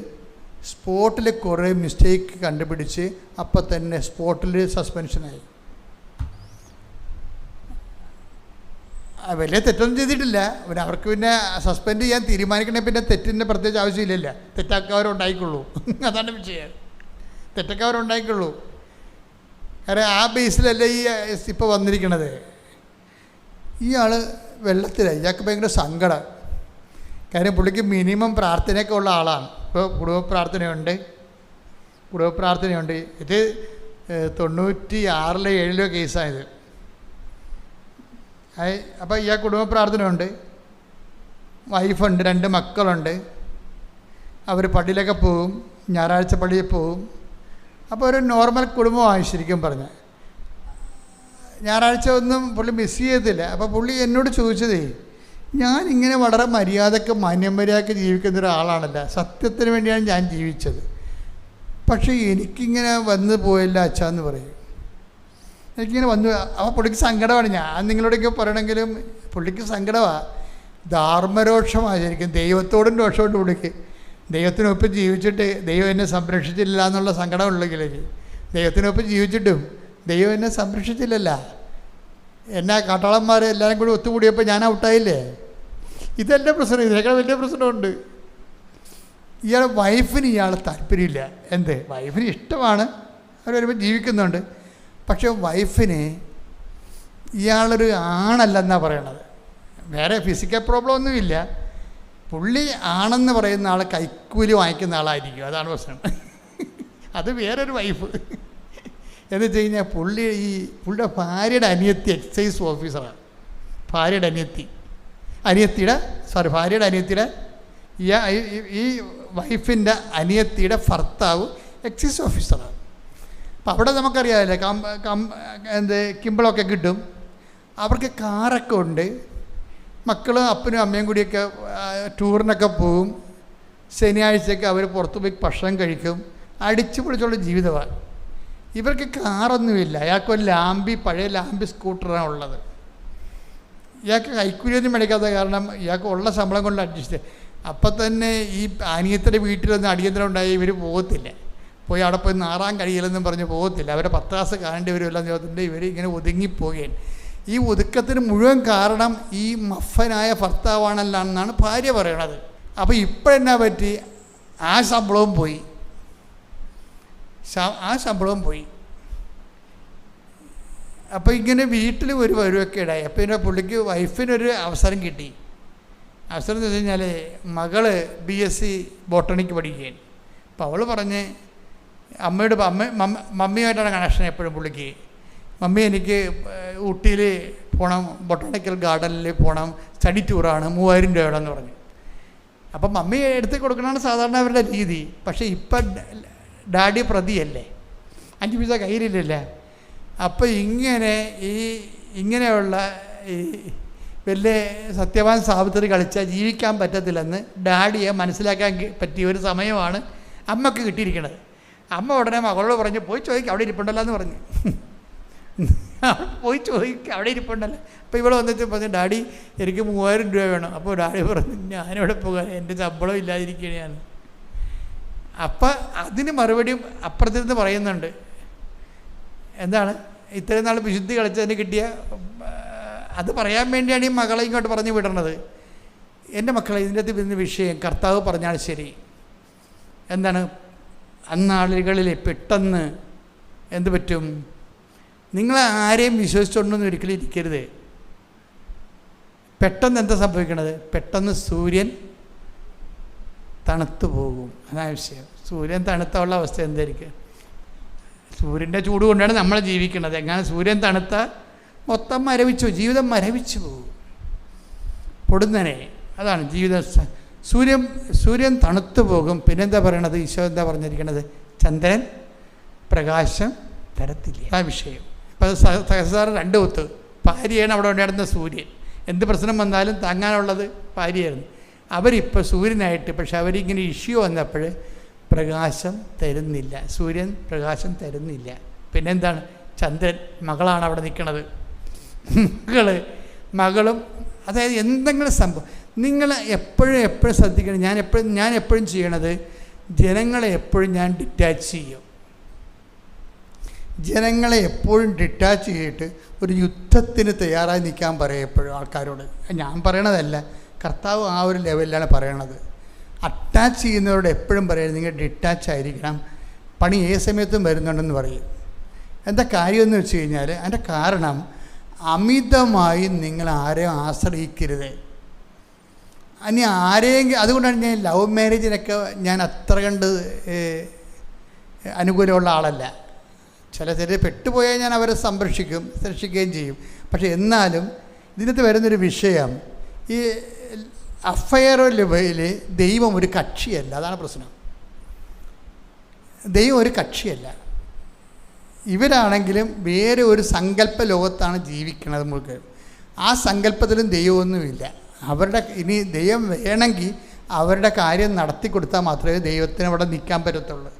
സ്പോട്ടിൽ കുറേ മിസ്റ്റേക്ക് കണ്ടുപിടിച്ച് അപ്പം തന്നെ സ്പോട്ടിൽ സസ്പെൻഷനായി. വലിയ തെറ്റൊന്നും ചെയ്തിട്ടില്ല. പിന്നെ അവർക്ക് പിന്നെ സസ്പെൻഡ് ചെയ്യാൻ തീരുമാനിക്കണേ പിന്നെ തെറ്റിൻ്റെ പ്രത്യേകിച്ച് ആവശ്യമില്ലല്ലോ, തെറ്റാക്കവരുണ്ടായിക്കൊള്ളൂ. അതാണ് വിഷയം, തെറ്റക്കാരുണ്ടായിക്കൊള്ളൂ. കാരണം ആ ബേസിലല്ലേ ഈ ഇപ്പോൾ വന്നിരിക്കണത്. ഇയാൾ വെള്ളത്തിലായി. ഇയാൾക്ക് ഭയങ്കര സങ്കടം. കാര്യം പുള്ളിക്ക് മിനിമം പ്രാർത്ഥനയൊക്കെ ഉള്ള ആളാണ്. ഇപ്പോൾ കുടുംബ പ്രാർത്ഥനയുണ്ട്. ഇത് 96-ലോ 97-ലോ കേസായത്. അപ്പോൾ ഇയാൾ കുടുംബ പ്രാർത്ഥനയുണ്ട്, വൈഫുണ്ട്, 2 മക്കളുണ്ട്. അവർ പള്ളിയിലൊക്കെ പോവും, ഞായറാഴ്ച പള്ളിയിൽ പോവും. അപ്പോൾ ഒരു നോർമൽ കുടുംബമായി ശരിക്കും പറഞ്ഞാൽ. ഞായറാഴ്ച ഒന്നും പുള്ളി മിസ് ചെയ്യത്തില്ല. അപ്പോൾ പുള്ളി എന്നോട് ചോദിച്ചതേ, ഞാനിങ്ങനെ വളരെ മര്യാദക്ക് മാന്യമര്യാദക്ക് ജീവിക്കുന്ന ഒരാളാണല്ലോ, സത്യത്തിന് വേണ്ടിയാണ് ഞാൻ ജീവിച്ചത്, പക്ഷേ എനിക്കിങ്ങനെ വന്ന് പോയില്ല അച്ഛാന്ന് പറയും. എനിക്കിങ്ങനെ വന്നു. അപ്പോൾ പുള്ളിക്ക് സങ്കടമാണ്. ഞാൻ നിങ്ങളോടൊക്കെ പറയണമെങ്കിലും പുള്ളിക്ക് സങ്കടമാണ്, ധർമ്മരോക്ഷമാണ് ശരിക്കും. ദൈവത്തോടും രോഷമുണ്ട് പുള്ളിക്ക്. ദൈവത്തിനൊപ്പം ജീവിച്ചിട്ട് ദൈവം എന്നെ സംരക്ഷിച്ചില്ല എന്നുള്ള സങ്കടമുള്ളെങ്കിലേക്ക്, ദൈവത്തിനൊപ്പം ജീവിച്ചിട്ടും ദൈവം എന്നെ സംരക്ഷിച്ചില്ലല്ല. എന്നെ കാട്ടാളന്മാർ എല്ലാവരും കൂടി ഒത്തുകൂടിയപ്പോൾ ഞാൻ ഔട്ടായില്ലേ. ഇതെല്ലാം പ്രശ്നം. ഇതിനേക്കാൾ വലിയ പ്രശ്നമുണ്ട്. ഇയാളെ വൈഫിന് ഇയാളെ താല്പര്യമില്ല. എന്ത്? വൈഫിന് ഇഷ്ടമാണ്, അവർ വരുമ്പോൾ ജീവിക്കുന്നുണ്ട്. പക്ഷേ വൈഫിന് ഇയാളൊരു ആണല്ലെന്നാണ് പറയണത്. വേറെ ഫിസിക്കൽ പ്രോബ്ലം ഒന്നുമില്ല. പുള്ളി ആണെന്ന് പറയുന്ന ആൾ കൈക്കൂലി വാങ്ങിക്കുന്ന ആളായിരിക്കും. അതാണ് പ്രശ്നം. അത് വേറൊരു വൈഫ് എന്ന് വെച്ച് കഴിഞ്ഞാൽ പുള്ളിയുടെ ഭാര്യയുടെ അനിയത്തി എക്സൈസ് ഓഫീസറാണ്. ഭാര്യയുടെ അനിയത്തിയുടെ ഈ വൈഫിൻ്റെ അനിയത്തിയുടെ ഭർത്താവ് എക്സൈസ് ഓഫീസറാണ്. അപ്പം അവിടെ നമുക്കറിയാമല്ലേ, കിമ്പിളൊക്കെ കിട്ടും. അവർക്ക് കാറൊക്കെ ഉണ്ട്. മക്കളും അപ്പനും അമ്മയും കൂടിയൊക്കെ ടൂറിനൊക്കെ പോവും. ശനിയാഴ്ചയൊക്കെ അവർ പുറത്തു പോയി ഭക്ഷണം കഴിക്കും. അടിച്ചു പൊളിച്ചുള്ള ജീവിതമാണ്. ഇവർക്ക് കാറൊന്നുമില്ല. അയാൾക്കൊരു പഴയ ലാംബി സ്കൂട്ടറാണ് ഉള്ളത്. ഇയാൾക്ക് കൈക്കൂലിയൊന്നും മേടിക്കാത്ത കാരണം ഇയാൾക്ക് ഉള്ള ശമ്പളം കൊണ്ട് അഡ്ജസ്റ്റ്. അപ്പം തന്നെ ഈ അനിയത്തിൻ്റെ വീട്ടിലൊന്നും അടിയന്തരം ഉണ്ടായി ഇവർ പോകത്തില്ല. പോയി അവിടെ പോയി നാറാൻ കഴിയില്ലെന്നും പറഞ്ഞ് പോകത്തില്ല. അവരെ 10 ക്ലാസ് കാണേണ്ടി വരുമല്ലോ എന്ന് ചോദിച്ചിട്ട് ഇവർ ഇങ്ങനെ ഒതുങ്ങിപ്പോകുകയാണ്. ഈ ഒതുക്കത്തിന് മുഴുവൻ കാരണം ഈ മഫനായ ഭർത്താവാണല്ലോ എന്നാണ് ഭാര്യ പറയണത്. അപ്പോൾ ഇപ്പോഴെന്നാ പറ്റി? ആ ശമ്പളവും പോയി. അപ്പോൾ ഇങ്ങനെ വീട്ടിൽ ഒരു വരുവൊക്കെ ഇടായി. അപ്പോൾ പിന്നെ പുള്ളിക്ക് വൈഫിനൊരു അവസരം കിട്ടി. അവസരം എന്ന് വെച്ച് കഴിഞ്ഞാൽ മകള് BSc ബോട്ടണിക്ക് പഠിക്കുകയാണ്. അപ്പോൾ അവൾ പറഞ്ഞ് മമ്മിയുമായിട്ടാണ് കണക്ഷൻ എപ്പോഴും പുള്ളിക്ക്. മമ്മി എനിക്ക് ഊട്ടിയിൽ പോകണം, ബൊട്ടാണിക്കൽ ഗാർഡനിൽ പോകണം, സ്റ്റഡി ടൂറാണ്, 3000 രൂപയോടെന്ന് പറഞ്ഞു. അപ്പം മമ്മി എടുത്ത് കൊടുക്കണതാണ് സാധാരണ അവരുടെ രീതി. പക്ഷേ ഇപ്പം ഡാഡി പ്രതിയല്ലേ, 5 പൈസ കയ്യിലില്ലല്ല. അപ്പോൾ ഇങ്ങനെയുള്ള ഈ വലിയ സത്യവാൻ സാവിത്രി കളിച്ചാൽ ജീവിക്കാൻ പറ്റത്തില്ലെന്ന് ഡാഡിയെ മനസ്സിലാക്കാൻ പറ്റിയ ഒരു സമയമാണ് അമ്മക്ക് കിട്ടിയിരിക്കുന്നത്. അമ്മ ഉടനെ മകളോട് പറഞ്ഞു, പോയി ചോദിക്കുക അവിടെ ഇരിപ്പുണ്ടല്ലോ എന്ന് പറഞ്ഞു. പോയി ചോദിക്കുക അവിടെ ഇരിപ്പുണ്ടല്ലോ. അപ്പോൾ ഇവിടെ വന്നിട്ട് പറഞ്ഞു, ഡാഡി എനിക്ക് 3000 രൂപ വേണം. അപ്പോൾ ഡാഡി പറഞ്ഞു, ഞാനിവിടെ പോകാൻ എൻ്റെ ശമ്പളം ഇല്ലാതിരിക്കുകയാണ്. അപ്പം അതിന് മറുപടിയും അപ്പുറത്തിരുന്ന് പറയുന്നുണ്ട്. എന്താണ് ഇത്രയും നാൾ വിശുദ്ധി കളിച്ചതിന് കിട്ടിയ അത് പറയാൻ വേണ്ടിയാണ് ഈ മകളെ ഇങ്ങോട്ട് പറഞ്ഞു വിടണത്. എൻ്റെ മക്കളെ, ഇതിൻ്റെ അകത്ത് വരുന്ന വിഷയം കർത്താവ് പറഞ്ഞാൽ ശരി. എന്താണ്, അന്നാളുകളിൽ പെട്ടെന്ന് എന്ത് പറ്റും? നിങ്ങൾ ആരെയും വിശ്വസിച്ചുകൊണ്ടൊന്നും ഒരിക്കലും ഇരിക്കരുത്. പെട്ടെന്ന് എന്താ സംഭവിക്കണത്? പെട്ടെന്ന് സൂര്യൻ തണുത്തു പോകും. അതാണ് വിഷയം. സൂര്യൻ തണുത്തുള്ള അവസ്ഥ എന്തായിരിക്കും? സൂര്യൻ്റെ ചൂട് കൊണ്ടാണ് നമ്മൾ ജീവിക്കുന്നത്. എങ്ങനെ സൂര്യൻ തണുത്താൽ മൊത്തം മരവിച്ചു, ജീവിതം മരവിച്ചു പോകും പൊടുന്നനെ. അതാണ് ജീവിതം. സൂര്യൻ തണുത്തു പോകും. പിന്നെന്താ പറയണത്? ഈശോ എന്താ പറഞ്ഞിരിക്കണത്? ചന്ദ്രൻ പ്രകാശം തരത്തില്ല. ആ വിഷയം. ഇപ്പം സഹസാരം 2 ഒത്ത് ഭാര്യയാണ് അവിടെ ഉണ്ടായിരുന്ന സൂര്യൻ. എന്ത് പ്രശ്നം വന്നാലും താങ്ങാനുള്ളത് ഭാര്യയായിരുന്നു. അവരിപ്പോൾ സൂര്യനായിട്ട്, പക്ഷെ അവരിങ്ങനെ ഇഷ്യൂ വന്നപ്പോൾ പ്രകാശം തരുന്നില്ല. സൂര്യൻ പ്രകാശം തരുന്നില്ല. പിന്നെന്താണ്? ചന്ദ്രൻ, മകളാണ് അവിടെ നിൽക്കണത്. മകളും അതായത് എന്തെങ്കിലും സംഭവം നിങ്ങൾ എപ്പോഴും ശ്രദ്ധിക്കണം. ഞാൻ എപ്പോഴും ചെയ്യണത്, ജനങ്ങളെ എപ്പോഴും ഞാൻ ഡിറ്റാച്ച് ചെയ്യും. ജനങ്ങളെ എപ്പോഴും ഡിറ്റാച്ച് ചെയ്തിട്ട് ഒരു യുദ്ധത്തിന് തയ്യാറായി നിൽക്കാൻ പറയും എപ്പോഴും ആൾക്കാരോട്. ഞാൻ പറയണതല്ല, കർത്താവ് ആ ഒരു ലെവലിലാണ് പറയണത്. അറ്റാച്ച് ചെയ്യുന്നവരോട് എപ്പോഴും പറയുന്നത്, നിങ്ങൾ ഡിറ്റാച്ച് ആയിരിക്കണം, പണി ഏത് സമയത്തും വരുന്നുണ്ടെന്ന് പറയും. എന്താ കാര്യമെന്ന് വെച്ച് കഴിഞ്ഞാൽ, അതിൻ്റെ കാരണം അമിതമായി നിങ്ങൾ ആരെയും ആശ്രയിക്കരുത്. ഇനി ആരെയെങ്കിലും, അതുകൊണ്ടാണ് ഞാൻ ലവ് മാരേജിനൊക്കെ ഞാൻ അത്ര കണ്ട് അനുകൂലമുള്ള ആളല്ല. ചില പെട്ടുപോയാൽ ഞാൻ അവരെ സംരക്ഷിക്കുകയും ചെയ്യും. പക്ഷെ എന്നാലും ഇതിനകത്ത് വരുന്നൊരു വിഷയം, ഈ അഫയർ ലെവലിൽ ദൈവം ഒരു കക്ഷിയല്ല. അതാണ് പ്രശ്നം. ദൈവം ഒരു കക്ഷിയല്ല. ഇവരാണെങ്കിലും വേറെ ഒരു സങ്കല്പ ലോകത്താണ് ജീവിക്കുന്നത്. നമുക്ക് ആ സങ്കല്പത്തിലും ദൈവമൊന്നുമില്ല. ഇനി ദൈവം വേണമെങ്കിൽ അവരുടെ കാര്യം നടത്തി കൊടുത്താൽ മാത്രമേ ദൈവത്തിന് അവിടെ നിൽക്കാൻ പറ്റത്തുള്ളൂ.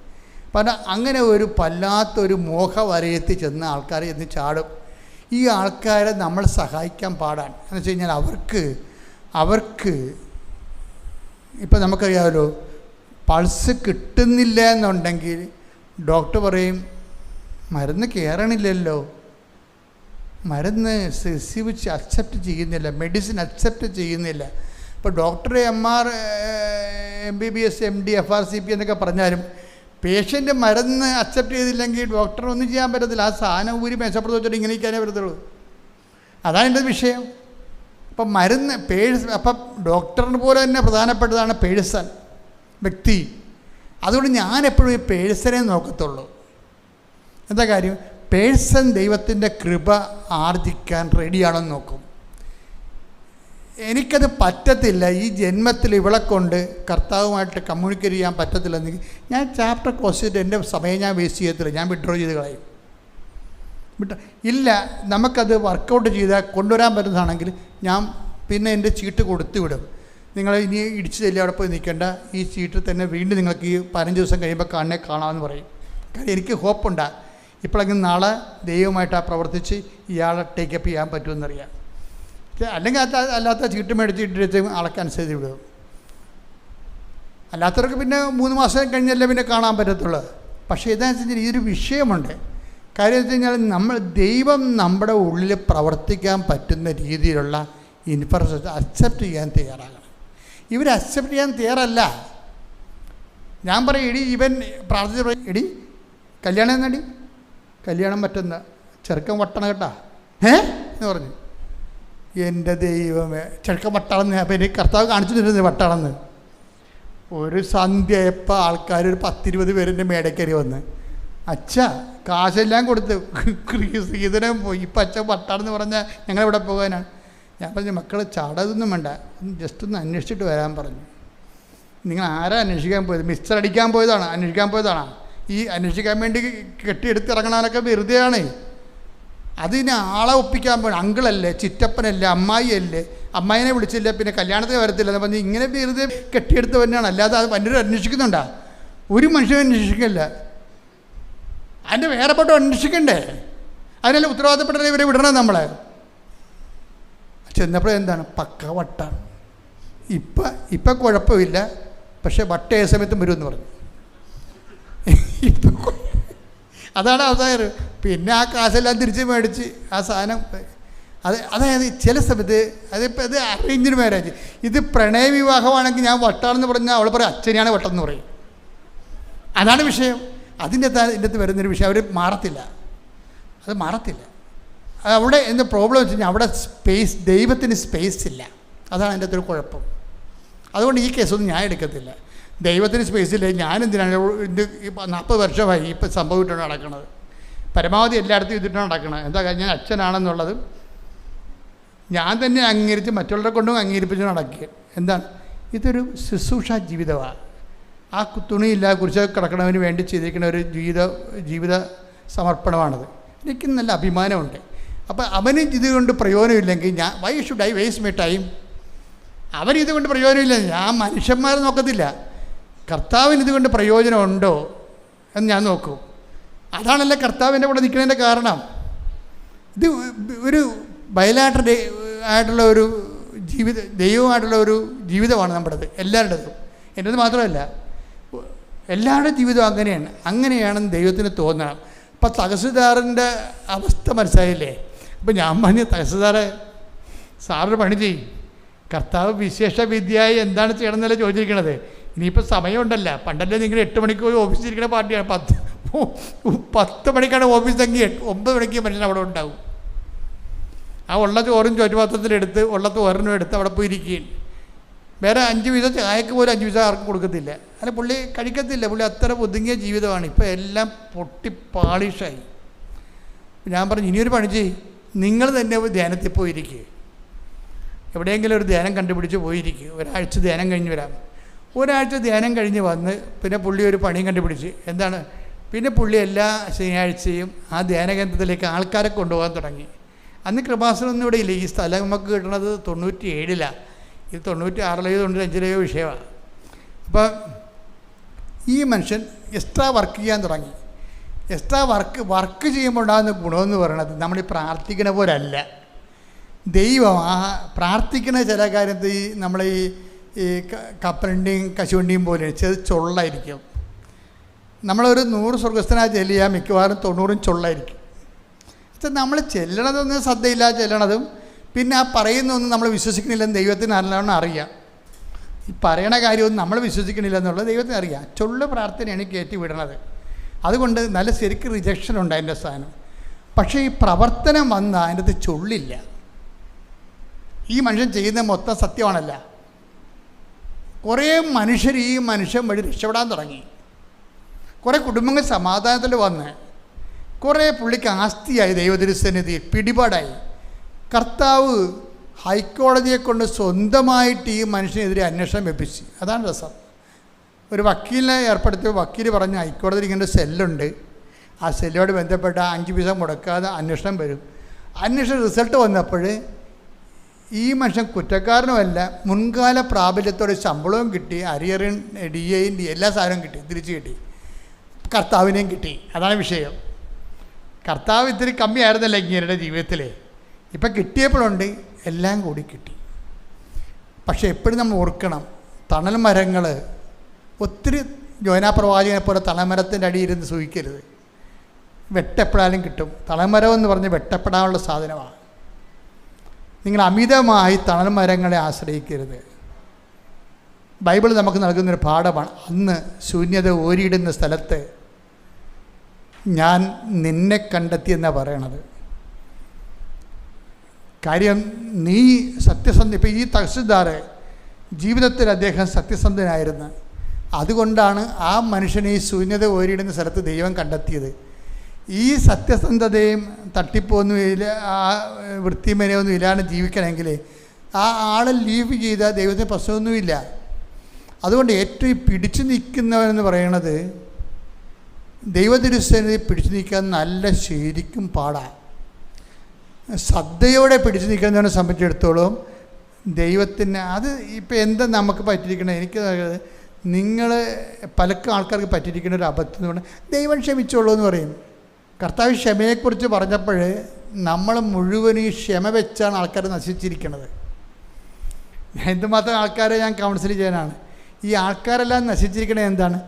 അപ്പം അങ്ങനെ ഒരു വല്ലാത്തൊരു മോഹവരയത്തിൽ ചെന്ന ആൾക്കാർ ചെന്ന് ചാടും. ഈ ആൾക്കാരെ നമ്മൾ സഹായിക്കാൻ പാടാൻ എന്ന് വെച്ച് കഴിഞ്ഞാൽ അവർക്ക് ഇപ്പം നമുക്കറിയാമല്ലോ, പൾസ് കിട്ടുന്നില്ല എന്നുണ്ടെങ്കിൽ ഡോക്ടർ പറയും മരുന്ന് കയറണില്ലല്ലോ, മരുന്ന് അക്സെപ്റ്റ് ചെയ്യുന്നില്ല, മെഡിസിൻ അക്സെപ്റ്റ് ചെയ്യുന്നില്ല. ഇപ്പോൾ ഡോക്ടർ MBBS MD FRCP എന്നൊക്കെ പറഞ്ഞാലും പേഷ്യൻ്റ് മരുന്ന് അക്സെപ്റ്റ് ചെയ്തില്ലെങ്കിൽ ഡോക്ടർ ഒന്നും ചെയ്യാൻ പറ്റത്തില്ല. ആ സാധനം ഊരി മേശപ്പുറത്ത് വെച്ചിട്ട് ഇങ്ങനെ ഇരിക്കാനേ പറ്റത്തുള്ളൂ. അതാണ് എൻ്റെ വിഷയം. അപ്പം അപ്പം ഡോക്ടറിന് പോലെ തന്നെ പ്രധാനപ്പെട്ടതാണ് പേഴ്സൺ, വ്യക്തി. അതുകൊണ്ട് ഞാൻ എപ്പോഴും ഈ പേഴ്സണെ നോക്കത്തുള്ളൂ. എന്താ കാര്യം? പേഴ്സൺ ദൈവത്തിൻ്റെ കൃപ ആർജിക്കാൻ റെഡിയാണെന്ന് നോക്കും. എനിക്കത് പറ്റത്തില്ല, ഈ ജന്മത്തിൽ ഇവളെ കൊണ്ട് കർത്താവുമായിട്ട് കമ്മ്യൂണിക്കേറ്റ് ചെയ്യാൻ പറ്റത്തില്ലെന്നെങ്കിൽ ഞാൻ ചാപ്റ്റർ ക്ലോസ് ചെയ്തിട്ട് എൻ്റെ സമയം ഞാൻ വേസ്റ്റ് ചെയ്യത്തില്ല, ഞാൻ വിഡ്രോ ചെയ്ത് കളയും. ഇല്ല, നമുക്കത് വർക്കൗട്ട് ചെയ്താൽ കൊണ്ടുവരാൻ പറ്റുന്നതാണെങ്കിൽ ഞാൻ പിന്നെ എൻ്റെ ചീട്ട് കൊടുത്തു വിടും. നിങ്ങൾ ഇനി ഇടിച്ചു തല്ലി അവിടെ പോയി നിൽക്കേണ്ട, ഈ ചീട്ടിൽ തന്നെ വീണ്ടും നിങ്ങൾക്ക് ഈ 15 ദിവസം കഴിയുമ്പോൾ കാണാമെന്ന് പറയും. കാര്യം എനിക്ക് ഹോപ്പുണ്ടാ, ഇപ്പോഴെങ്കിലും നാളെ ദൈവമായിട്ട് പ്രവർത്തിച്ച് ഇയാളെ ടേക്കപ്പ് ചെയ്യാൻ പറ്റുമെന്നറിയാം. അല്ലെങ്കിൽ അല്ലാത്ത ചീട്ട് മേടിച്ചിട്ട് ആളൊക്കെ അനുസരിച്ച് വിടും. അല്ലാത്തവർക്ക് പിന്നെ 3 മാസം കഴിഞ്ഞല്ലേ പിന്നെ കാണാൻ പറ്റത്തുള്ളൂ. പക്ഷേ ഇതാണെന്ന് വെച്ച് കഴിഞ്ഞാൽ ഇതൊരു വിഷയമുണ്ട്. കാര്യം വെച്ച് കഴിഞ്ഞാൽ ദൈവം നമ്മുടെ ഉള്ളിൽ പ്രവർത്തിക്കാൻ പറ്റുന്ന രീതിയിലുള്ള ഇൻഫ്രാസ്ട്രക്ചർ അക്സെപ്റ്റ് ചെയ്യാൻ തയ്യാറാകണം. ഇവർ അക്സെപ്റ്റ് ചെയ്യാൻ തയ്യാറല്ല. ഞാൻ പറയും, എടി ഇവൻ പ്രാർത്ഥിച്ച് പറയും, എടി കല്യാണം എന്നടി, കല്യാണം പറ്റുന്ന ചെറുക്കൻ വട്ടണം കേട്ടാ എന്ന് പറഞ്ഞു. എൻ്റെ ദൈവമേ, ചെറുക്കൻ വട്ടാളെന്ന്. അപ്പം എനിക്ക് കർത്താവ് കാണിച്ചു തരുന്നത് വട്ടാളെന്ന്. ഒരു സന്ധ്യയപ്പോൾ ആൾക്കാർ ഒരു 10-20 പേരിൻ്റെ മേടക്കരി വന്ന്, അച്ഛ കാശെല്ലാം കൊടുത്ത് ശ്രീധരം പോയി, ഇപ്പം അച്ഛൻ വട്ടാണെന്ന് പറഞ്ഞാൽ ഞങ്ങളെവിടെ പോകാനാണ്. ഞാൻ പറഞ്ഞു, മക്കൾ ചാടതൊന്നും വേണ്ട, ജസ്റ്റ് ഒന്ന് അന്വേഷിച്ചിട്ട് വരാൻ പറഞ്ഞു. നിങ്ങൾ ആരാ അന്വേഷിക്കാൻ പോയത്? മിക്സർ അടിക്കാൻ പോയതാണ്, അന്വേഷിക്കാൻ പോയതാണോ? ഈ അന്വേഷിക്കാൻ വേണ്ടി കെട്ടിയെടുത്ത് ഇറങ്ങണാനൊക്കെ വെറുതെയാണ്. അതിന് ആളെ ഒപ്പിക്കാൻ പോയി, അങ്കിളല്ലേ, ചിറ്റപ്പനല്ലേ, അമ്മായിയല്ലേ, അമ്മായിനെ വിളിച്ചില്ല, പിന്നെ കല്യാണത്തിന് വരത്തില്ല എന്ന് പറഞ്ഞ് ഇങ്ങനെ വെറുതെ കെട്ടിയെടുത്ത് തന്നെയാണ്. അല്ലാതെ അത് പലരും അന്വേഷിക്കുന്നുണ്ടാ? ഒരു മനുഷ്യനും അന്വേഷിക്കില്ല. അതിൻ്റെ വേറെപ്പെട്ട അന്വേഷിക്കണ്ടേ? അതിനെല്ലാം ഉത്തരവാദിത്തപ്പെട്ട ഇവരെ വിടണം നമ്മളെ. ചെന്നപ്പോഴെന്താണ്, പക്ക വട്ടാണ്. ഇപ്പം കുഴപ്പമില്ല, പക്ഷെ വട്ട ഏത് സമയത്തും വരുമെന്ന് പറഞ്ഞു. അതാണ് അവസാനം. പിന്നെ ആ കാശെല്ലാം തിരിച്ച് മേടിച്ച് ആ സാധനം അതായത് ചില സമയത്ത് അതിപ്പോൾ ഇത് അറേഞ്ച്ഡ് മാരേജ്, ഇത് പ്രണയ വിവാഹമാണെങ്കിൽ ഞാൻ വട്ടാണെന്ന് പറഞ്ഞാൽ അവൾ പറയും അച്ഛനെയാണ് വട്ടെന്ന് പറയും. അതാണ് വിഷയം. ഇതിൻ്റെ അകത്ത് വരുന്നൊരു വിഷയം. അവർ മാറത്തില്ല, അത് മാറത്തില്ല. അവിടെ എന്ത് പ്രോബ്ലം വെച്ച് കഴിഞ്ഞാൽ അവിടെ ദൈവത്തിന് സ്പേസ് ഇല്ല. അതാണ് അതിൻ്റെ അകത്തൊരു കുഴപ്പം. അതുകൊണ്ട് ഈ കേസൊന്നും ഞാൻ എടുക്കത്തില്ല. ദൈവത്തിന് സ്പേസ് ഇല്ല, ഞാനെന്തിനാണ് ഇത് 40 വർഷമായി ഇപ്പം സംഭവിച്ചിട്ടാണ് നടക്കുന്നത്. പരമാവധി എല്ലായിടത്തും ഇതിട്ടാണ് നടക്കുന്നത്. എന്താ ഞാൻ അച്ഛനാണെന്നുള്ളത് ഞാൻ തന്നെ അംഗീകരിച്ച് മറ്റുള്ളവരെ കൊണ്ടും അംഗീകരിപ്പിച്ച് നടക്കുക. എന്താണ്, ഇതൊരു ശുശ്രൂഷ ജീവിതമാണ്. ആ തുണിയില്ലാതെ കുറിച്ച് കിടക്കണതിന് വേണ്ടി ചെയ്തിരിക്കുന്ന ഒരു ജീവിത സമർപ്പണമാണത്. എനിക്ക് നല്ല അഭിമാനമുണ്ട്. അപ്പോൾ അവന് ഇതുകൊണ്ട് പ്രയോജനമില്ലെങ്കിൽ ഞാൻ why should I waste my time? അവനിതുകൊണ്ട് പ്രയോജനമില്ല, ഞാൻ മനുഷ്യന്മാരെ നോക്കത്തില്ല. കർത്താവിന് ഇതുകൊണ്ട് പ്രയോജനമുണ്ടോ എന്ന് ഞാൻ നോക്കും. അതാണല്ലോ കർത്താവിൻ്റെ കൂടെ നിൽക്കുന്നതിൻ്റെ കാരണം. ഇത് ഒരു ബയലാറ്റർ ആയിട്ടുള്ള ഒരു ദൈവമായിട്ടുള്ള ഒരു ജീവിതമാണ് നമ്മുടേത്, എല്ലാവരുടേതും. എൻ്റേത് മാത്രമല്ല, എല്ലാവരുടെയും ജീവിതം അങ്ങനെയാണെന്ന് ദൈവത്തിന് തോന്നണം. അപ്പം തഹസിൽദാറിൻ്റെ അവസ്ഥ മനസ്സിലായില്ലേ? അപ്പം ഞാൻ പറഞ്ഞ തഹസിൽദാറെ, സാറിന് പണി ചെയ്യും, കർത്താവ് വിശേഷ വിദ്യയായി എന്താണ് ചെയ്യണമെന്നല്ലേ ചോദിച്ചിരിക്കണത്. ഇനിയിപ്പോൾ സമയമുണ്ടല്ല. പണ്ടല്ലേ നിങ്ങൾ 8 മണിക്ക് പോയി ഓഫീസിലിരിക്കുന്ന പാർട്ടിയാണ്. 10 മണിക്കാണ് ഓഫീസെങ്കിൽ 9 മണിക്ക് മനുഷ്യൻ അവിടെ ഉണ്ടാവും. ആ ഉള്ള ചോറും ചോറ്റുപാത്രത്തിലെടുത്ത് ഉള്ള തോരനും എടുത്ത് അവിടെ പോയി ഇരിക്കുകയും വേറെ 5 പൈസ ചായക്ക് പോലും 5 പൈസ ആർക്കും കൊടുക്കത്തില്ല. അല്ല, പുള്ളി കഴിക്കത്തില്ല. പുള്ളി അത്ര ഒതുങ്ങിയ ജീവിതമാണ്. ഇപ്പോൾ എല്ലാം പൊട്ടി പാളിഷായി. ഞാൻ പറഞ്ഞു, ഇനിയൊരു പണി ചെയ്യും, നിങ്ങൾ തന്നെ ധ്യാനത്തിൽ പോയിരിക്കുക. എവിടെയെങ്കിലും ഒരു ധ്യാനം കണ്ടുപിടിച്ച് പോയിരിക്കുക. ഒരാഴ്ച ധ്യാനം കഴിഞ്ഞ് വരാം. ഒരാഴ്ച ധ്യാനം കഴിഞ്ഞ് വന്ന് പിന്നെ പുള്ളി ഒരു പണിയും കണ്ടുപിടിച്ച് എന്താണ്, പിന്നെ പുള്ളി എല്ലാ ശനിയാഴ്ചയും ആ ധ്യാനകേന്ദ്രത്തിലേക്ക് ആൾക്കാരെ കൊണ്ടുപോകാൻ തുടങ്ങി. അന്ന് കൃപാസനമൊന്നും ഇവിടെ ഇല്ല. ഈ സ്ഥലം നമുക്ക് കിട്ടുന്നത് 97-ലാണ്. ഇത് 96-ലോ 95-ലോ വിഷയമാണ്. അപ്പം ഈ മനുഷ്യൻ എക്സ്ട്രാ വർക്ക് ചെയ്യാൻ തുടങ്ങി. എക്സ്ട്രാ വർക്ക് ചെയ്യുമ്പോൾ ഉണ്ടാകുന്ന ഗുണമെന്ന് പറയുന്നത് നമ്മൾ ഈ പ്രാർത്ഥിക്കുന്ന പോലല്ല. ദൈവം ആ പ്രാർത്ഥിക്കുന്ന ചില കാര്യത്തിൽ നമ്മൾ ഈ കപ്പലണ്ടിയും കശുവണ്ടിയും പോലെ ചൊള്ളായിരിക്കും. നമ്മളൊരു 100 സ്വർഗസ്ഥനായി ചെല്ലിയാൽ മിക്കവാറും 90 ചൊള്ളായിരിക്കും. നമ്മൾ ചെല്ലണതൊന്നും ശ്രദ്ധയില്ലാതെ ചെല്ലണതും പിന്നെ ആ പറയുന്നതൊന്നും നമ്മൾ വിശ്വസിക്കണില്ലെന്ന് ദൈവത്തിന് നല്ലോണം അറിയാം. ഈ പറയണ കാര്യമൊന്നും നമ്മൾ വിശ്വസിക്കണില്ല എന്നുള്ളത് ദൈവത്തിന് അറിയാം. ചൊള്ളു പ്രാർത്ഥനയാണ് കയറ്റി വിടണത്. അതുകൊണ്ട് നല്ല ശരിക്കും റിജക്ഷൻ ഉണ്ട് അതിൻ്റെ സ്ഥാനം. പക്ഷേ ഈ പ്രവർത്തനം വന്നാൽ അതിൻ്റെ അകത്ത് ചൊള്ളില്ല. ഈ മനുഷ്യൻ ചെയ്യുന്ന മൊത്തം സത്യമാണല്ല. കുറേ മനുഷ്യർ ഈ മനുഷ്യൻ വഴി രക്ഷപ്പെടാൻ തുടങ്ങി. കുറേ കുടുംബങ്ങൾ സമാധാനത്തിൽ വന്ന്, കുറേ പുള്ളിക്ക് ആസ്തിയായി, ദൈവതിരുസന്നിധിയിൽ പിടിപാടായി. കർത്താവ് ഹൈക്കോടതിയെ കൊണ്ട് സ്വന്തമായിട്ട് ഈ മനുഷ്യനെതിരെ അന്വേഷണം വെപ്പിച്ചു. അതാണ് രസം. ഒരു വക്കീലിനെ ഏർപ്പെടുത്തിയ വക്കീൽ പറഞ്ഞു, ഹൈക്കോടതിയിൽ ഇങ്ങനെ സെല്ലുണ്ട്, ആ സെല്ലോട് ബന്ധപ്പെട്ട 5 പൈസ മുടക്കാതെ അന്വേഷണം വരും. അന്വേഷണ റിസൾട്ട് വന്നപ്പോൾ ഈ മനുഷ്യൻ കുറ്റക്കാരനുമല്ല, മുൻകാല പ്രാബല്യത്തോടെ ശമ്പളവും കിട്ടി, അരിയറിൻ DAയും എല്ലാ സാധനവും കിട്ടി, തിരിച്ചു കിട്ടി, കർത്താവിനെയും കിട്ടി. അതാണ് വിഷയം. കർത്താവ് ഇത്തിരി കമ്മിയായിരുന്നല്ലോ ഇങ്ങേരുടെ ജീവിതത്തിൽ. ഇപ്പം കിട്ടിയപ്പോഴുണ്ട്, എല്ലാം കൂടി കിട്ടി. പക്ഷേ എപ്പോഴും നമ്മൾ ഓർക്കണം, തണൽ മരങ്ങൾ ഒത്തിരി യോനാ പ്രവാചകനെ പോലെ തണൽമരത്തിൻ്റെ അടിയിരുന്ന് സൂഹിക്കരുത്. വെട്ടപ്പെടാനും കിട്ടും. തണൽമരം എന്ന് പറഞ്ഞ് വെട്ടപ്പെടാനുള്ള സാധനമാണ്. നിങ്ങൾ അമിതമായി തണൽ മരങ്ങളെ ആശ്രയിക്കരുത്. ബൈബിൾ നമുക്ക് നൽകുന്നൊരു പാഠമാണ്. അന്ന് ശൂന്യത ഓരിയിടുന്ന സ്ഥലത്ത് ഞാൻ നിന്നെ കണ്ടെത്തിയെന്നാണ് പറയണത്. കാര്യം നീ സത്യസന്ധ. ഇപ്പം ഈ തഹസിൽദാർ ജീവിതത്തിൽ അദ്ദേഹം സത്യസന്ധനായിരുന്നു. അതുകൊണ്ടാണ് ആ മനുഷ്യനെ ഈ ശൂന്യത ഓരിയിടുന്ന സ്ഥലത്ത് ദൈവം കണ്ടെത്തിയത്. ഈ സത്യസന്ധതയും തട്ടിപ്പൊന്നുമില്ല, ആ വൃത്തിമനയൊന്നും ഇല്ലാണ്ട് ജീവിക്കണമെങ്കിൽ ആ ആളെ ലീവ് ചെയ്താൽ ദൈവത്തിന് പ്രശ്നമൊന്നുമില്ല. അതുകൊണ്ട് ഏറ്റവും പിടിച്ചു നിൽക്കുന്നവനെന്ന് പറയണത് ദൈവതിരുസന്നിധി പിടിച്ചു നിൽക്കാൻ നല്ല ശരിക്കും പാടാണ്. ശ്രദ്ധയോടെ പിടിച്ചു നിൽക്കുന്നവനെ സംബന്ധിച്ചിടത്തോളം ദൈവത്തിന് അത് ഇപ്പം എന്താ നമുക്ക് പറ്റിയിരിക്കണത്, എനിക്ക് നിങ്ങൾ പലക്കും ആൾക്കാർക്ക് പറ്റിയിരിക്കുന്ന ഒരു അബദ്ധം എന്ന് പറഞ്ഞാൽ ദൈവം ക്ഷമിച്ചോളൂ എന്ന് പറയും. കർത്താവ് ക്ഷമയെക്കുറിച്ച് പറഞ്ഞപ്പോൾ നമ്മൾ മുഴുവൻ ഈ ക്ഷമ വെച്ചാണ് ആൾക്കാർ നശിച്ചിരിക്കുന്നത്. എന്തുമാത്രം ആൾക്കാരെ ഞാൻ കൗൺസിൽ ചെയ്യാനാണ്. ഈ ആൾക്കാരെല്ലാം നശിച്ചിരിക്കണത് എന്താണ്?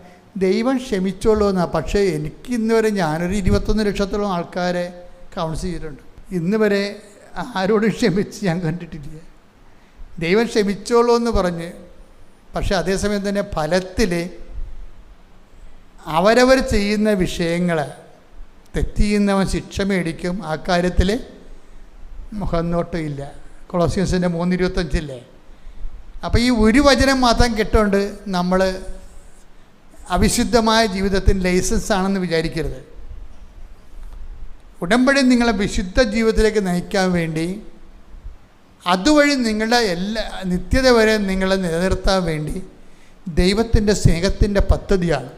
ദൈവം ക്ഷമിച്ചോളൂ എന്നാണ്. പക്ഷേ എനിക്ക് ഇന്ന് വരെ ഞാനൊരു 21 ലക്ഷത്തോളം ആൾക്കാരെ കൗൺസിൽ ചെയ്തിട്ടുണ്ട്. ഇന്ന് വരെ ആരോടും ക്ഷമിച്ച് ഞാൻ കണ്ടിട്ടില്ല. ദൈവം ക്ഷമിച്ചോളൂ എന്ന് പറഞ്ഞ്, പക്ഷെ അതേസമയം തന്നെ ഫലത്തിൽ അവരവർ ചെയ്യുന്ന വിഷയങ്ങൾ തെറ്റ് ചെയ്യുന്നവൻ ശിക്ഷ മേടിക്കും. ആ കാര്യത്തിൽ മുഖം നോട്ടം ഇല്ല. കൊളോസിയൻസിൻ്റെ 3:25 അപ്പോൾ ഈ ഒരു വചനം മാത്രം കേട്ടുകൊണ്ട് നമ്മൾ അവിശുദ്ധമായ ജീവിതത്തിന് ലൈസൻസ് ആണെന്ന് വിചാരിക്കരുത്. ഉടമ്പടി നിങ്ങളെ വിശുദ്ധ ജീവിതത്തിലേക്ക് നയിക്കാൻ വേണ്ടി, അതുവഴി നിങ്ങളുടെ എല്ലാ നിത്യത വരെ നിങ്ങളെ നിലനിർത്താൻ വേണ്ടി ദൈവത്തിൻ്റെ സ്നേഹത്തിൻ്റെ പദ്ധതിയാണ്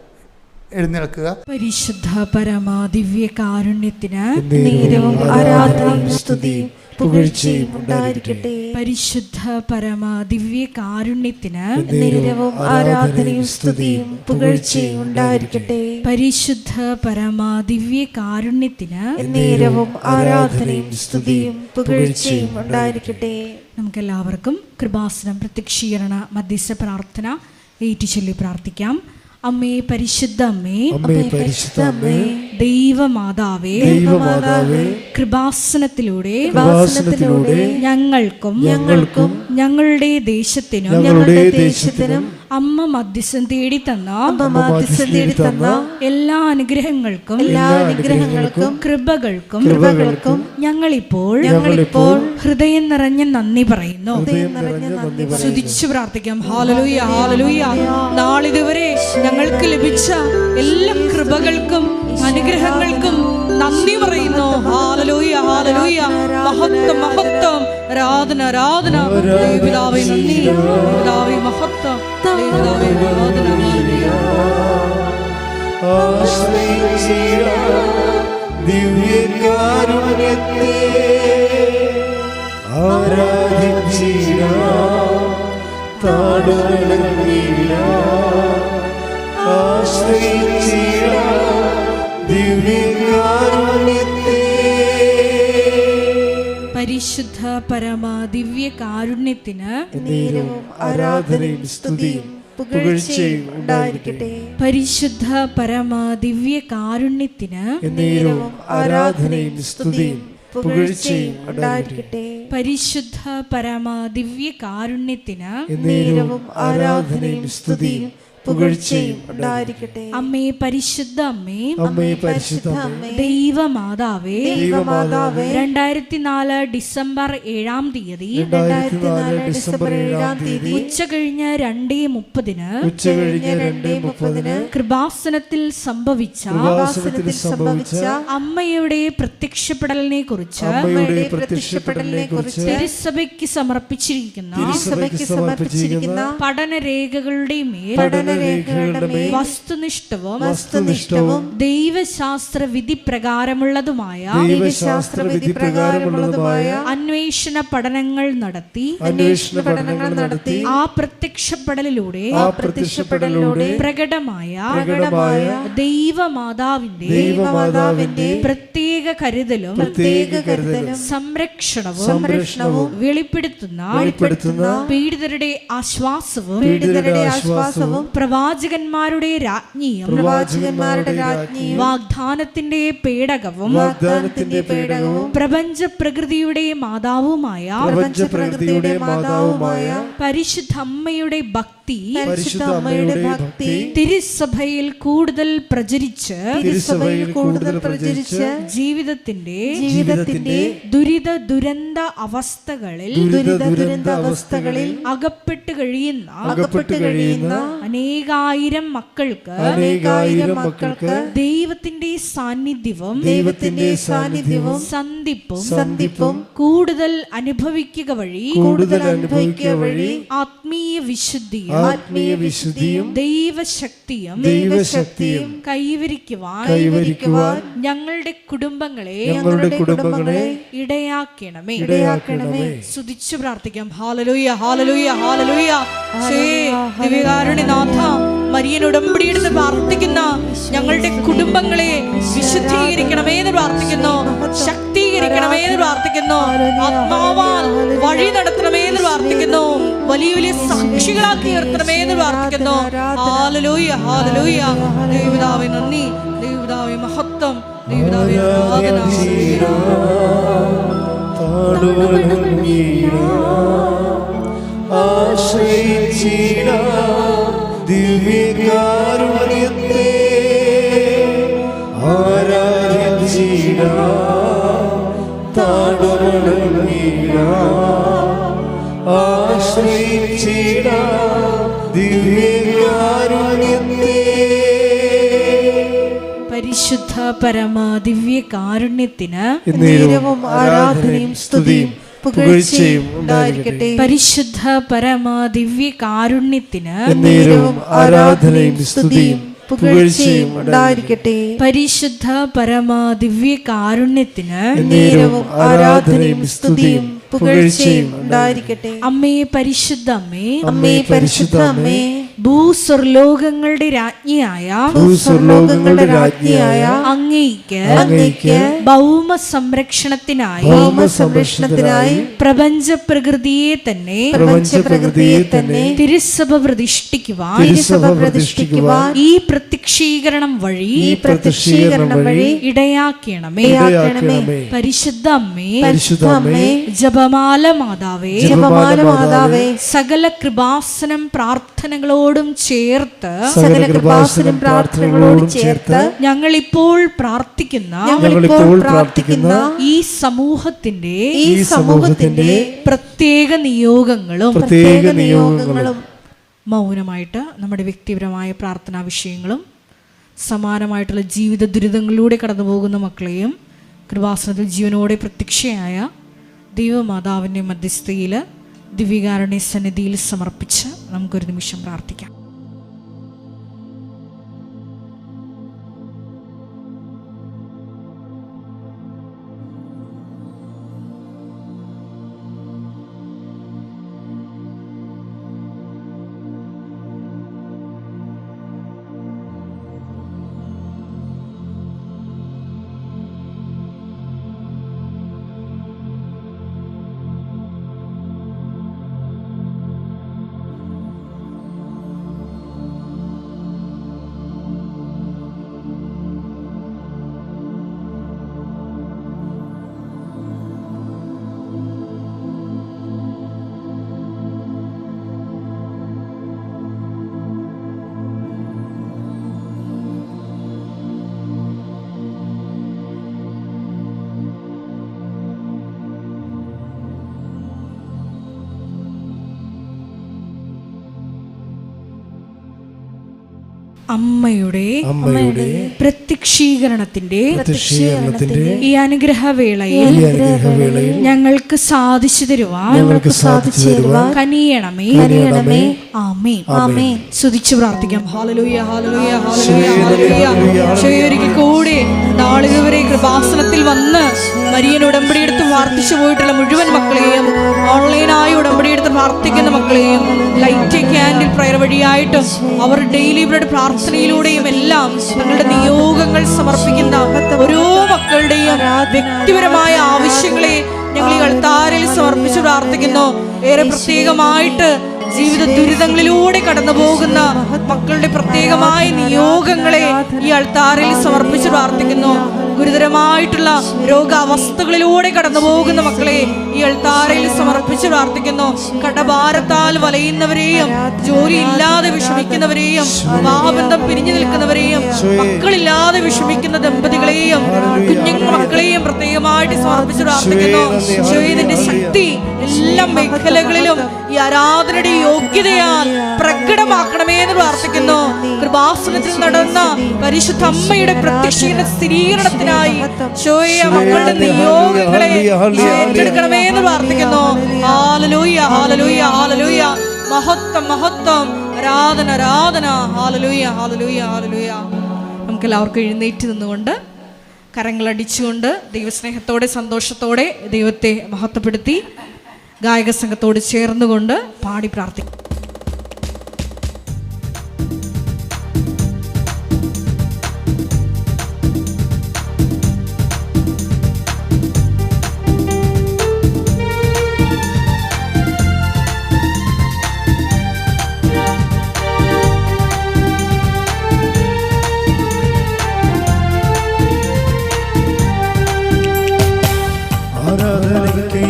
എഴുന്നേൽക്കുക. പരിശുദ്ധ പരമാ ദിവ്യ കാരുണ്യത്തിന് നേരവും ആരാധനയും സ്തുതിയും പുകഴ്ചയും ഉണ്ടായിരിക്കട്ടെ. പരിശുദ്ധ പരമാ ദിവ്യ കാരുണ്യത്തിന് നേരവും ആരാധനയും സ്തുതിയും പുകഴ്ചയും ഉണ്ടായിരിക്കട്ടെ. പരിശുദ്ധ പരമാ ദിവ്യ കാരുണ്യത്തിന് നേരവും ആരാധനയും സ്തുതിയും പുകഴ്ചയും ഉണ്ടായിരിക്കട്ടെ. നമുക്കെല്ലാവർക്കും കൃപാസനം പ്രത്യക്ഷീകരണ മധ്യസ്ഥ പ്രാർത്ഥന ഏറ്റുചൊല്ലി പ്രാർത്ഥിക്കാം. അമ്മേ പരിശുദ്ധ അമ്മേ, അമ്മേ പരിശുദ്ധ അമ്മേ, ദൈവമാതാവേ, ദൈവമാതാവേ, കൃപാസനത്തിലൂടെ ഞങ്ങൾക്കും ഞങ്ങളുടെ ദേശത്തിനും അമ്മ മധ്യസ്ഥം തേടി തന്ന എല്ലാ അനുഗ്രഹങ്ങൾക്കും കൃപകൾക്കും ഞങ്ങളിപ്പോൾ ഹൃദയം നിറഞ്ഞ നന്ദി പറയുന്നു. സ്തുതിച്ചു പ്രാർത്ഥിക്കാം. Hallelujah, hallelujah. നാളിതുവരെ ഞങ്ങൾക്ക് ലഭിച്ച എല്ലാ കൃപകൾക്കും അനുഗ്രഹങ്ങൾക്കും നന്ദി പറയുന്നു. Hallelujah, hallelujah. മഹത്വം, മഹത്വം, ആരാധന, ആരാധന. പിതാവേ നന്ദി, പിതാവേ മഹത്വം, പിതാവേ ആരാധന. ദിവ്യകാരുണ്യത്തെ ആരാധിച്ചിടാം, താടുകളഞ്ഞിടാം, ആശ്രയിച്ചിടാം ദിവ്യകാരുണ്യത്തെ. പരിശുദ്ധ പരമാ ദിവ്യ കാരുണ്യത്തിന് നേരവും ആരാധനയും സ്തുതിയും പുകഴ്ചയും ഉണ്ടായിരിക്കട്ടെ. പരിശുദ്ധ പരമാ ദിവ്യ കാരുണ്യത്തിന് നേരവും ആരാധനയും സ്തുതിയും പുകഴ്ചയും ഉണ്ടായിരിക്കട്ടെ. പരിശുദ്ധ പരമാ ദിവ്യ കാരുണ്യത്തിന് നേരവും ആരാധനയും സ്തുതിയും പുകഴ്ചയും ഉണ്ടായിരിക്കട്ടെ. അമ്മേ പരിശുദ്ധ അമ്മേ, അമ്മേ പരിശുദ്ധ അമ്മേ, ദൈവമാതാവേ, ദൈവമാതാവേ, 2004 ഡിസംബർ 7-ാം തീയതി 2004 ഡിസംബർ 7-ാം തീയതി ഉച്ചകഴിഞ്ഞ് 2:30 ഉച്ചകഴിഞ്ഞ് 2:30 കൃപാസനത്തിൽ സംഭവിച്ച അമ്മയുടെ പ്രത്യക്ഷപ്പെടലിനെ കുറിച്ച് തിരുസഭയ്ക്ക് സമർപ്പിച്ചിരിക്കുന്ന പഠനരേഖകളുടെ മേൽ വസ്തുനിഷ്ഠവും ദൈവശാസ്ത്ര വിധി പ്രകാരമുള്ളതുമായ അന്വേഷണ പഠനങ്ങൾ നടത്തി ആ പ്രത്യക്ഷപ്പെടലിലൂടെ പ്രകടമായ ദൈവമാതാവിന്റെ പ്രത്യേക കരുതലും സംരക്ഷണവും വെളിപ്പെടുത്തുന്ന പീഡിതരുടെ ആശ്വാസവും പ്രവാചകന്മാരുടെ രാജ്ഞിയും വാഗ്ദാനത്തിന്റെ പേടകവും പ്രപഞ്ച പ്രകൃതിയുടെ മാതാവുമായ പരിശുദ്ധമ്മയുടെ ഭക്തി തിരുസഭയിൽ കൂടുതൽ പ്രചരിച്ച് ജീവിതത്തിന്റെ ദുരിത ദുരന്ത അവസ്ഥകളിൽ അകപ്പെട്ട് കഴിയുന്ന അനേകായിരം മക്കൾക്ക് അനേകായിരം മക്കൾക്ക് ദൈവത്തിന്റെ സാന്നിധ്യവും സന്ധിപ്പും കൂടുതൽ അനുഭവിക്കുക വഴി ആത്മീയ വിശുദ്ധിയും ദൈവശക്തിയും കൈവരിക്കുവാൻ ഞങ്ങളുടെ കുടുംബങ്ങളെ ഇടയാക്കണമേ. സ്തുതിച്ചു പ്രാർത്ഥിക്കാം. Hallelujah, hallelujah, hallelujah. ദിവ്യകാരുണ്യനാഥ, മരിയൻ ഉടമ്പടിയെടുത്ത് പ്രാർത്ഥിക്കുന്ന ഞങ്ങളുടെ കുടുംബങ്ങളെ വിശുദ്ധീകരിക്കണമേ എന്ന് പ്രാർത്ഥിക്കുന്നു, ശക്തീകരിക്കണമേ എന്ന് പ്രാർത്ഥിക്കുന്നു, ആത്മാവാൽ വഴി നടത്തണമേ എന്ന് പ്രാർത്ഥിക്കുന്നു, വലിയ വലിയ സാക്ഷികളാക്കി ഉയർത്തണമേ എന്ന് പ്രാർത്ഥിക്കുന്നു. Hallelujah, hallelujah. ദൈവപിതാവേ നന്ദി, ദൈവപിതാവേ മഹത്വം, ദൈവപിതാവേ ആരാധന. ദിവ്യകാരുണ്യത്തെ ആരാധിച്ചിടാം, ആശ്രയിച്ചിടാം ദിവ്യകാരുണ്യത്തെ. പരിശുദ്ധ പരമ ദിവ്യകാരുണ്യത്തിന് ആരാധനയും സ്തുതിയും പുകഴ്ചയും ഉണ്ടായിരിക്കട്ടെ. പരിശുദ്ധ പരമ ദിവ്യകാരുണ്യത്തിന് ആരാധനയും സ്തുതിയും പുകഴ്ചയും ഉണ്ടായിരിക്കട്ടെ. പരിശുദ്ധ പരമ ദിവ്യകാരുണ്യത്തിന് ആരാധനയും സ്തുതിയും പുകഴ്ചയും ഉണ്ടായിരിക്കട്ടെ. അമ്മേ പരിശുദ്ധ അമ്മേ, അമ്മേ പരിശുദ്ധ അമ്മേ, ഭൂസ്വർലോകങ്ങളുടെ രാജ്ഞിയായ അങ്ങേയ്ക്ക് ഭൗമ സംരക്ഷണത്തിനായി പ്രപഞ്ച പ്രകൃതിയെ തന്നെ തിരുസഭ പ്രതിഷ്ഠിക്കുവാൻ ഈ പ്രത്യക്ഷീകരണം വഴി ഇടയാക്കണമേ. പരിശുദ്ധ അമ്മേ, ജപമാല മാതാവേ, സകല കൃപാസനം പ്രാർത്ഥനകളോടും ചേർത്ത് ഞങ്ങളിപ്പോൾ പ്രാർത്ഥിക്കുന്ന ഈ സമൂഹത്തിന്റെ പ്രത്യേക നിയോഗങ്ങളും മൗനമായിട്ട് നമ്മുടെ വ്യക്തിപരമായ പ്രാർത്ഥനാ വിഷയങ്ങളും സമാനമായിട്ടുള്ള ജീവിത ദുരിതങ്ങളിലൂടെ കടന്നു പോകുന്ന മക്കളെയും കൃപാസനത്തിൽ ജീവനോടെ പ്രത്യക്ഷയായ ദൈവമാതാവിൻ്റെ മധ്യസ്ഥയിൽ ദിവ്യകാരുണ്യ സന്നിധിയിൽ സമർപ്പിച്ച് നമുക്കൊരു നിമിഷം പ്രാർത്ഥിക്കാം. അമ്മയുടെ പ്രത്യക്ഷീകരണത്തിന്റെ ഈ അനുഗ്രഹവേളയിൽ ഞങ്ങൾക്ക് സാധിച്ചു തരുവാൻ കനിയണമേ. ആമേൻ. സ്തുതിച്ചു പ്രാർത്ഥിക്കാം. Hallelujah, hallelujah, hallelujah, hallelujah. ഒരിക്കൽ കൂടി നാളിതുവരെ കൃപാസനത്തിൽ വന്ന് മരിയൻ ഉടമ്പടിയെടുത്ത് പ്രാർത്ഥിച്ചു പോയിട്ടുള്ള മുഴുവൻ മക്കളെയും, ഓൺലൈനായി ഉടമ്പടിയെടുത്ത് പ്രാർത്ഥിക്കുന്ന മക്കളെയും, ലൈറ്റ് ക്യാൻഡിൽ പ്രയർ വഴിയായിട്ടും അവർ ഡെയിലി ബ്രെഡ് പ്രാർത്ഥനയിലൂടെയും എല്ലാം തങ്ങളുടെ നിയോഗങ്ങൾ സമർപ്പിക്കുന്ന ഓരോ മക്കളുടെയും വ്യക്തിപരമായ ആവശ്യങ്ങളെ ഞങ്ങൾ ഈ അൾത്താരയിൽ സമർപ്പിച്ച് പ്രാർത്ഥിക്കുന്നു. ഏറെ പ്രത്യേകമായിട്ട് ജീവിത ദുരിതങ്ങളിലൂടെ കടന്നു പോകുന്ന മക്കളുടെ പ്രത്യേകമായ നിയോഗങ്ങളെ ഈ അൾത്താരയിൽ സമർപ്പിച്ച് പ്രാർത്ഥിക്കുന്നു. ഗുരുതരമായിട്ടുള്ള രോഗാവസ്ഥകളിലൂടെ കടന്നു പോകുന്ന മക്കളെ ഈ അൾത്താരയിൽ സമർപ്പിച്ച് പ്രാർത്ഥിക്കുന്നു. കടഭാരത്താൽ വലയുന്നവരെയും, ജോലി ഇല്ലാതെ വിഷമിക്കുന്നവരെയും, വിവാഹബന്ധം പിരിഞ്ഞു നിൽക്കുന്നവരെയും, മക്കളില്ലാതെ വിഷമിക്കുന്ന ദമ്പതികളെയും കുഞ്ഞു മക്കളെയും പ്രത്യേകമായിട്ട് സമർപ്പിച്ച് പ്രാർത്ഥിക്കുന്നു. ഇതിന്റെ ശക്തി എല്ലാ മേഖലകളിലും ഈ ആരാധനയുടെ യോഗ്യതയാൽ പ്രകടമാക്കണമേ എന്ന് പ്രാർത്ഥിക്കുന്നു. കൃപാസനത്തിൽ നടന്ന പരിശുദ്ധ അമ്മയുടെ പ്രത്യക്ഷീകരണ സ്ഥിരീകരണത്തിനായി മക്കളുടെ നിയോഗങ്ങളെ ഏറ്റെടുക്കണമേ എന്ന് പ്രാർത്ഥിക്കുന്നു. Hallelujah, hallelujah, hallelujah. മഹത്വം, മഹത്വം, ആരാധന, ആരാധന. Hallelujah, hallelujah, hallelujah. നമുക്ക് എല്ലാവർക്കും എഴുന്നേറ്റ് നിന്നുകൊണ്ട് കരങ്ങളടിച്ചുകൊണ്ട് ദൈവസ്നേഹത്തോടെ സന്തോഷത്തോടെ ദൈവത്തെ മഹത്വപ്പെടുത്തി ഗായക സംഘത്തോട് ചേർന്നുകൊണ്ട് പാടി പ്രാർത്ഥിക്കും. ആരാധനയ്ക്ക്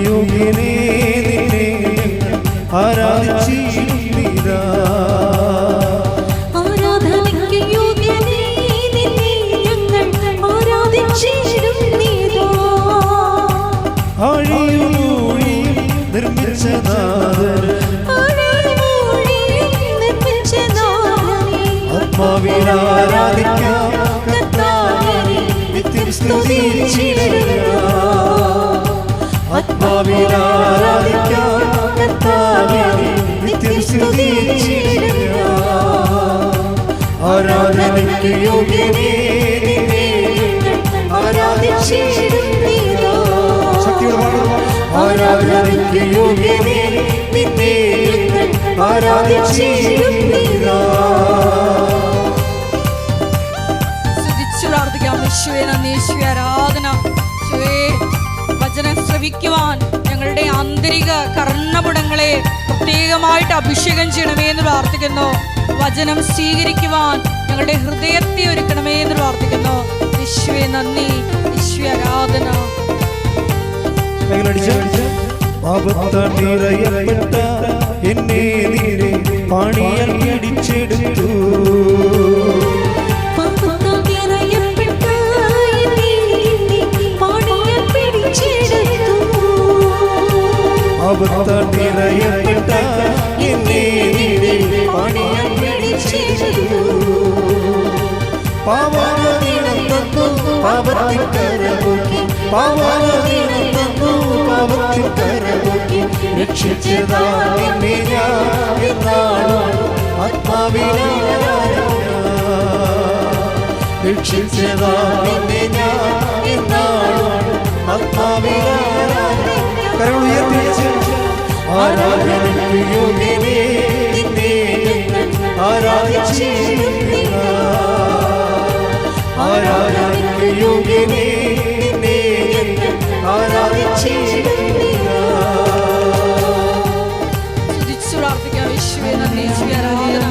യോഗ്യനേ ആരാധനയ്ക്ക് യോഗ്യനേ നിന്നെ ആരാധിച്ചിടുന്നീരാ. സ്തുതിച്ചു പ്രാർത്ഥിക്കാം. യേശുവേ നന്ദി, യേശുവേ ആരാധന. യേശുവേ വചനം ശ്രവിക്കുവാൻ ഞങ്ങളുടെ ആന്തരിക കർണ്ണപുടങ്ങളെ പ്രത്യേകമായിട്ട് അഭിഷേകം ചെയ്യണമേ എന്ന് പ്രാർത്ഥിക്കുന്നു. വചനം സ്വീകരിക്കുവാൻ ഞങ്ങളുടെ ഹൃദയത്തെ ഒരുക്കണമേ എന്ന് പ്രാർത്ഥിക്കുന്നു. യേശുവേ നന്ദി, യേശുവേ ആരാധന. പാപത്താൽ എന്നെ നീരെ പാണിയാൽ പിടിച്ചെടുത്തു. പാപത്താൽ നിറയപ്പെട്ട എന്നെ നീരെ പാണിയാൽ പിടിച്ചെടുത്തു. പാവാനീണം തന്നു പാപത്തിൽ കരപോക്കി, പാവാനീണം തന്നു പാപത്തിൽ കരപോക്കി. രക്ഷിച്ചതാ നിന്നെ ഞാൻ എന്നാളും ആത്മാവിനാരാധന. രക്ഷിച്ചതാ നിന്നെ ഞാൻ എന്നാളും ആത്മാവിനാരാധന. കരങ്ങൾ ഉയർത്തിച്ച് ആരാധനയ്ക്ക് യോഗ്യനേ നിന്നെ ആരാധിച്ചിടുന്നീരാ. ആരാധനയ്ക്ക് യോഗ്യനേ നിന്നെ ആരാധിച്ചിടുന്നീരാ. സ്തുതിച്ചു പ്രാർത്ഥിക്കാം. യേശുവേ നന്ദി, യേശുവേ ആരാധന.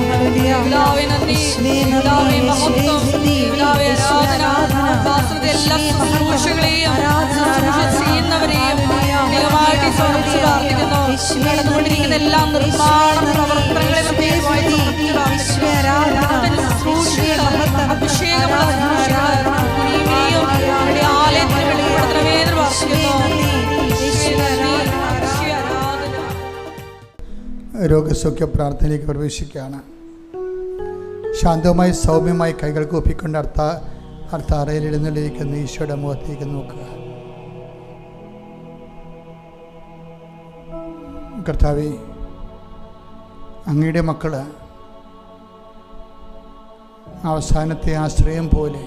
പിതാവേ നന്ദി, പിതാവേ മഹത്വം, പിതാവേ ആരാധന. വാസ്തവത്തിൽ എല്ലാ ശുശ്രൂഷകളെയും ശുശ്രൂഷ ചെയ്യുന്നവരെയും ദൈവമായിട്ട് സമർപ്പിച്ച് പ്രാർത്ഥിക്കുന്നു. നടന്നുകൊണ്ടിരിക്കുന്ന എല്ലാ നിർമ്മാണ പ്രവർത്തനങ്ങളെ പ്രത്യേകമായി സമർപ്പിച്ച് പ്രാർത്ഥിക്കുന്നു. അഭിഷേകമുള്ള ആലയത്തിൽ വെളിപ്പെടുത്തണമേ എന്ന് പ്രാർത്ഥിക്കുന്നു. രോഗസൗഖ്യ പ്രാർത്ഥനയിലേക്ക് പ്രവേശിക്കുകയാണ്. ശാന്തമായി സൗമ്യമായി കൈകൾ കൂപ്പിക്കൊണ്ട് അർത്താറയിൽ എഴുന്നള്ളിരിക്കുന്ന ഈശോയുടെ മുഖത്തേക്ക് നോക്കുക. കർത്താവേ, അങ്ങയുടെ മക്കൾ അവസാനത്തെ ആശ്രയം പോലെ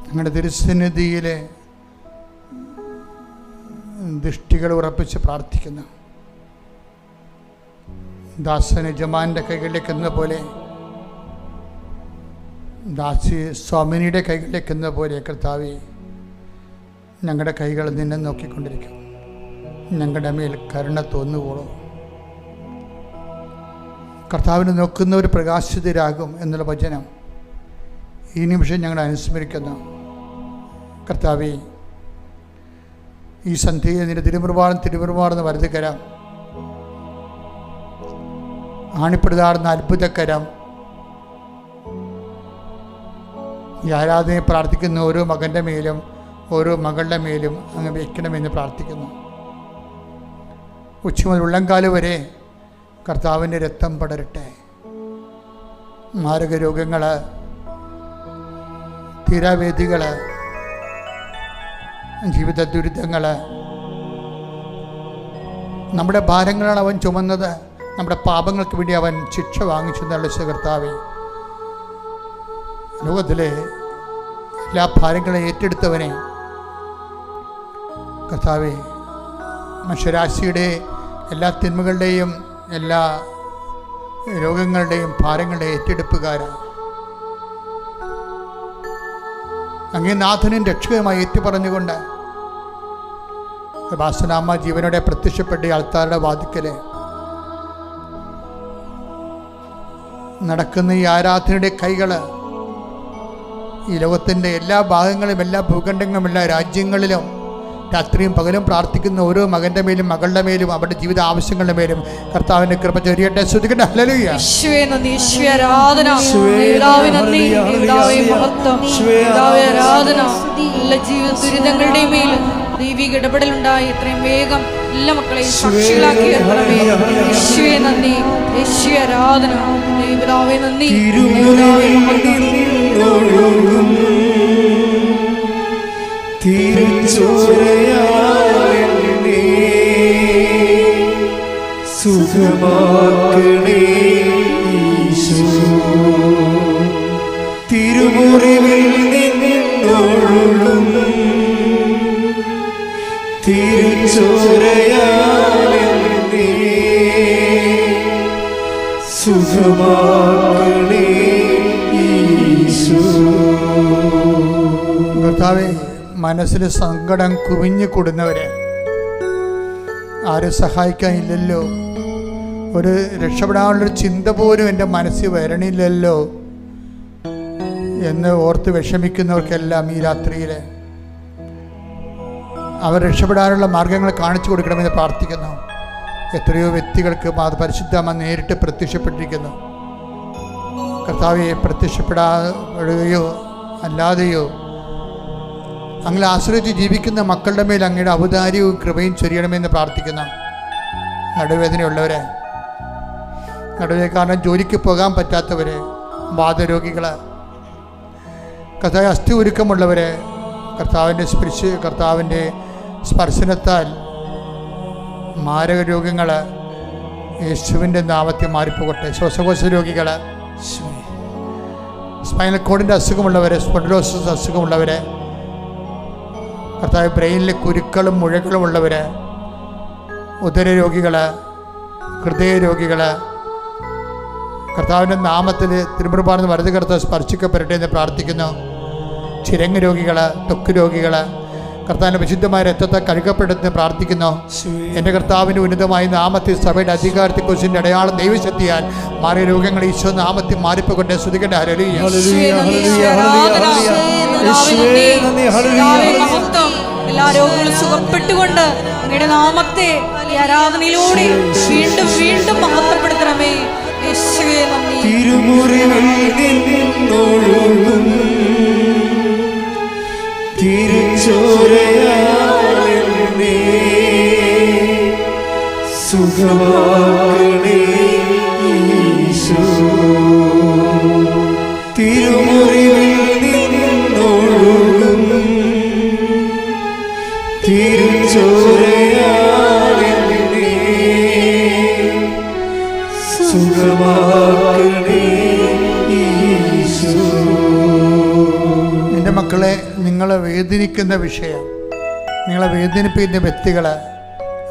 അങ്ങയുടെ തിരുസന്നിധിയിലെ ദൃഷ്ടികൾ ഉറപ്പിച്ച് പ്രാർത്ഥിക്കുന്നു. ദാസൻ യജമാൻ്റെ കൈകളിലേക്ക് എന്ന പോലെ, ദാസി സ്വാമിനിയുടെ കൈകളിലേക്ക് എന്ന പോലെ കർത്താവേ, ഞങ്ങളുടെ കൈകൾ നിന്നെ നോക്കിക്കൊണ്ടിരിക്കും. ഞങ്ങളുടെ മേൽ കരുണ തോന്നുവോളൂ. കർത്താവിനെ നോക്കുന്നവർ പ്രകാശിതരാകും എന്നുള്ള വചനം ഈ നിമിഷം ഞങ്ങൾ അനുസ്മരിക്കുന്നു. കർത്താവേ, ഈ സന്ധ്യയിൽ നിന്റെ തിരുമുറുവാണെന്ന് വലുതുകരം, ആണിപ്പെടുതാടുന്ന അത്ഭുതകരം, ഈ ആരാധനയെ പ്രാർത്ഥിക്കുന്ന ഓരോ മകൻ്റെ മേലും ഓരോ മകളുടെ മേലും അങ്ങ് വയ്ക്കണമെന്ന് പ്രാർത്ഥിക്കുന്നു. ഉച്ച മുതൽ ഉള്ളംകാല് വരെ കർത്താവിൻ്റെ രക്തം പടരട്ടെ. മാരക രോഗങ്ങൾ, തീരാവേദികൾ, ജീവിത ദുരിതങ്ങൾ, നമ്മുടെ ഭാരങ്ങളാണ് അവൻ ചുമന്നത്. നമ്മുടെ പാപങ്ങൾക്ക് വേണ്ടി അവൻ ശിക്ഷ വാങ്ങിച്ചു എന്നുള്ള കർത്താവേ, ലോകത്തിലെ എല്ലാ ഭാരങ്ങളെയും ഏറ്റെടുത്തവനെ കർത്താവേ, മനുഷ്യരാശിയുടെ എല്ലാ തിന്മകളുടെയും എല്ലാ രോഗങ്ങളുടെയും ഭാരങ്ങളുടെയും ഏറ്റെടുപ്പുകാരാണ്. അങ്ങേ നാഥനും രക്ഷകനുമായി ഏറ്റുപറഞ്ഞുകൊണ്ട് ബാസനാമ്മ ജീവനോടെ പ്രത്യക്ഷപ്പെട്ട ആൾക്കാരുടെ വാതിക്കല് നടക്കുന്ന ഈ ആരാധനയുടെ കൈകൾ ഈ ലോകത്തിൻ്റെ എല്ലാ ഭാഗങ്ങളും, എല്ലാ ഭൂഖണ്ഡങ്ങളും, എല്ലാ രാജ്യങ്ങളിലും രാത്രിയും പകലും പ്രാർത്ഥിക്കുന്ന ഓരോ മകൻ്റെ മേലും മകളുടെ മേലും അവരുടെ ജീവിത ആവശ്യങ്ങളുടെ മേലും കർത്താവിൻ്റെ കൃപ ചൊരിയട്ടെ. സ്തുതിക്കട്ടെ. ഹല്ലേലൂയ. യേശുവേ നന്ദി, യേശുവേ ആരാധന, പിതാവേ നന്ദി, പിതാവേ മഹത്വം, പിതാവേ ആരാധന. എല്ലാ ജീവിത ദുരിതങ്ങളുടെയും മേലും ദൈവിക ഇടപെടലുണ്ടായി എത്രയും വേഗം എല്ലാ മക്കളെയും സാക്ഷികളാക്കി തീർക്കണമേ. യേശുവേ നന്ദി, യേശുവേ ആരാധന, പിതാവേ നന്ദി, പിതാവേ മഹത്വം. തിരിച്ചോരയാലെന്നെ സുഖമാക്കണേ ഈശോ, തിരുമുറിവിൽ നിന്നൊഴുകും തിരിച്ചോരയാലെന്നെ സുഖമാക്കണേ ഈശോ. കർത്താവേ, മനസ്സിൽ സങ്കടം കുവിഞ്ഞു കൂടുന്നവരെ, ആരും സഹായിക്കാനില്ലല്ലോ, ഒരു രക്ഷപ്പെടാനുള്ളൊരു ചിന്ത പോലും എൻ്റെ മനസ്സിൽ വരണില്ലല്ലോ എന്ന് ഓർത്ത് വിഷമിക്കുന്നവർക്കെല്ലാം ഈ രാത്രിയിൽ അവർ രക്ഷപ്പെടാനുള്ള മാർഗങ്ങൾ കാണിച്ചു കൊടുക്കണമെന്ന് പ്രാർത്ഥിക്കുന്നു. എത്രയോ വ്യക്തികൾക്ക് പരിശുദ്ധമ്മ നേരിട്ട് പ്രത്യക്ഷപ്പെട്ടിരിക്കുന്നു. കർത്താവെ, പ്രത്യക്ഷപ്പെടാതെയോ അല്ലാതെയോ അങ്ങനെ ആശ്രയിച്ച് ജീവിക്കുന്ന മക്കളുടെ മേൽ അങ്ങയുടെ ഔദാര്യവും കൃപയും ചൊരിയണമെന്ന് പ്രാർത്ഥിക്കുന്നു. നടുവേദനയുള്ളവരെ, നടുവേ കാരണം ജോലിക്ക് പോകാൻ പറ്റാത്തവരെ, വാതരോഗികൾ, കർത്താവ് അസ്ഥി ഉരുക്കമുള്ളവരെ, കർത്താവിൻ്റെ സ്പർശനത്താൽ മാരക രോഗങ്ങൾ യേശുവിൻ്റെ നാമത്തിൽ മാറിപ്പോകട്ടെ. ശ്വാസകോശ രോഗികൾ, സ്പൈനൽ കോഡിൻ്റെ അസുഖമുള്ളവരെ, സ്പോണ്ടിലോസിസ് അസുഖമുള്ളവരെ, കർത്താവ് ബ്രെയിനിലെ കുരുക്കളും മുഴകളും ഉള്ളവർ, ഉദരരോഗികൾ, ഹൃദയരോഗികൾ, കർത്താവിൻ്റെ നാമത്തിൽ തിരുമുറുപാടുന്ന വലത് കർത്താവ് സ്പർശിക്കപ്പെടട്ടെ എന്ന് പ്രാർത്ഥിക്കുന്നു. ചിരങ്ങ് രോഗികൾ, ത്വക്ക് രോഗികൾ, കർത്താവിൻ്റെ വിശുദ്ധമായ രക്തത്തെ കഴുകപ്പെടുത്തി പ്രാർത്ഥിക്കുന്നു. എൻ്റെ കർത്താവിൻ്റെ ഉന്നതമായ നാമത്തിൽ സഭയുടെ അധികാരത്തെക്കുറിച്ചിൻ്റെ അടയാളം ദൈവശക്തിയാൽ മാറിയ രോഗങ്ങൾ ഈശോ നാമത്തിൽ മാറിപ്പോകട്ടെ. സ്തുതിക്കട്ടെ. ഹല്ലേലൂയ. എല്ലാ രോഗങ്ങളും സുഖപ്പെട്ടുകൊണ്ട് അങ്ങയുടെ നാമത്തെ ഈ ആരാധനയിലൂടെ വീണ്ടും വീണ്ടും മഹത്വപ്പെടുത്തണമേ. യേശുവേ നന്ദി. തിരുമുറിവിൽ നിന്നൊഴുകും തിരിച്ചോരയാലെന്നെ സുഖമാക്കണേ ഈശോ, തിരുമുറിവിൽ നിന്നൊഴുകും തിരിച്ചോരയാലെന്നെ സുഖമാക്കണേ ഈശോ. എൻ്റെ മക്കളെ, നിങ്ങളെ വേദനിക്കുന്ന വിഷയം, നിങ്ങളെ വേദനിപ്പിക്കുന്ന വ്യക്തികൾ,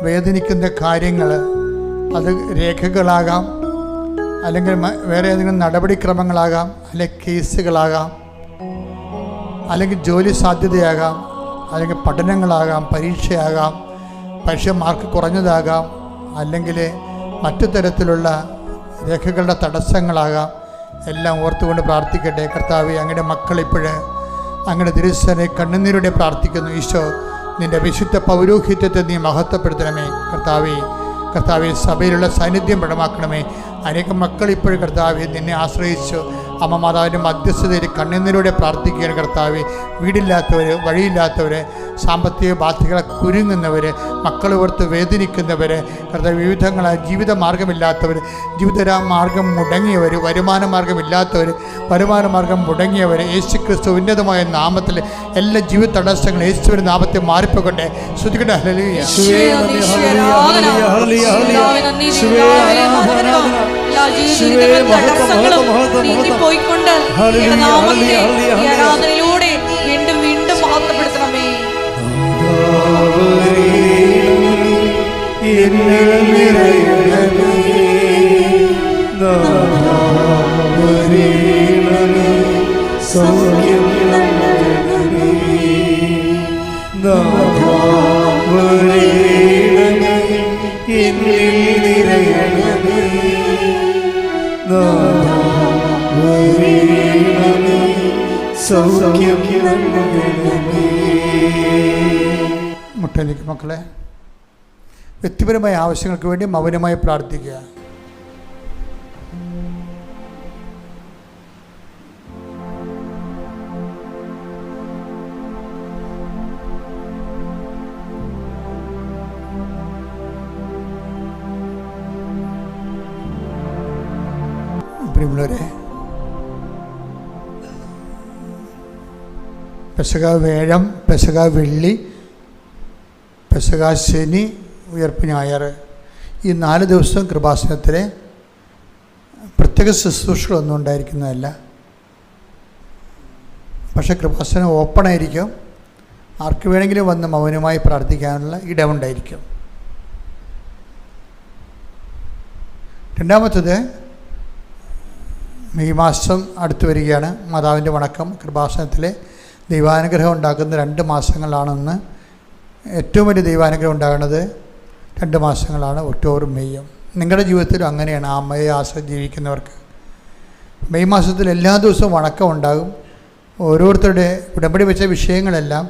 വേദനിക്കുന്ന കാര്യങ്ങൾ, അത് രേഖകളാകാം, അല്ലെങ്കിൽ വേറെ ഏതെങ്കിലും നടപടിക്രമങ്ങളാകാം, അല്ലെങ്കിൽ കേസുകളാകാം, അല്ലെങ്കിൽ ജോലി സാധ്യതയാകാം, അല്ലെങ്കിൽ പഠനങ്ങളാകാം, പരീക്ഷയാകാം, പരീക്ഷ മാർക്ക് കുറഞ്ഞതാകാം, അല്ലെങ്കിൽ മറ്റു തരത്തിലുള്ള രേഖകളുടെ തടസ്സങ്ങളാകാം. എല്ലാം ഓർത്തുകൊണ്ട് പ്രാർത്ഥിക്കട്ടെ. കർത്താവേ, അങ്ങയുടെ മക്കളിപ്പോഴ് അങ്ങയുടെ തിരുസനെ കണ്ണുനീരോടെ പ്രാർത്ഥിക്കുന്നു. ഈശോ, നിൻ്റെ വിശുദ്ധ പൗരോഹിത്യത്തെ നീ മഹത്വപ്പെടുത്തണമേ. കർത്താവെ, സഭയിലുള്ള സാന്നിധ്യം പ്രകടമാക്കണമേ. അനേകം മക്കൾ ഇപ്പോഴും കർത്താവെ നിന്നെ ആശ്രയിച്ചു അമ്മ മാതാവിൻ്റെ മധ്യസ്ഥതയിൽ കണ്ണുനീരോടെ പ്രാർത്ഥിക്കുകയാണ് കർത്താവെ. വീടില്ലാത്തവർ, വഴിയില്ലാത്തവർ, സാമ്പത്തിക ബാധ്യതകളെ കുരുങ്ങുന്നവർ, മക്കൾ ഓർത്ത് വേദനിക്കുന്നവർ, കർത്താവ് വിവിധങ്ങളായ ജീവിത മാർഗമില്ലാത്തവർ, ജീവിതമാർഗം മുടങ്ങിയവർ, വരുമാന മാർഗമില്ലാത്തവർ, വരുമാന മാർഗം മുടങ്ങിയവർ, യേശുക്രിസ്തു ഉന്നതമായ നാമത്തിൽ എല്ലാ ജീവിത തടസ്സങ്ങളും യേശുവിൻ്റെ നാമത്തെ മാറിപ്പോകട്ടെ. ശ്രുതികട്ടെ. ഹല്ലേലൂയ. പോയിക്കൊണ്ട് ആരാധനയിലൂടെ വീണ്ടും വീണ്ടും മഹത്വപ്പെടുത്തണമേ. മുട്ടലിക്ക് മക്കളെ, വ്യക്തിപരമായ ആവശ്യങ്ങൾക്ക് വേണ്ടി മൗനമായി പ്രാർത്ഥിക്കുക. പ്രിയമുള്ളവരെ, പെസഹ വേഴം, പെസഹ വെള്ളി, പെസഹ ശനി, ഉയർപ്പ് ഞായർ, ഈ 4 ദിവസവും കൃപാസനത്തിലെ പ്രത്യേക ശുശ്രൂഷകളൊന്നും ഉണ്ടായിരിക്കുന്നതല്ല. പക്ഷേ കൃപാസനം ഓപ്പണായിരിക്കും. ആർക്ക് വേണമെങ്കിലും വന്ന് മൗനമായി പ്രാർത്ഥിക്കാനുള്ള ഇടമുണ്ടായിരിക്കും. രണ്ടാമത്തത്, മെയ് മാസം അടുത്ത് വരികയാണ്. മാതാവിൻ്റെ വണക്കം കൃപാസനത്തിലെ ദൈവാനുഗ്രഹം ഉണ്ടാക്കുന്ന 2 മാസങ്ങളാണെന്ന്. ഏറ്റവും വലിയ ദൈവാനുഗ്രഹം ഉണ്ടാകുന്നത് 2 മാസങ്ങളാണ്, ഒക്ടോബറും മെയ്യും. നിങ്ങളുടെ ജീവിതത്തിലും അങ്ങനെയാണ്. ആ അമ്മയെ ആശ്രയം ജീവിക്കുന്നവർക്ക് മെയ് മാസത്തിൽ എല്ലാ ദിവസവും വണക്കം ഉണ്ടാകും. ഓരോരുത്തരുടെ ഉടമ്പടി വെച്ച വിഷയങ്ങളെല്ലാം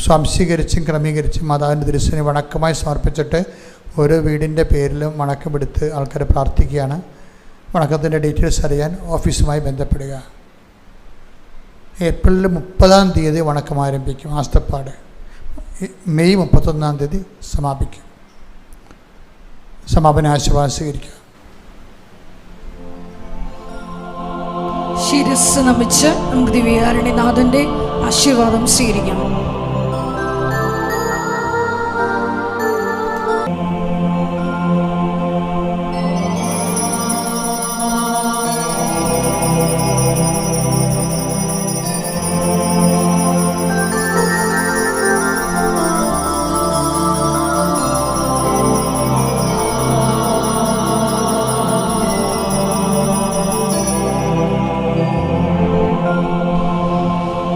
സ്വാംശീകരിച്ചും ക്രമീകരിച്ചും മാതാവിൻ്റെ തിരുസേന വണക്കമായി സമർപ്പിച്ചിട്ട് ഓരോ വീടിൻ്റെ പേരിലും വണക്കമെടുത്ത് ആൾക്കാർ പ്രാർത്ഥിക്കുകയാണ്. വണക്കത്തിൻ്റെ ഡീറ്റെയിൽസ് അറിയാൻ ഓഫീസുമായി ബന്ധപ്പെടുക. ഏപ്രിൽ 30-ാം തീയതി വണക്കം ആരംഭിക്കും. ആസ്തപ്പാട് മെയ് 31-ാം തീയതി സമാപിക്കും. സമാപന ആശീർവാദം സ്വീകരിക്കുക. ശിരസ് നമിച്ച് നമുക്ക് ദിവ്യകാരുണ്യനാഥന്റെ ആശീർവാദം സ്വീകരിക്കാം.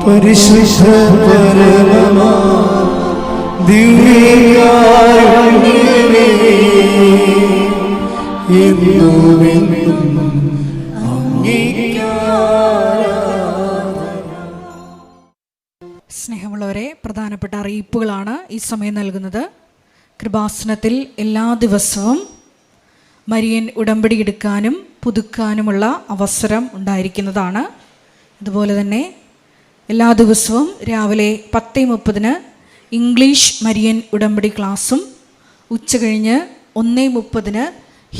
പരിശുദ്ധ പരമമാ ദിവ്യകാരുണ്യമേ, എന്നുമെന്നും അങ്ങേക്ക് ആരാധന. സ്നേഹമുള്ളവരെ, പ്രധാനപ്പെട്ട അറിയിപ്പുകളാണ് ഈ സമയം നൽകുന്നത്. കൃപാസനത്തിൽ എല്ലാ ദിവസവും മരിയൻ ഉടമ്പടി എടുക്കാനും പുതുക്കാനുമുള്ള അവസരം ഉണ്ടായിരിക്കുന്നതാണ്. അതുപോലെ തന്നെ എല്ലാ ദിവസവും രാവിലെ 10:30 ഇംഗ്ലീഷ് മരിയൻ ഉടമ്പടി ക്ലാസ്സും ഉച്ചകഴിഞ്ഞ് 1:30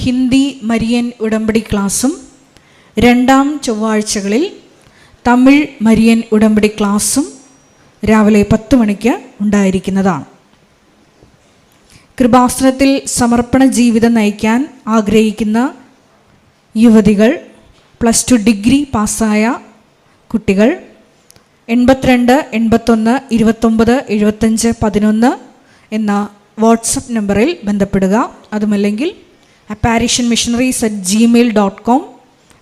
ഹിന്ദി മരിയൻ ഉടമ്പടി ക്ലാസ്സും 2-ാം ചൊവ്വാഴ്ചകളിൽ തമിഴ് മരിയൻ ഉടമ്പടി ക്ലാസ്സും രാവിലെ 10 മണിക്ക് ഉണ്ടായിരിക്കുന്നതാണ്. കൃപാസനത്തിൽ സമർപ്പണ ജീവിതം നയിക്കാൻ ആഗ്രഹിക്കുന്ന യുവതികൾ, +2 ഡിഗ്രി പാസ്സായ കുട്ടികൾ 82 81 29 75 11 എന്ന വാട്സപ്പ് നമ്പറിൽ ബന്ധപ്പെടുക. അതുമല്ലെങ്കിൽ apparitionmissionaries@gmail.com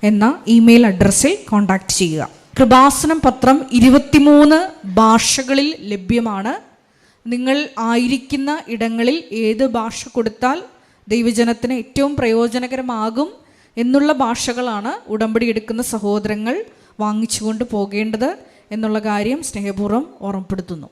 എന്ന ഇമെയിൽ അഡ്രസ്സിൽ കോൺടാക്റ്റ് ചെയ്യുക. കൃപാസനം പത്രം 23 ഭാഷകളിൽ ലഭ്യമാണ്. നിങ്ങൾ ആയിരിക്കുന്ന ഇടങ്ങളിൽ ഏത് ഭാഷ കൊടുത്താൽ ദൈവജനത്തിന് ഏറ്റവും പ്രയോജനകരമാകും എന്നുള്ള ഭാഷകളാണ് ഉടമ്പടി എടുക്കുന്ന സഹോദരങ്ങൾ വാങ്ങിച്ചുകൊണ്ട് പോകേണ്ടത് എന്നുള്ള കാര്യം സ്നേഹപൂർവ്വം ഓർമ്മപ്പെടുത്തുന്നു.